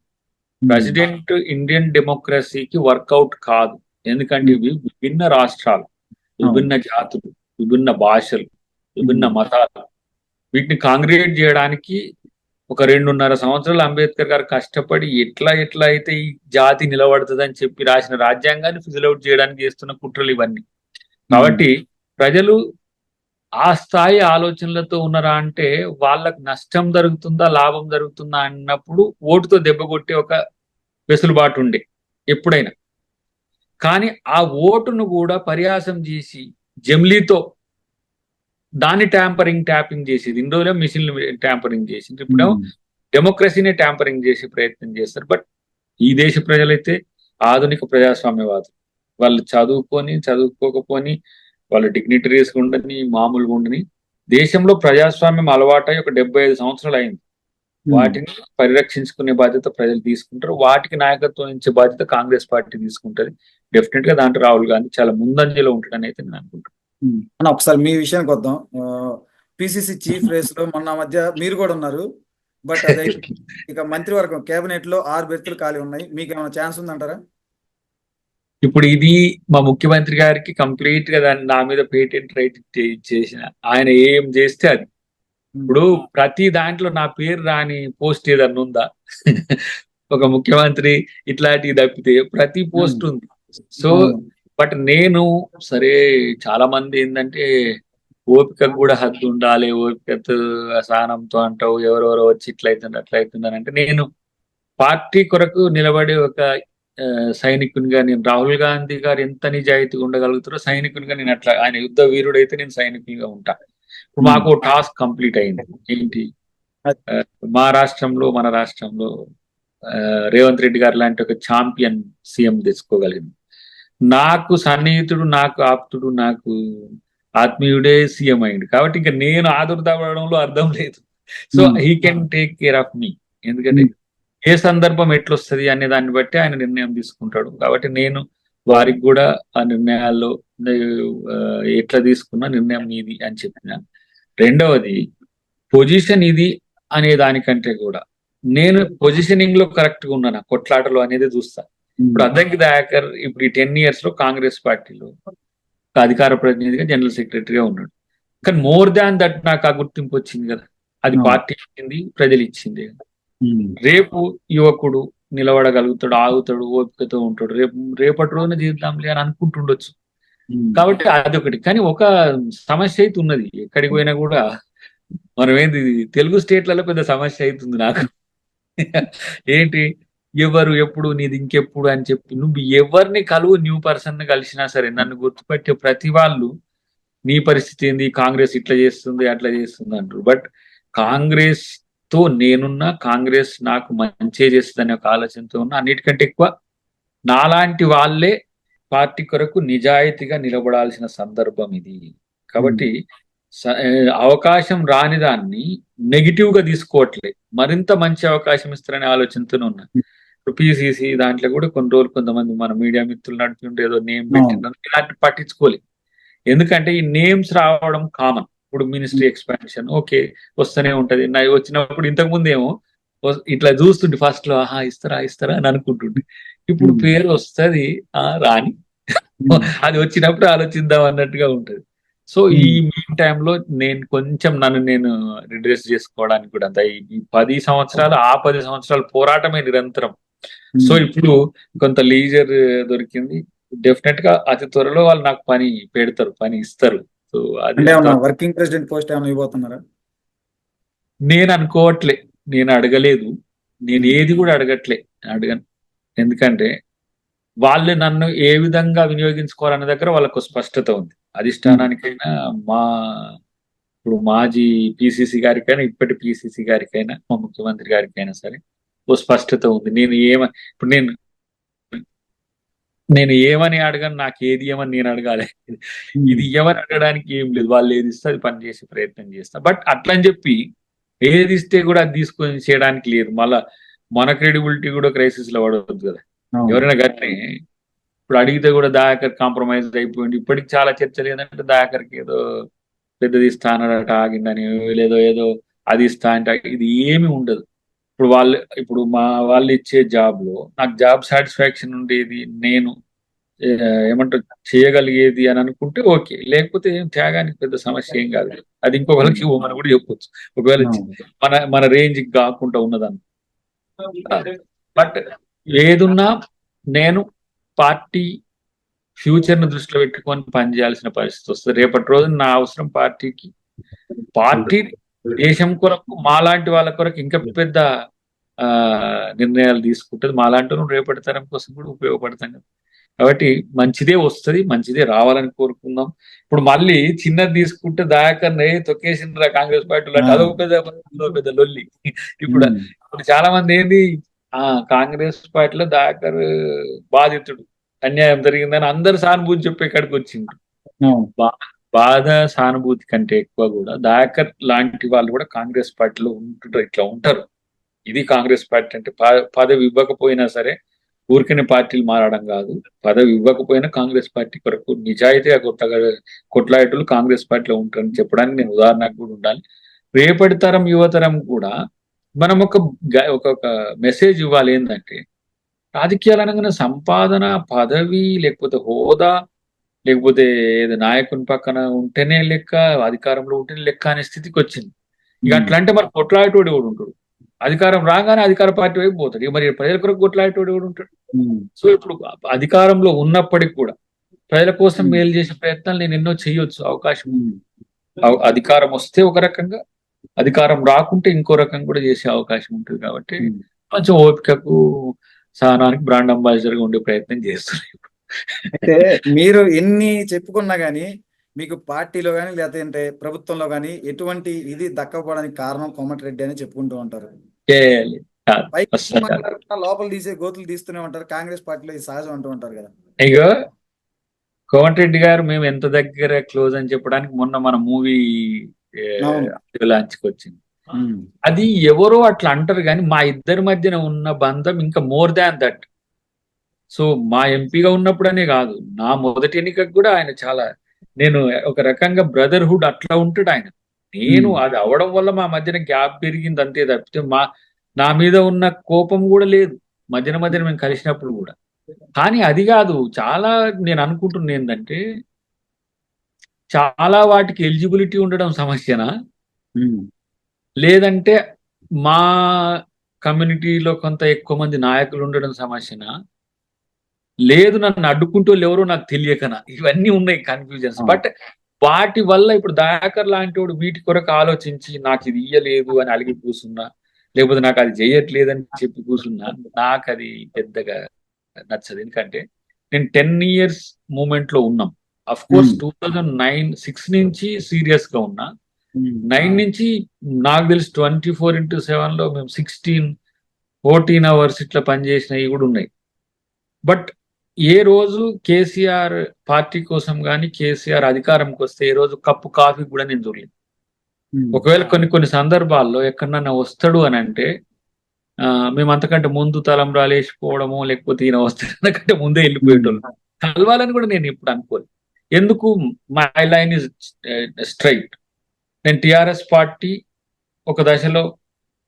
ఉమ్, ప్రెసిడెంట్ ఇండియన్ డెమోక్రసీకి వర్కౌట్ కాదు. ఎందుకంటే ఉమ్, ఇవి విభిన్న రాష్ట్రాలు, అవును. విభిన్న జాతులు, విభిన్న భాషలు, విభిన్న ఉమ్, మతాలు. వీటిని కాంగ్రిగేట్ చేయడానికి ఒక 2.5 సంవత్సరాలు అంబేద్కర్ గారు కష్టపడి ఎట్లా ఎట్లా అయితే ఈ జాతి నిలబడుతుందని చెప్పి రాసిన రాజ్యాంగాన్ని ఫిజిల్ అవుట్ చేయడానికి చేస్తున్న కుట్రలు ఇవన్నీ. ఉమ్, కాబట్టి ప్రజలు ఆ స్థాయి ఆలోచనలతో ఉన్నారా అంటే వాళ్ళకు నష్టం జరుగుతుందా లాభం జరుగుతుందా అన్నప్పుడు ఓటుతో దెబ్బ కొట్టే ఒక వెసులుబాటు ఉండే ఎప్పుడైనా. కానీ ఆ ఓటును కూడా పరిహాసం చేసి జమ్లీతో దాన్ని ట్యాపింగ్ చేసేది. ఇన్ని రోజులే మిషన్లు ట్యాంపరింగ్ చేసింది, ఇప్పుడేమో ఉమ్, డెమోక్రసీనే ట్యాంపరింగ్ చేసే ప్రయత్నం చేస్తారు. బట్ ఈ దేశ ప్రజలైతే ఆధునిక ప్రజాస్వామ్యవాదులు. వాళ్ళు చదువుకోకపోని, వాళ్ళు డిగ్నిటరీస్ ఉండని, మామూలుగా ఉండని, దేశంలో ప్రజాస్వామ్యం అలవాటై ఒక 75 సంవత్సరాలు అయింది. ఉమ్. వాటిని పరిరక్షించుకునే బాధ్యత ప్రజలు తీసుకుంటారు. వాటికి నాయకత్వం ఇచ్చే బాధ్యత కాంగ్రెస్ పార్టీ తీసుకుంటది. డెఫినెట్ గా దాంట్లో రాహుల్ గాంధీ చాలా ముందంజలో ఉంటాడని అయితే నేను అనుకుంటున్నాను. అన్న ఒకసారి మీ విషయానికి వద్దాం. పిసిసి చీఫ్ రేస్ లో మొన్న మధ్య మీరు కూడా ఉన్నారు. బట్ అదే ఇక మంత్రివర్గం కేబినెట్ లో 6 బెర్తులు ఖాళీ ఉన్నాయి. మీకు ఏమైనా ఛాన్స్ ఉందంటారా? ఇప్పుడు ఇది మా ముఖ్యమంత్రి గారికి కంప్లీట్ గా దాన్ని నా మీద పేటెంట్ రైట్ చేసిన ఆయన ఏం చేస్తే అది. ఉమ్, ఇప్పుడు ప్రతి దాంట్లో నా పేరు రాని పోస్ట్ ఏదన్నా ఉందా? ఒక ముఖ్యమంత్రి ఇట్లాంటివి తప్పితే ప్రతి ఉమ్, పోస్ట్ ఉంది. సో అవును. బట్ నేను సరే, చాలా మంది ఏంటంటే ఓపిక కూడా హద్దు ఉండాలి, ఓపికతో సహనంతో అంటావు, ఎవరెవరో వచ్చి ఇట్లయితుంది అట్లయితుంది అని అంటే, నేను పార్టీ కొరకు నిలబడే ఒక సైనికునిగా, నేను రాహుల్ గాంధీ గారు ఎంత నిజాయితీగా ఉండగలుగుతారో సైనికునిగా నేను అట్లా, ఆయన యుద్ధ వీరుడైతే నేను సైనికునిగా ఉంటా. ఇప్పుడు ఉమ్, మాకు టాస్క్ కంప్లీట్ అయింది. ఏంటి? అ- మా రాష్ట్రంలో, మన రాష్ట్రంలో ఆ, రేవంత్ రెడ్డి గారు లాంటి ఒక ఛాంపియన్ సీఎం తెచ్చుకోగలిగింది. నాకు సన్నిహితుడు, నాకు ఆప్తుడు, నాకు ఆత్మీయుడే సీఎం అయింది. కాబట్టి ఇంకా నేను ఆదుర్దాపడంలో అర్థం లేదు. So um, he can take care of me. ఎందుకంటే ఉమ్, ఏ సందర్భం ఎట్లొస్తుంది అనే దాన్ని బట్టి ఆయన నిర్ణయం తీసుకుంటాడు. కాబట్టి నేను వారికి కూడా ఆ నిర్ణయాల్లో ఆ, ఎట్లా తీసుకున్న నిర్ణయం ఇది అని చెప్పిన. రెండవది, పొజిషన్ ఇది అనే దానికంటే కూడా నేను పొజిషనింగ్ లో కరెక్ట్ గా ఉన్నాను కొట్లాటలో అనేది చూస్తా. ఇప్పుడు ఉమ్, అద్దంకి దయాకర్ ఇప్పుడు ఈ 10 years లో కాంగ్రెస్ పార్టీలో ఒక అధికార ప్రతినిధిగా, జనరల్ సెక్రటరీగా ఉన్నాడు. కానీ మోర్ దాన్ దట్ నాకు ఆ గుర్తింపు వచ్చింది కదా. అది అవును. పార్టీ ఇచ్చింది, ప్రజలు ఇచ్చింది. ఉమ్, రేపు యువకుడు నిలబడగలుగుతాడు, ఆగుతాడు, ఓపికతో ఉంటాడు, రేపటి రోజున చేద్దాంలే అని అనుకుంటుండొచ్చు. ఉమ్, కాబట్టి అదొకటి. కానీ ఒక సమస్య అయితే ఉన్నది. ఎక్కడికి పోయినా కూడా మనం ఏంది, తెలుగు స్టేట్లలో పెద్ద సమస్య అవుతుంది నాకు. ఏంటి, ఎవరు ఎప్పుడు నీది ఇంకెప్పుడు అని చెప్పి నువ్వు ఎవరిని కలువు, న్యూ పర్సన్ కలిసినా సరే నన్ను గుర్తుపెట్టే ప్రతి వాళ్ళు నీ పరిస్థితి ఏంది, కాంగ్రెస్ ఇట్లా చేస్తుంది అట్లా చేస్తుంది అంటారు. బట్ కాంగ్రెస్ తో నేనున్నా, కాంగ్రెస్ నాకు మంచి చేస్తుంది అనే ఒక ఆలోచనతో ఉన్నా. అన్నిటికంటే ఎక్కువ నాలాంటి వాళ్ళే పార్టీ కొరకు నిజాయితీగా నిలబడాల్సిన సందర్భం ఇది. ఉమ్, కాబట్టి అవకాశం రాని దాన్ని నెగిటివ్ గా తీసుకోవట్లే, మరింత మంచి అవకాశం ఇస్తారనే ఆలోచనతోనే ఉన్నా. ఇప్పుడు పిసిసి దాంట్లో కూడా కొన్ని రోజులు కొంతమంది మన మీడియా మిత్రులు నడుపుతుంటే ఏదో నేమ్ అవును. పెట్టిందని ఇలాంటి పట్టించుకోలేదు. ఎందుకంటే ఈ నేమ్స్ రావడం కామన్. ఇప్పుడు మినిస్ట్రీ ఎక్స్పాన్షన్ ఓకే వస్తూనే ఉంటది. నా వచ్చినప్పుడు ఇంతకు ముందేమో ఇట్లా చూస్తుంటే ఫస్ట్ లో ఆహా ఇస్తారా ఇస్తారా అని అనుకుంటుంటే, ఇప్పుడు ఉమ్, పేరు వస్తుంది రాని, ఉమ్, అది వచ్చినప్పుడు ఆలోచిద్దాం అన్నట్టుగా ఉంటది. సో ఈ ఉమ్, మీన్ టైంలో నేను కొంచెం నన్ను నేను రిడ్రెస్ చేసుకోవడానికి కూడా అంత ఈ 10 సంవత్సరాలు, ఆ 10 సంవత్సరాలు పోరాటమే నిరంతరం. సో ఉమ్. ఇప్పుడు కొంత లీజర్ దొరికింది. డెఫినెట్ గా అతి త్వరలో వాళ్ళు నాకు పని పెడతారు, పని ఇస్తారు. సో అది అంటే అంత ఏమన్నా వర్కింగ్ ప్రెసిడెంట్ పోస్ట్ ఏమైనా ఇవ్వబోతున్నారా? నేను అనుకోవట్లే, నేను అడగలేదు, నేను ఉమ్, ఏది కూడా అడగను. ఎందుకంటే వాళ్ళు నన్ను ఏ విధంగా వినియోగించుకోవాలనే దగ్గర వాళ్ళకు స్పష్టత ఉంది. ఉమ్, అధిష్టానానికైనా, మా ఇప్పుడు మాజీ పిసిసి గారికైనా, ఇప్పటి పిసిసి గారికైనా, మా ముఖ్యమంత్రి గారికైనా సరే ఓ స్పష్టత ఉంది. నేను ఇప్పుడు నేను నేను ఏమని అడగను, నాకు ఏది ఏమని నేను అడగాలి. ఇది ఏమని అడగడానికి ఏం లేదు, వాళ్ళు ఏది ఇస్తే అది పని చేసే ప్రయత్నం చేస్తా. బట్ అట్లా అని చెప్పి ఏది ఇస్తే కూడా అది తీసుకొని చేయడానికి లేదు. మళ్ళా మన క్రెడిబిలిటీ కూడా క్రైసిస్ లో పడవద్దు కదా. ఎవరైనా కానీ ఇప్పుడు అడిగితే కూడా దయాకర్ కాంప్రమైజ్ అయిపోయింది. ఇప్పటికి చాలా చర్చలు ఏంటంటే దయాకర్కి ఏదో పెద్దది ఇస్తా అన్నాడట, ఆగిందని, లేదో ఏదో అది ఇస్తా అంటే ఇది ఏమి ఉండదు. ఇప్పుడు మా వాళ్ళు ఇచ్చే జాబ్ లో నాకు జాబ్ సాటిస్ఫాక్షన్ ఉండేది, నేను ఏమంటారు చేయగలిగేది అని అనుకుంటే ఓకే, లేకపోతే ఏం త్యాగానికి పెద్ద సమస్య ఏం కాదు. అది ఇంకొకరికి ఇవ్వమని కూడా చెప్పొచ్చు, ఒకవేళ మన మన రేంజ్ కాకుండా ఉన్నదాన్ని. బట్ ఏదున్నా నేను పార్టీ ఫ్యూచర్ ను దృష్టిలో పెట్టుకొని పనిచేయాల్సిన పరిస్థితి వస్తుంది. రేపటి రోజు నా అవసరం పార్టీకి, పార్టీ దేశం కొరకు, మాలాంటి వాళ్ళ కొరకు ఇంకా పెద్ద నిర్ణయాలు తీసుకుంటుంది. మాలాంటి రేపటి తరం కోసం కూడా ఉపయోగపడతాం కదా. కాబట్టి మంచిదే వస్తుంది, మంచిదే రావాలని కోరుకుందాం. ఇప్పుడు మళ్ళీ చిన్నది తీసుకుంటే దయాకర్ తొక్కేసిండ్రా కాంగ్రెస్ పార్టీలో, అదొక పెద్ద లొల్లి. ఇప్పుడు చాలా మంది ఏంది, కాంగ్రెస్ పార్టీలో దయాకర్ బాధితుడు, అన్యాయం జరిగిందని అందరు సానుభూతి చెప్పే కాడికి వచ్చిండ్రు. బాధ సానుభూతి కంటే ఎక్కువ కూడా దయాకర్ లాంటి వాళ్ళు కూడా కాంగ్రెస్ పార్టీలో ఉంటుంటారు, ఇట్లా ఉంటారు. ఇది కాంగ్రెస్ పార్టీ అంటే. పదవి ఇవ్వకపోయినా సరే ఊరికనే పార్టీలు మారడం కాదు, పదవి ఇవ్వకపోయినా కాంగ్రెస్ పార్టీ కొరకు నిజాయితీగా కొట్లాటలు కాంగ్రెస్ పార్టీలో ఉంటారని చెప్పడానికి నేను ఉదాహరణకు కూడా ఉండాలి. రేపటి తరం యువతరం కూడా మనం ఒక మెసేజ్ ఇవ్వాలి. ఏంటంటే రాజకీయాలు అనగానే సంపాదన, పదవి, లేకపోతే హోదా, లేకపోతే ఏదో నాయకుని పక్కన ఉంటేనే లెక్క, అధికారంలో ఉంటేనే లెక్క అనే స్థితికి వచ్చింది. ఇక అట్లా అంటే మరి కొట్లాడేటోడు ఎవడు ఉంటాడు? అధికారం రాగానే అధికార పార్టీ వైపు పోతాడు. మరి ప్రజల కొరకు కొట్లాడేటోడు ఎవడు ఉంటాడు? సో ఇప్పుడు అధికారంలో ఉన్నప్పటికి కూడా ప్రజల కోసం మేలు చేసే ప్రయత్నాలు నేను ఎన్నో చేయొచ్చు, అవకాశం ఉంది. అధికారం వస్తే ఒక రకంగా, అధికారం రాకుంటే ఇంకో రకంగా కూడా చేసే అవకాశం ఉంటుంది. కాబట్టి కొంచెం ఓపికకు, సహనానికి బ్రాండ్ అంబాసిడర్ గా ఉండే ప్రయత్నం చేస్తున్నారు. అయితే మీరు ఎన్ని చెప్పుకున్నా గానీ మీకు పార్టీలో కానీ లేదంటే ప్రభుత్వంలో కానీ ఎటువంటి ఇది దక్కపోవడానికి కారణం కోమటిరెడ్డి అని చెప్పుకుంటూ ఉంటారు. లోపల తీసే గోతులు తీస్తూనే ఉంటారు. కాంగ్రెస్ పార్టీలో ఇది సహజం అంటూ ఉంటారు కదా. ఇగో కోమటిరెడ్డి గారు మేము ఎంత దగ్గర క్లోజ్ అని చెప్పడానికి మొన్న మన మూవీ లాంచ్కి వచ్చింది. అది ఎవరో అట్లా అంటారు కానీ మా ఇద్దరి మధ్యన ఉన్న బంధం ఇంకా మోర్ దాన్ దట్. సో మా ఎంపీగా ఉన్నప్పుడనే కాదు, నా మొదటి ఎన్నికకు కూడా ఆయన చాలా, నేను ఒక రకంగా బ్రదర్హుడ్ అట్లా ఉంటాడు ఆయన. నేను అది అవడం వల్ల మా మధ్యన గ్యాప్ పెరిగింది అంతే తప్పితే నా మీద ఉన్న కోపం కూడా లేదు మధ్యన మేము కలిసినప్పుడు కూడా. కానీ అది కాదు, చాలా నేను అనుకుంటున్నా ఏంటంటే చాలా వాటికి ఎలిజిబిలిటీ ఉండడం సమస్యనా, లేదంటే మా కమ్యూనిటీలో కొంత ఎక్కువ మంది నాయకులు ఉండడం సమస్యనా, లేదు నన్ను అడ్డుకుంటూ ఎవరో నాకు తెలియకనా, ఇవన్నీ ఉన్నాయి కన్ఫ్యూజన్స్. బట్ వాటి వల్ల ఇప్పుడు దయాకర్ లాంటి వాడు వీటి కొరకు ఆలోచించి నాకు ఇది ఇయ్యలేదు అని అలిగి కూర్చున్నా, లేకపోతే నాకు అది చేయట్లేదని చెప్పి కూర్చున్నా, నాకు అది పెద్దగా నచ్చదు. ఎందుకంటే నేను 10 years మూమెంట్ లో ఉన్నాం. అఫ్ కోర్స్ 2009-6 నుంచి సీరియస్ గా ఉన్నా, 9 నుంచి నాకు తెలిసి 24/7 లో మేము 14 hours ఇట్లా పనిచేసినవి కూడా ఉన్నాయి. బట్ ఏ రోజు కేసీఆర్ పార్టీ కోసం కానీ కేసీఆర్ అధికారంకి వస్తే ఏ రోజు కప్పు కాఫీ కూడా నేను చూడలేదు. ఒకవేళ కొన్ని సందర్భాల్లో ఎక్కడన్నా వస్తాడు అని అంటే మేము అంతకంటే ముందు తలంబ్రాలు వేసిపోవడము, లేకపోతే ఈయన వస్తాడంటే ముందే వెళ్ళిపోయేటోళ్ళు. కలవాలని కూడా నేను ఇప్పుడు అనుకోలేదు. ఎందుకు? My line is straight. నేను టిఆర్ఎస్ పార్టీ ఒక దశలో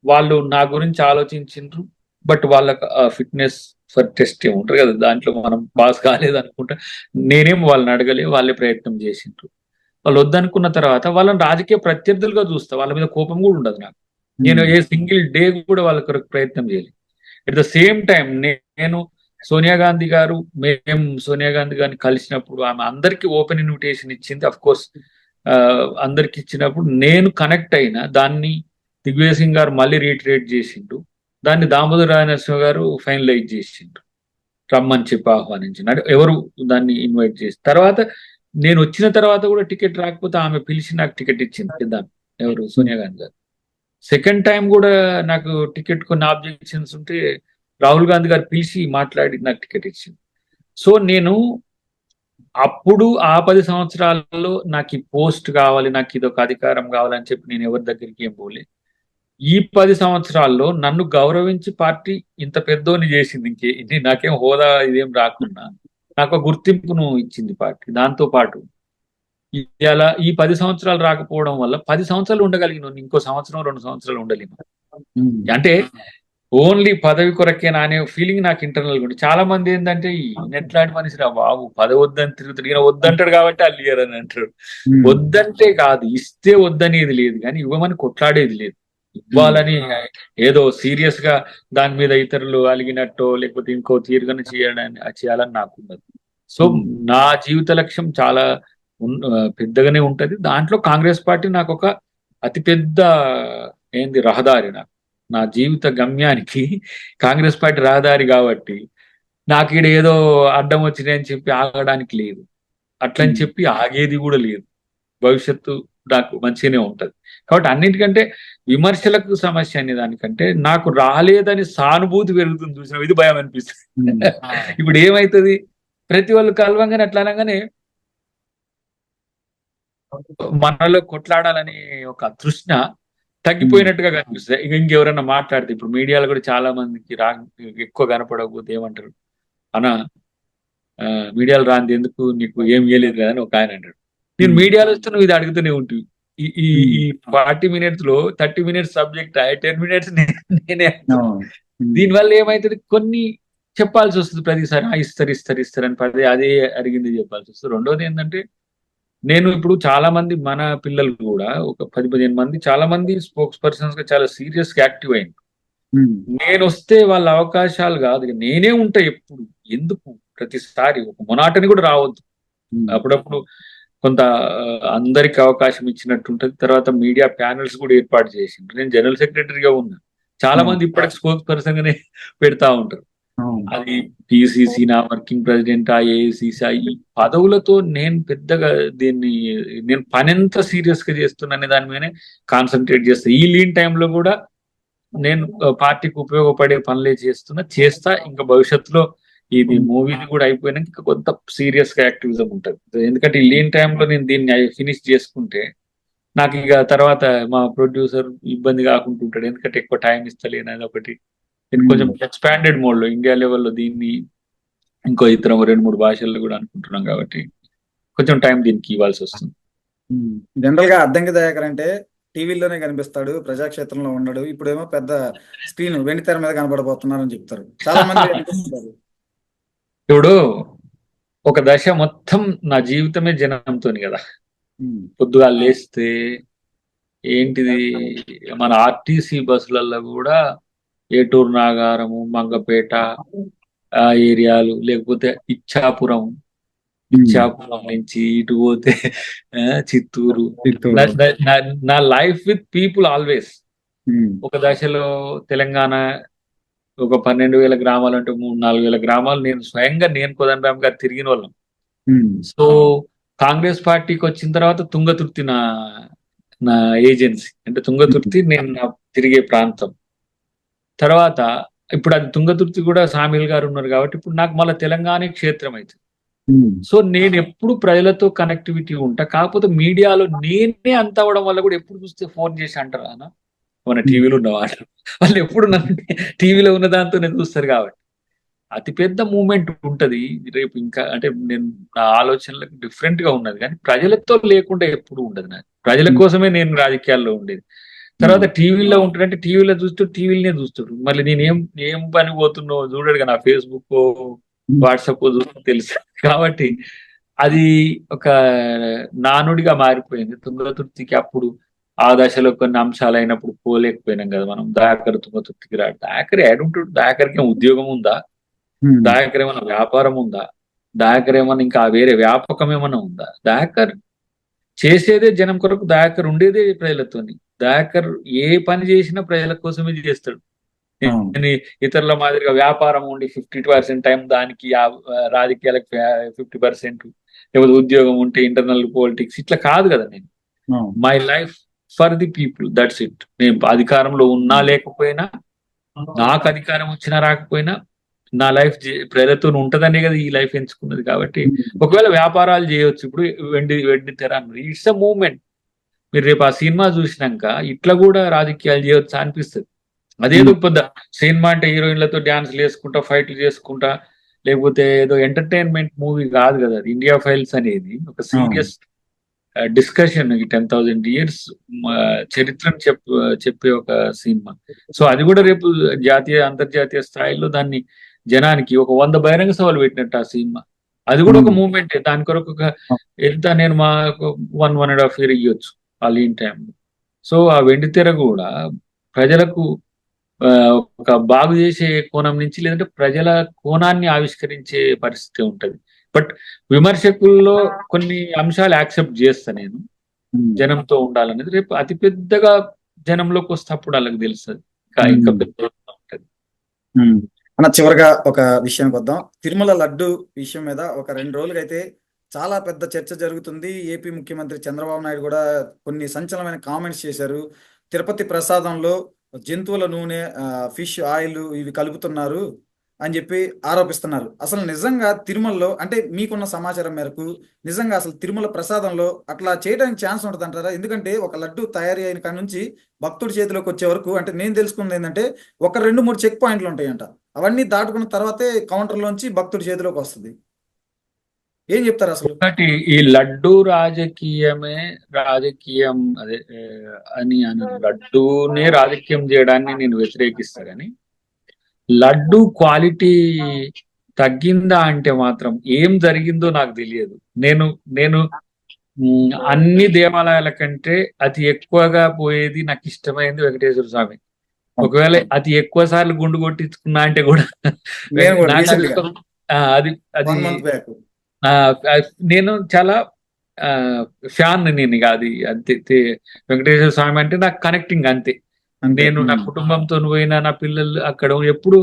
వాళ్ళు నా గురించి ఆలోచించిండ్రు, బట్ వాళ్ళకి ఫిట్నెస్ ఫర్ టెస్ట్ ఏముంటారు కదా, దాంట్లో మనం పాస్ కాలేదు అనుకుంటా. నేనేం వాళ్ళని అడగలే, వాళ్ళే ప్రయత్నం చేసిండ్రు. వాళ్ళు వద్దనుకున్న తర్వాత వాళ్ళని రాజకీయ ప్రత్యర్థులుగా చూస్తా, వాళ్ళ మీద కోపం కూడా ఉండదు నాకు. నేను ఏ సింగిల్ డే కూడా వాళ్ళ కొరకు ప్రయత్నం చేయలేదు. ఎట్ ద సేమ్ టైం నేను సోనియా గాంధీ గారిని కలిసినప్పుడు ఆమె అందరికీ ఓపెన్ ఇన్విటేషన్ ఇచ్చింది. అఫ్ కోర్స్ అందరికి ఇచ్చినప్పుడు నేను కనెక్ట్ అయినా దాన్ని దిగ్విజయ్ సింగ్ గారు మళ్ళీ రీట్రేట్ చేసిండు, దాన్ని దామోదర్ రాజనరసింహ గారు ఫైనలైజ్ చేసిండ్రు, రమ్మని చెప్పి ఆహ్వానించిన ఎవరు దాన్ని ఇన్వైట్ చేసి. తర్వాత నేను వచ్చిన తర్వాత కూడా టికెట్ రాకపోతే ఆమె పిలిచి నాకు టికెట్ ఇచ్చింది, దాన్ని ఎవరు సోనియా గాంధీ గారు. సెకండ్ టైం కూడా నాకు టికెట్ కొన్ని ఆబ్జెక్షన్స్ ఉంటే రాహుల్ గాంధీ గారు పిలిచి మాట్లాడి నాకు టికెట్ ఇచ్చింది. సో నేను అప్పుడు ఆ 10 సంవత్సరాల్లో నాకు ఈ పోస్ట్ కావాలి, నాకు ఇదొక అధికారం కావాలని చెప్పి నేను ఎవరి దగ్గరికి ఏం పోలే. ఈ 10 సంవత్సరాల్లో నన్ను గౌరవించి పార్టీ ఇంత పెద్దోని చేసింది. నాకేం హోదా ఇదేం రాకున్నా నాకు ఒక గుర్తింపును ఇచ్చింది పార్టీ. దాంతో పాటు ఇలా ఈ 10 సంవత్సరాలు రాకపోవడం వల్ల 10 సంవత్సరాలు ఉండగలిగిన ఇంకో సంవత్సరం 2 సంవత్సరాలు ఉండలేను. అంటే ఓన్లీ పదవి కొరకేనా అనే ఫీలింగ్ నాకు ఇంటర్నల్ గా ఉంది. చాలా మంది ఏంటంటే ఈయన ఎట్లాంటి మనిషి రా బాబు, పదవి వద్దని తిరుగుతాడు, ఈయన వద్దంటాడు కాబట్టి వాళ్ళు ఇయ్యరు అని అంటాడు. వద్దంటే కాదు, ఇస్తే వద్దనేది లేదు, కానీ ఇవ్వమని కొట్లాడేది లేదు. ఇవ్వాలని ఏదో సీరియస్ గా దాని మీద ఇతరులు అలిగినట్టో లేకపోతే ఇంకో తీరుగానే చేయాలని నాకు ఉండదు. సో నా జీవిత లక్ష్యం చాలా పెద్దగానే ఉంటది. దాంట్లో కాంగ్రెస్ పార్టీ నాకు ఒక అతిపెద్ద రహదారి. నా జీవిత గమ్యానికి కాంగ్రెస్ పార్టీ రహదారి కాబట్టి నాకు ఈడ ఏదో అడ్డం వచ్చినాయని చెప్పి ఆగడానికి లేదు, అట్లని చెప్పి ఆగేది కూడా లేదు. భవిష్యత్తు నాకు మంచిగానే ఉంటది. కాబట్టి అన్నిటికంటే విమర్శలకు సమస్య అనే దానికంటే నాకు రాలేదని సానుభూతి పెరుగుతుంది చూసిన ఇది భయం అనిపిస్తుంది. ఇప్పుడు ఏమైతుంది, ప్రతి వాళ్ళు కలవంగానే అట్లా అనగానే మనలో కొట్లాడాలని ఒక తృష్ణ తగ్గిపోయినట్టుగా కనిపిస్తుంది. ఇంకెవరైనా మాట్లాడితే ఇప్పుడు మీడియాలో కూడా చాలా మందికి ఎక్కువ కనపడకపోతే ఏమంటారు, అన్న మీడియాలో రాంది ఎందుకు, నీకు ఏం చేయలేదు కదా అని ఒక ఆయన అంటాడు. నేను మీడియాలో వస్తే నువ్వు ఇది అడుగుతూనే ఉంటుంది. ఈ 40 minutes లో 30 minutes సబ్జెక్ట్ 10 minutes నేనే. దీనివల్ల ఏమైతుంది, కొన్ని చెప్పాల్సి వస్తుంది ప్రతిసారి ఇస్తారు అని పదే అదే అడిగింది చెప్పాల్సి వస్తుంది. రెండోది ఏంటంటే నేను ఇప్పుడు చాలా మంది మన పిల్లలు కూడా ఒక 10-15 మంది చాలా మంది స్పోక్స్ పర్సన్స్ గా చాలా సీరియస్ గా యాక్టివ్ అయింది. నేను వస్తే వాళ్ళ అవకాశాలు కాదు, నేనే ఉంటా ఎప్పుడు. ఎందుకు ప్రతిసారి ఒక మొనాటని కూడా రావద్దు. అప్పుడప్పుడు కొంత అందరికి అవకాశం ఇచ్చినట్టు ఉంటది. తర్వాత మీడియా ప్యానెల్స్ కూడా ఏర్పాటు చేసిండ్రు. నేను జనరల్ సెక్రటరీగా ఉన్నా. చాలా మంది ఇప్పటికి స్పోక్స్ పర్సన్ గానే పెడతా ఉంటారు. అది పిసిసి, నా వర్కింగ్ ప్రెసిడెంట్, ఏఐసిసి, ఈ పదవులతో నేను పెద్దగా నేను పని ఎంత సీరియస్ గా చేస్తున్నానే దాని మీదనే కాన్సన్ట్రేట్ చేస్తా. ఈ లీన్ టైంలో కూడా నేను పార్టీకి ఉపయోగపడే పనులే చేస్తా. ఇంకా భవిష్యత్తులో ఇది మూవీని కూడా అయిపోయినాక ఇంకా కొంత సీరియస్ గా యాక్టివిజం ఉంటది. ఎందుకంటే ఈ లీన్ టైంలో నేను దీన్ని ఫినిష్ చేసుకుంటే నాకు ఇక తర్వాత మా ప్రొడ్యూసర్ ఇబ్బంది కాకుండా ఉంటాడు, ఎందుకంటే ఎక్కువ టైం ఇస్తలేను. అది ఒకటి. కొంచెం ఎక్స్పాండెడ్ మోడ్ లో ఇండియా లెవెల్లో దీన్ని ఇంకో ఇతర 2-3 భాషల్లో కూడా అనుకుంటున్నాం కాబట్టి కొంచెం టైం దీనికి ఇవ్వాల్సి వస్తుంది. జనరల్ గా అద్దంకి దయాకర్ అంటే టీవీలోనే కనిపిస్తాడు, ప్రజాక్షేత్రంలో ఉండడు. ఇప్పుడేమో పెద్ద స్క్రీన్ వెండితెర మీద కనబడబోతున్నారని చెప్తారు చాలా మంది. ఇప్పుడు ఒక దశ మొత్తం నా జీవితమే జనంతోని కదా. పొద్దుగా లేస్తే ఏంటిది, మన ఆర్టీసీ బస్సులలో కూడా ఏటూరు నాగారము, మంగపేట ఆ ఏరియాలు, లేకపోతే ఇచ్చాపురం నుంచి ఇటు పోతే చిత్తూరు. నా లైఫ్ విత్ పీపుల్ ఆల్వేస్. ఒక దశలో తెలంగాణ ఒక 12,000 గ్రామాలు అంటే 3-4 గ్రామాలు నేను స్వయంగా కోదండరామ్ గారు తిరిగిన వాళ్ళం. సో కాంగ్రెస్ పార్టీకి వచ్చిన తర్వాత తుంగతుర్తి నా ఏజెన్సీ, అంటే తుంగతుర్తి నేను తిరిగే ప్రాంతం. తర్వాత ఇప్పుడు అది తుంగతుర్తి కూడా సామిల్ గారు ఉన్నారు కాబట్టి ఇప్పుడు నాకు మళ్ళీ తెలంగాణ క్షేత్రం అవుతుంది. సో నేను ఎప్పుడు ప్రజలతో కనెక్టివిటీ ఉంటా. కాకపోతే మీడియాలో నేనే అంత అవ్వడం వల్ల కూడా ఎప్పుడు చూస్తే ఫోన్ చేసి అంటారా అన్న, మన టీవీలో ఉన్న వాళ్ళు ఎప్పుడు నన్ను టీవీలో ఉన్న దాంతోనే చూస్తారు. కాబట్టి అతిపెద్ద మూమెంట్ ఉంటది రేపు. ఇంకా అంటే నేను నా ఆలోచనలకు డిఫరెంట్ గా ఉన్నది, కానీ ప్రజలతో లేకుండా ఎప్పుడు ఉండదు. నాకు ప్రజల కోసమే నేను రాజకీయాల్లో ఉండేది. తర్వాత టీవీలో ఉంటాడంటే టీవీలో టీవీలనే చూస్తాడు. మళ్ళీ నేను ఏం పని పోతున్నావు చూడడు, నా ఫేస్బుక్ వాట్సాప్ చూస్తూ తెలుసు. కాబట్టి అది ఒక నానుడిగా మారిపోయింది. తుంగతుర్తికి అప్పుడు ఆ దశలో కొన్ని అంశాలు అయినప్పుడు పోలేకపోయినాం కదా మనం. దయాకర్ తుంగతుర్తికి రాడు. దయాకర్ ఏడుంటాడు? దయాకర్కి ఏమైనా ఉద్యోగం ఉందా? దయాకర్ ఏమైనా వ్యాపారం ఉందా? దయాకర్ ఏమన్నా ఇంకా వేరే వ్యాపకం ఏమన్నా ఉందా? దయాకర్ చేసేదే జనం కొరకు, దయాకర్ ఉండేదే ప్రజలతోని. దయాకర్ ఏ పని చేసినా ప్రజల కోసమే చేస్తాడు. ఇతరుల మాదిరిగా వ్యాపారం ఉండి 50% టైం దానికి, రాజకీయాలకు 50%, లేకపోతే ఉద్యోగం ఉంటే ఇంటర్నల్ పాలిటిక్స్, ఇట్లా కాదు కదా. నేను my life for the people, that's it. నేను అధికారంలో ఉన్నా లేకపోయినా, నాకు అధికారం వచ్చినా రాకపోయినా, నా లైఫ్ ప్రజలతో ఉంటదనే కదా ఈ లైఫ్ ఎంచుకున్నది. కాబట్టి ఒకవేళ వ్యాపారాలు చేయొచ్చు. ఇప్పుడు వెండి వెండి తెర అన్నది ఇట్స్ అ మూవ్మెంట్. మీరు రేపు ఆ సినిమా చూసినాక ఇట్లా కూడా రాజకీయాలు చేయొచ్చా అనిపిస్తుంది. అదేదో పెద్ద సినిమా అంటే హీరోయిన్లతో డాన్స్లు వేసుకుంటా, ఫైట్లు చేసుకుంటా, లేకపోతే ఏదో ఎంటర్టైన్మెంట్ మూవీ కాదు కదా అది. ఇండియా ఫైల్స్ అనేది ఒక సీరియస్ డిస్కషన్, ఈ 10,000 years చరిత్రను చెప్పే ఒక సినిమా. సో అది కూడా రేపు జాతీయ అంతర్జాతీయ స్థాయిలో దాన్ని జనానికి ఒక 100 బహిరంగ సభలు పెట్టినట్టు ఆ సినిమా. అది కూడా ఒక మూవ్మెంట్. దాని కొరకు ఎంత నేను మా 1.5 year ఇవ్వచ్చు ఆ లీన్ టైం. సో ఆ వెండి తెర కూడా ప్రజలకు ఆ, ఒక బాగు చేసే కోణం నుంచి, లేదంటే ప్రజల కోణాన్ని ఆవిష్కరించే పరిస్థితి ఉంటది. బట్ విమర్శకుల్లో కొన్ని అంశాలు యాక్సెప్ట్ చేస్తా నేను. జనంతో ఉండాలనేది రేపు అతి పెద్దగా జనంలోకి వస్తే అప్పుడు వాళ్ళకి తెలుస్తుంది. ఇంకా పెద్ద ఉంటది. అన్న చివరిగా ఒక విషయానికి వద్దాం. తిరుమల లడ్డు విషయం మీద ఒక 2 రోజులుగా అయితే చాలా పెద్ద చర్చ జరుగుతుంది. ఏపీ ముఖ్యమంత్రి చంద్రబాబు నాయుడు కూడా కొన్ని సంచలనమైన కామెంట్స్ చేశారు. తిరుపతి ప్రసాదంలో జంతువుల నూనె, ఫిష్ ఆయిల్ ఇవి కలుపుతున్నారు అని చెప్పి ఆరోపిస్తున్నారు. అసలు నిజంగా తిరుమలలో అంటే మీకున్న సమాచారం మేరకు నిజంగా అసలు తిరుమల ప్రసాదంలో అట్లా చేయడానికి ఛాన్స్ ఉంటుంది అంటారా? ఎందుకంటే ఒక లడ్డు తయారీ అయిన కాడ నుంచి భక్తుడి చేతిలోకి వచ్చే వరకు అంటే నేను తెలుసుకున్నది ఏంటంటే ఒక 2-3 చెక్ పాయింట్లు ఉంటాయంట. అవన్నీ దాటుకున్న తర్వాతే కౌంటర్లోంచి భక్తుడి చేతిలోకి వస్తుంది. ఏం చెప్తారు అసలు? ఒకటి, ఈ లడ్డు రాజకీయమే రాజకీయం అదే అని లడ్డూనే రాజకీయం చేయడాన్ని నేను వ్యతిరేకిస్తా. కానీ లడ్డు క్వాలిటీ తగ్గిందా అంటే మాత్రం ఏం జరిగిందో నాకు తెలియదు. నేను నేను అన్ని దేవాలయాల కంటే అతి ఎక్కువగా పోయేది నాకు ఇష్టమైంది వెంకటేశ్వర స్వామి. ఒకవేళ అతి ఎక్కువ సార్లు గుండు కొట్టించుకున్నా అంటే కూడా అది అది నేను చాలా ఫ్యాన్. నేను అది అంతే. వెంకటేశ్వర స్వామి అంటే నాకు కనెక్టింగ్ అంతే. నేను నా కుటుంబంతో పోయినా, నా పిల్లలు అక్కడ ఎప్పుడు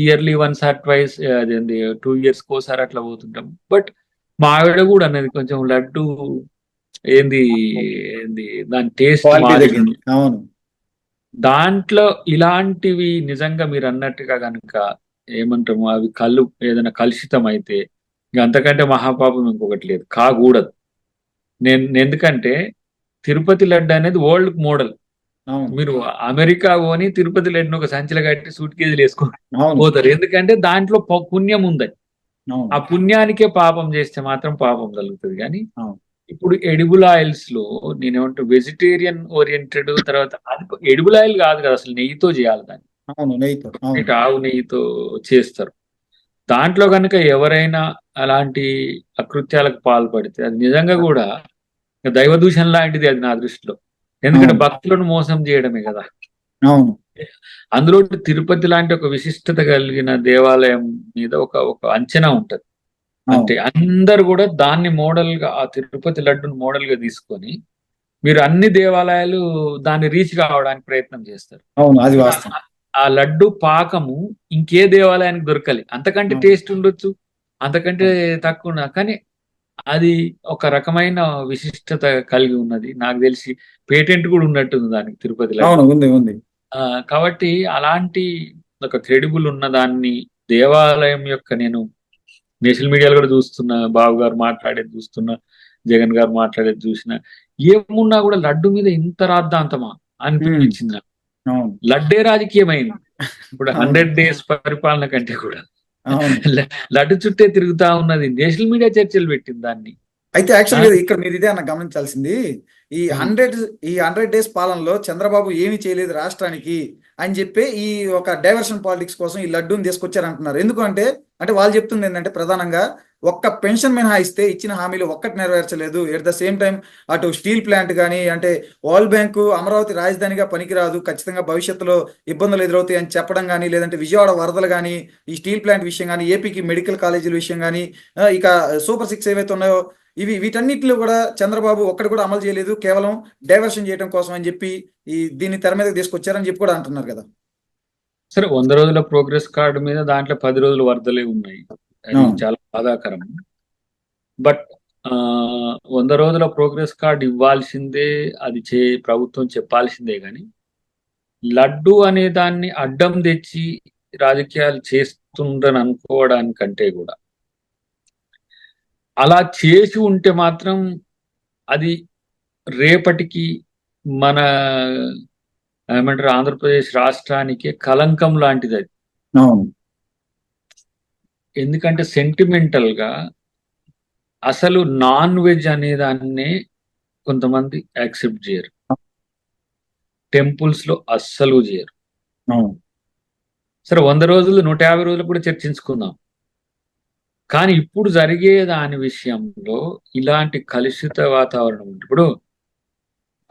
ఇయర్లీ 1 or 2 అదేంది 2 years కోసారి అట్లా పోతుంటాం. బట్ మా ఆవిడ కూడా అన్నది కొంచెం లడ్డు ఏంది ఏంది దాని టేస్ట్ మారింది. అవును. దాంట్లో ఇలాంటివి నిజంగా మీరు అన్నట్టుగా కనుక ఏమంటాము, అవి ఏదైనా కలుషితం అయితే అంతకంటే మహాపాపం ఇంకొకటి లేదు, కాకూడదు. ఎందుకంటే తిరుపతి లడ్డు అనేది వరల్డ్ మోడల్. మీరు అమెరికా పోని తిరుపతి లడ్డును ఒక సంచిలో కట్టి సూట్ కేజీలు వేసుకొని పోతారు. ఎందుకంటే దాంట్లో పుణ్యం ఉందని. ఆ పుణ్యానికే పాపం చేస్తే మాత్రం పాపం కలుగుతుంది. కానీ ఇప్పుడు ఎడిబుల్ ఆయిల్స్ లో నేనేమంటా వెజిటేరియన్ ఓరియంటెడ్, తర్వాత ఎడిబుల్ ఆయిల్ కాదు కదా, అసలు నెయ్యితో చేయాలి దాన్ని. ఆవు నెయ్యితో చేస్తారు. దాంట్లో కనుక ఎవరైనా అలాంటి అకృత్యాలకు పాల్పడితే అది నిజంగా కూడా దైవదూషణ లాంటిది అది నా దృష్టిలో. ఎందుకంటే భక్తులను మోసం చేయడమే కదా. అందులో తిరుపతి లాంటి ఒక విశిష్టత కలిగిన దేవాలయం మీద ఒక అంచనా ఉంటది. అంటే అందరు కూడా దాన్ని మోడల్ గా, ఆ తిరుపతి లడ్డును మోడల్ గా తీసుకొని మీరు అన్ని దేవాలయాలు దాన్ని రీచ్ కావడానికి ప్రయత్నం చేస్తారు. ఆ లడ్డు పాకము ఇంకే దేవాలయానికి దొరకాలి. అంతకంటే టేస్ట్ ఉండొచ్చు, అంతకంటే తక్కువ, కానీ అది ఒక రకమైన విశిష్టత కలిగి ఉన్నది. నాకు తెలిసి పేటెంట్ కూడా ఉన్నట్టుంది దానికి తిరుపతి లడ్డు. కాబట్టి అలాంటి ఒక క్రెడిబుల్ ఉన్న దాన్ని దేవాలయం యొక్క, నేను నేషనల్ మీడియాలో కూడా చూస్తున్నా, బాబు గారు మాట్లాడేది చూస్తున్నా, జగన్ గారు మాట్లాడేది చూసిన, ఏమున్నా కూడా లడ్డు మీద ఇంత రాద్ధాంతమా అనిపించింది. లడ్డే రాజకీయమైంది ఇప్పుడు 100 days పరిపాలన కంటే కూడా లడ్డు చుట్టే తిరుగుతా ఉన్నది. నేషనల్ మీడియా చర్చలు పెట్టింది దాన్ని. అయితే యాక్చువల్గా ఇక్కడ మీరు ఇదే అన్న గమనించాల్సింది, ఈ 100 days పాలనలో చంద్రబాబు ఏమి చేయలేదు రాష్ట్రానికి అని చెప్పి ఈ ఒక డైవర్షన్ పాలిటిక్స్ కోసం ఈ లడ్డూని తీసుకొచ్చారంటున్నారు. ఎందుకంటే అంటే వాళ్ళు చెప్తుంది ఏంటంటే ప్రధానంగా ఒక్క పెన్షన్ మినహాయిస్తే ఇచ్చిన హామీలు ఒక్కటి నెరవేర్చలేదు. ఎట్ ద సేమ్ టైం అటు స్టీల్ ప్లాంట్ కానీ, అంటే వరల్డ్ బ్యాంకు అమరావతి రాజధానిగా పనికిరాదు, ఖచ్చితంగా భవిష్యత్తులో ఇబ్బందులు ఎదురవుతాయి అని చెప్పడం కానీ, లేదంటే విజయవాడ వరదలు కానీ, ఈ స్టీల్ ప్లాంట్ విషయం కానీ, ఏపీకి మెడికల్ కాలేజీల విషయం కానీ, ఇక సూపర్ 6 ఏవైతే ఉన్నాయో వీటన్నిటిలో కూడా చంద్రబాబు ఒక్కటి కూడా అమలు చేయలేదు, కేవలం డైవర్షన్ చేయడం కోసం అని చెప్పి దీన్ని తెర మీద తీసుకొచ్చారని చెప్పి కూడా అంటున్నారు కదా. సరే, 100 రోజుల ప్రోగ్రెస్ కార్డు మీద దాంట్లో 10 రోజులు వరదలే ఉన్నాయి. అది చాలా బాధాకరం. బట్ 100 రోజుల ప్రోగ్రెస్ కార్డు ఇవ్వాల్సిందే, అది ప్రభుత్వం చెప్పాల్సిందే. కానీ లడ్డు అనే దాన్ని అడ్డం తెచ్చి రాజకీయాలు చేస్తుండని అనుకోవడానికంటే కూడా అలా చేసి ఉంటే మాత్రం అది రేపటికి మన ఏమంటారు ఆంధ్రప్రదేశ్ రాష్ట్రానికి కలంకం లాంటిది అది. అవును ఎందుకంటే సెంటిమెంటల్ గా అసలు నాన్ వెజ్ అనే దాన్ని కొంతమంది యాక్సెప్ట్ చేయరు, టెంపుల్స్ లో అస్సలు చేయరు. అవును సరే 100 రోజులు 150 రోజులు కూడా చర్చించుకుందాం. కానీ ఇప్పుడు జరిగే దాని విషయంలో ఇలాంటి కలుషిత వాతావరణం ఉంది. ఇప్పుడు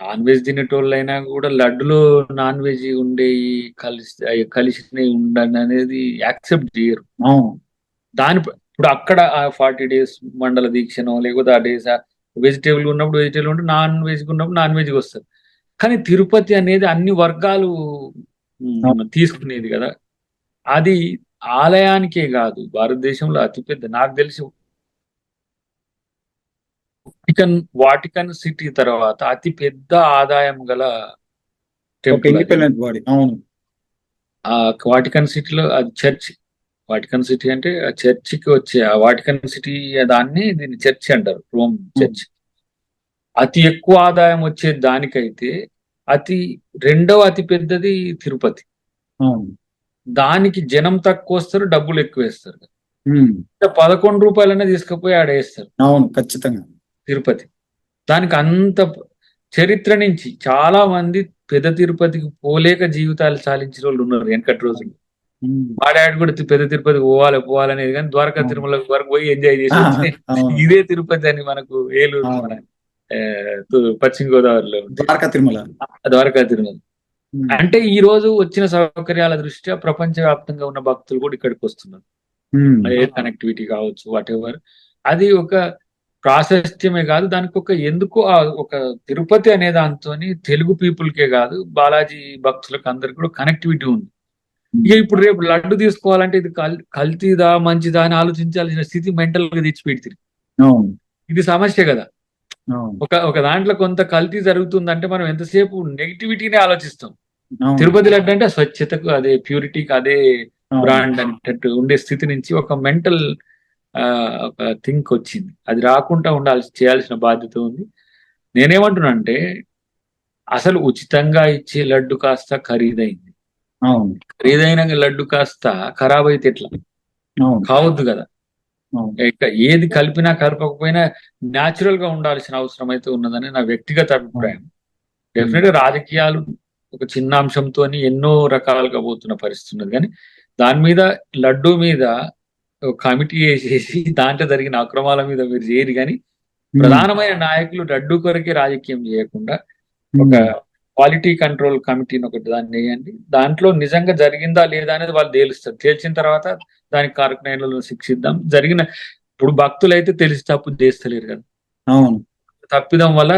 నాన్ వెజ్ తినేటోళ్ళైనా కూడా లడ్డులో నాన్ వెజ్ ఉండే కలిసినవి ఉండండి అనేది యాక్సెప్ట్ చేయరు. అవును ఇప్పుడు అక్కడ 40 days మండల దీక్షనో లేకపోతే ఆ డేస్ వెజిటేబుల్ ఉన్నప్పుడు వెజిటేబుల్ ఉంటే నాన్ వెజ్ ఉన్నప్పుడు నాన్ వెజ్ వస్తారు. కానీ తిరుపతి అనేది అన్ని వర్గాలు తీసుకునేది కదా. అది ఆలయానికే కాదు, భారతదేశంలో అతిపెద్ద, నాకు తెలిసి వాటికన్ సిటీ తర్వాత అతి పెద్ద ఆదాయం గల ఒక టెంపుల్ అది. Independent body. అవును ఆ వాటికన్ సిటీలో అది చర్చ్. వాటికన్ సిటీ అంటే ఆ చర్చికి వచ్చే ఆ వాటికన్ సిటీ దాన్ని దీన్ని చర్చ్ అంటారు, రోమ్ చర్చ్. అతి ఎక్కువ ఆదాయం వచ్చే దానికైతే రెండవ అతి పెద్దది తిరుపతి. అవును దానికి జనం తక్కువ వస్తారు, డబ్బులు ఎక్కువ వేస్తారు. ఉమ్, 11 రూపాయలనే తీసుకుపోయి ఆడ వేస్తారు అవును ఖచ్చితంగా. తిరుపతి. దానికి అంత చరిత్ర నుంచి చాలా మంది పెద్ద తిరుపతికి పోలేక జీవితాలు సాధించిన వాళ్ళు ఉన్నారు వెనకటి రోజులు. ఉమ్, మా డాడీ కూడా పెద్ద తిరుపతి పోవాలనేది, కానీ ద్వారకా అవును. తిరుమల వరకు పోయి ఎంజాయ్ చేసి ఆ, వస్తే అవును ఇదే తిరుపతి అని మనకు ఏలూరు అవును. మన పశ్చిమ గోదావరిలో ఉంది ద్వారకా తిరుమల. ద్వారకా తిరుమల. ఉమ్, అంటే ఈ రోజు వచ్చిన సౌకర్యాల దృష్ట్యా ప్రపంచవ్యాప్తంగా ఉన్న భక్తులు కూడా ఇక్కడికి వస్తున్నారు. ఉమ్, ఎయిర్ కనెక్టివిటీ కావచ్చు, వాట్ ఎవర్. అది ఒక ప్రాశస్త్యమే కాదు, దానికి ఎందుకు ఒక తిరుపతి అనే దాంతో తెలుగు పీపుల్కే కాదు బాలాజీ భక్తులకు అందరికి కూడా కనెక్టివిటీ ఉంది. ఇక ఇప్పుడు రేపు లడ్డు తీసుకోవాలంటే ఇది కల్తీదా మంచిదా అని ఆలోచించాల్సిన స్థితి మెంటల్ గా తెచ్చిపెడుతుంది. అవును ఇది సమస్య కదా. అవును ఒక దాంట్లో కొంత కల్తీ జరుగుతుందంటే మనం ఎంతసేపు నెగిటివిటీనే ఆలోచిస్తాం. అవును తిరుపతి లడ్డు అంటే స్వచ్ఛతకు, అదే ప్యూరిటీకి, అదే అవును. బ్రాండ్ అనేటట్టు ఉండే స్థితి నుంచి ఒక మెంటల్ ఒక థింక్ వచ్చింది. అది రాకుండా చేయాల్సిన బాధ్యత ఉంది. నేనేమంటున్నా అంటే అసలు ఉచితంగా ఇచ్చే లడ్డు కాస్త ఖరీదైంది. అవును ఖరీదైన లడ్డు కాస్త ఖరాబ్ అయితే ఎట్లా? అవును కావద్దు కదా. అవును. ఏది కలిపినా కలపకపోయినా న్యాచురల్ గా ఉండాల్సిన అవసరం అయితే ఉన్నదని నా వ్యక్తిగత అభిప్రాయం. డెఫినెట్ గా రాజకీయాలు ఒక చిన్న అంశంతో ఎన్నో రకాలుగా పోతున్న పరిస్థితి ఉన్నది. కానీ దాని మీద లడ్డు మీద కమిటీ వేసేసి దాంట్లో జరిగిన అక్రమాల మీద మీరు చేయరు. కానీ ప్రధానమైన నాయకులు లడ్డు కొరకే రాజకీయం చేయకుండా ఒక క్వాలిటీ కంట్రోల్ కమిటీని ఒకటి దాన్ని వేయండి. దాంట్లో నిజంగా జరిగిందా లేదా అనేది వాళ్ళు తేలుస్తారు. తేల్చిన తర్వాత దానికి కారకులను శిక్షిద్దాం. ఇప్పుడు భక్తులు అయితే తెలిసి తప్పు చేస్తలేరు కదా. అవును తప్పిదం వల్ల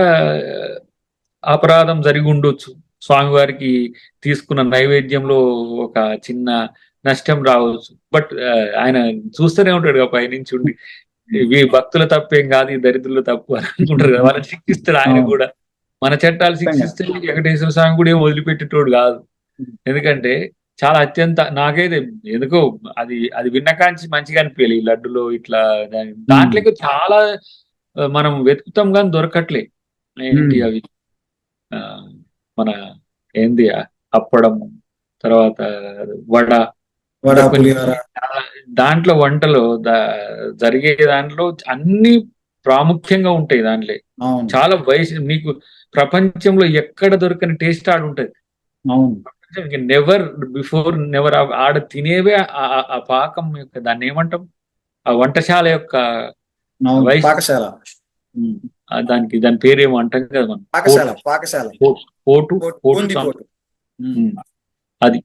అపరాధం జరిగి ఉండొచ్చు. స్వామివారికి తీసుకున్న నైవేద్యంలో ఒక చిన్న నష్టం రావచ్చు. బట్ ఆయన చూస్తూనే ఉంటాడు కదా పైనుంచి ఉండి, ఇవి భక్తుల తప్పేం కాదు, ఈ దరిద్రుల తప్పు అని అనుకుంటారు కదా. వాళ్ళని శిక్షిస్తాడు ఆయన కూడా. మన చట్టాలు శిక్షిస్తే వెంకటేశ్వర స్వామి కూడా ఏం వదిలిపెట్టేటోడు కాదు. ఎందుకంటే చాలా నాకైతే ఎందుకో అది విన్నకాంచి మంచిగా అనిపించాలి. ఈ లడ్డులో ఇట్లా దాంట్లో చాలా మనం వెతుకుతాం కానీ దొరకట్లే. ఏంటి అవి మన ఏంది అప్పడం, తర్వాత వడ, దాంట్లో వంటలో జరిగే దాంట్లో అన్ని ప్రాముఖ్యంగా ఉంటాయి. దాంట్లో చాలా మీకు ప్రపంచంలో ఎక్కడ దొరకని టేస్ట్ ఆడ ఉంటది. నెవర్ ఆడ తినేవే ఆ పాకం యొక్క, దాన్ని ఏమంటాం, ఆ వంటశాల యొక్క పాకశాల. దాని పేరేమో అంటాం కదా మనం, అది.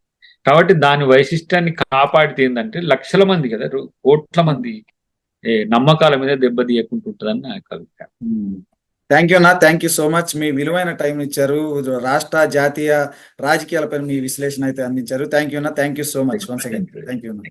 కాబట్టి దాని వైశిష్టాన్ని కాపాడితే ఏంటంటే లక్షల మంది కదా, కోట్ల మంది నమ్మకాల మీద దెబ్బతీయకుంటుంటుందని నా అభిప్రాయం. థ్యాంక్ యూ అన్న, థ్యాంక్ యూ సో మచ్. మీ విలువైన టైం ఇచ్చారు. రాష్ట్ర జాతీయ రాజకీయాలపై మీ విశ్లేషణ అయితే అందించారు. థ్యాంక్ యూ అన్న, thank you so much once again. Thank you అన్న.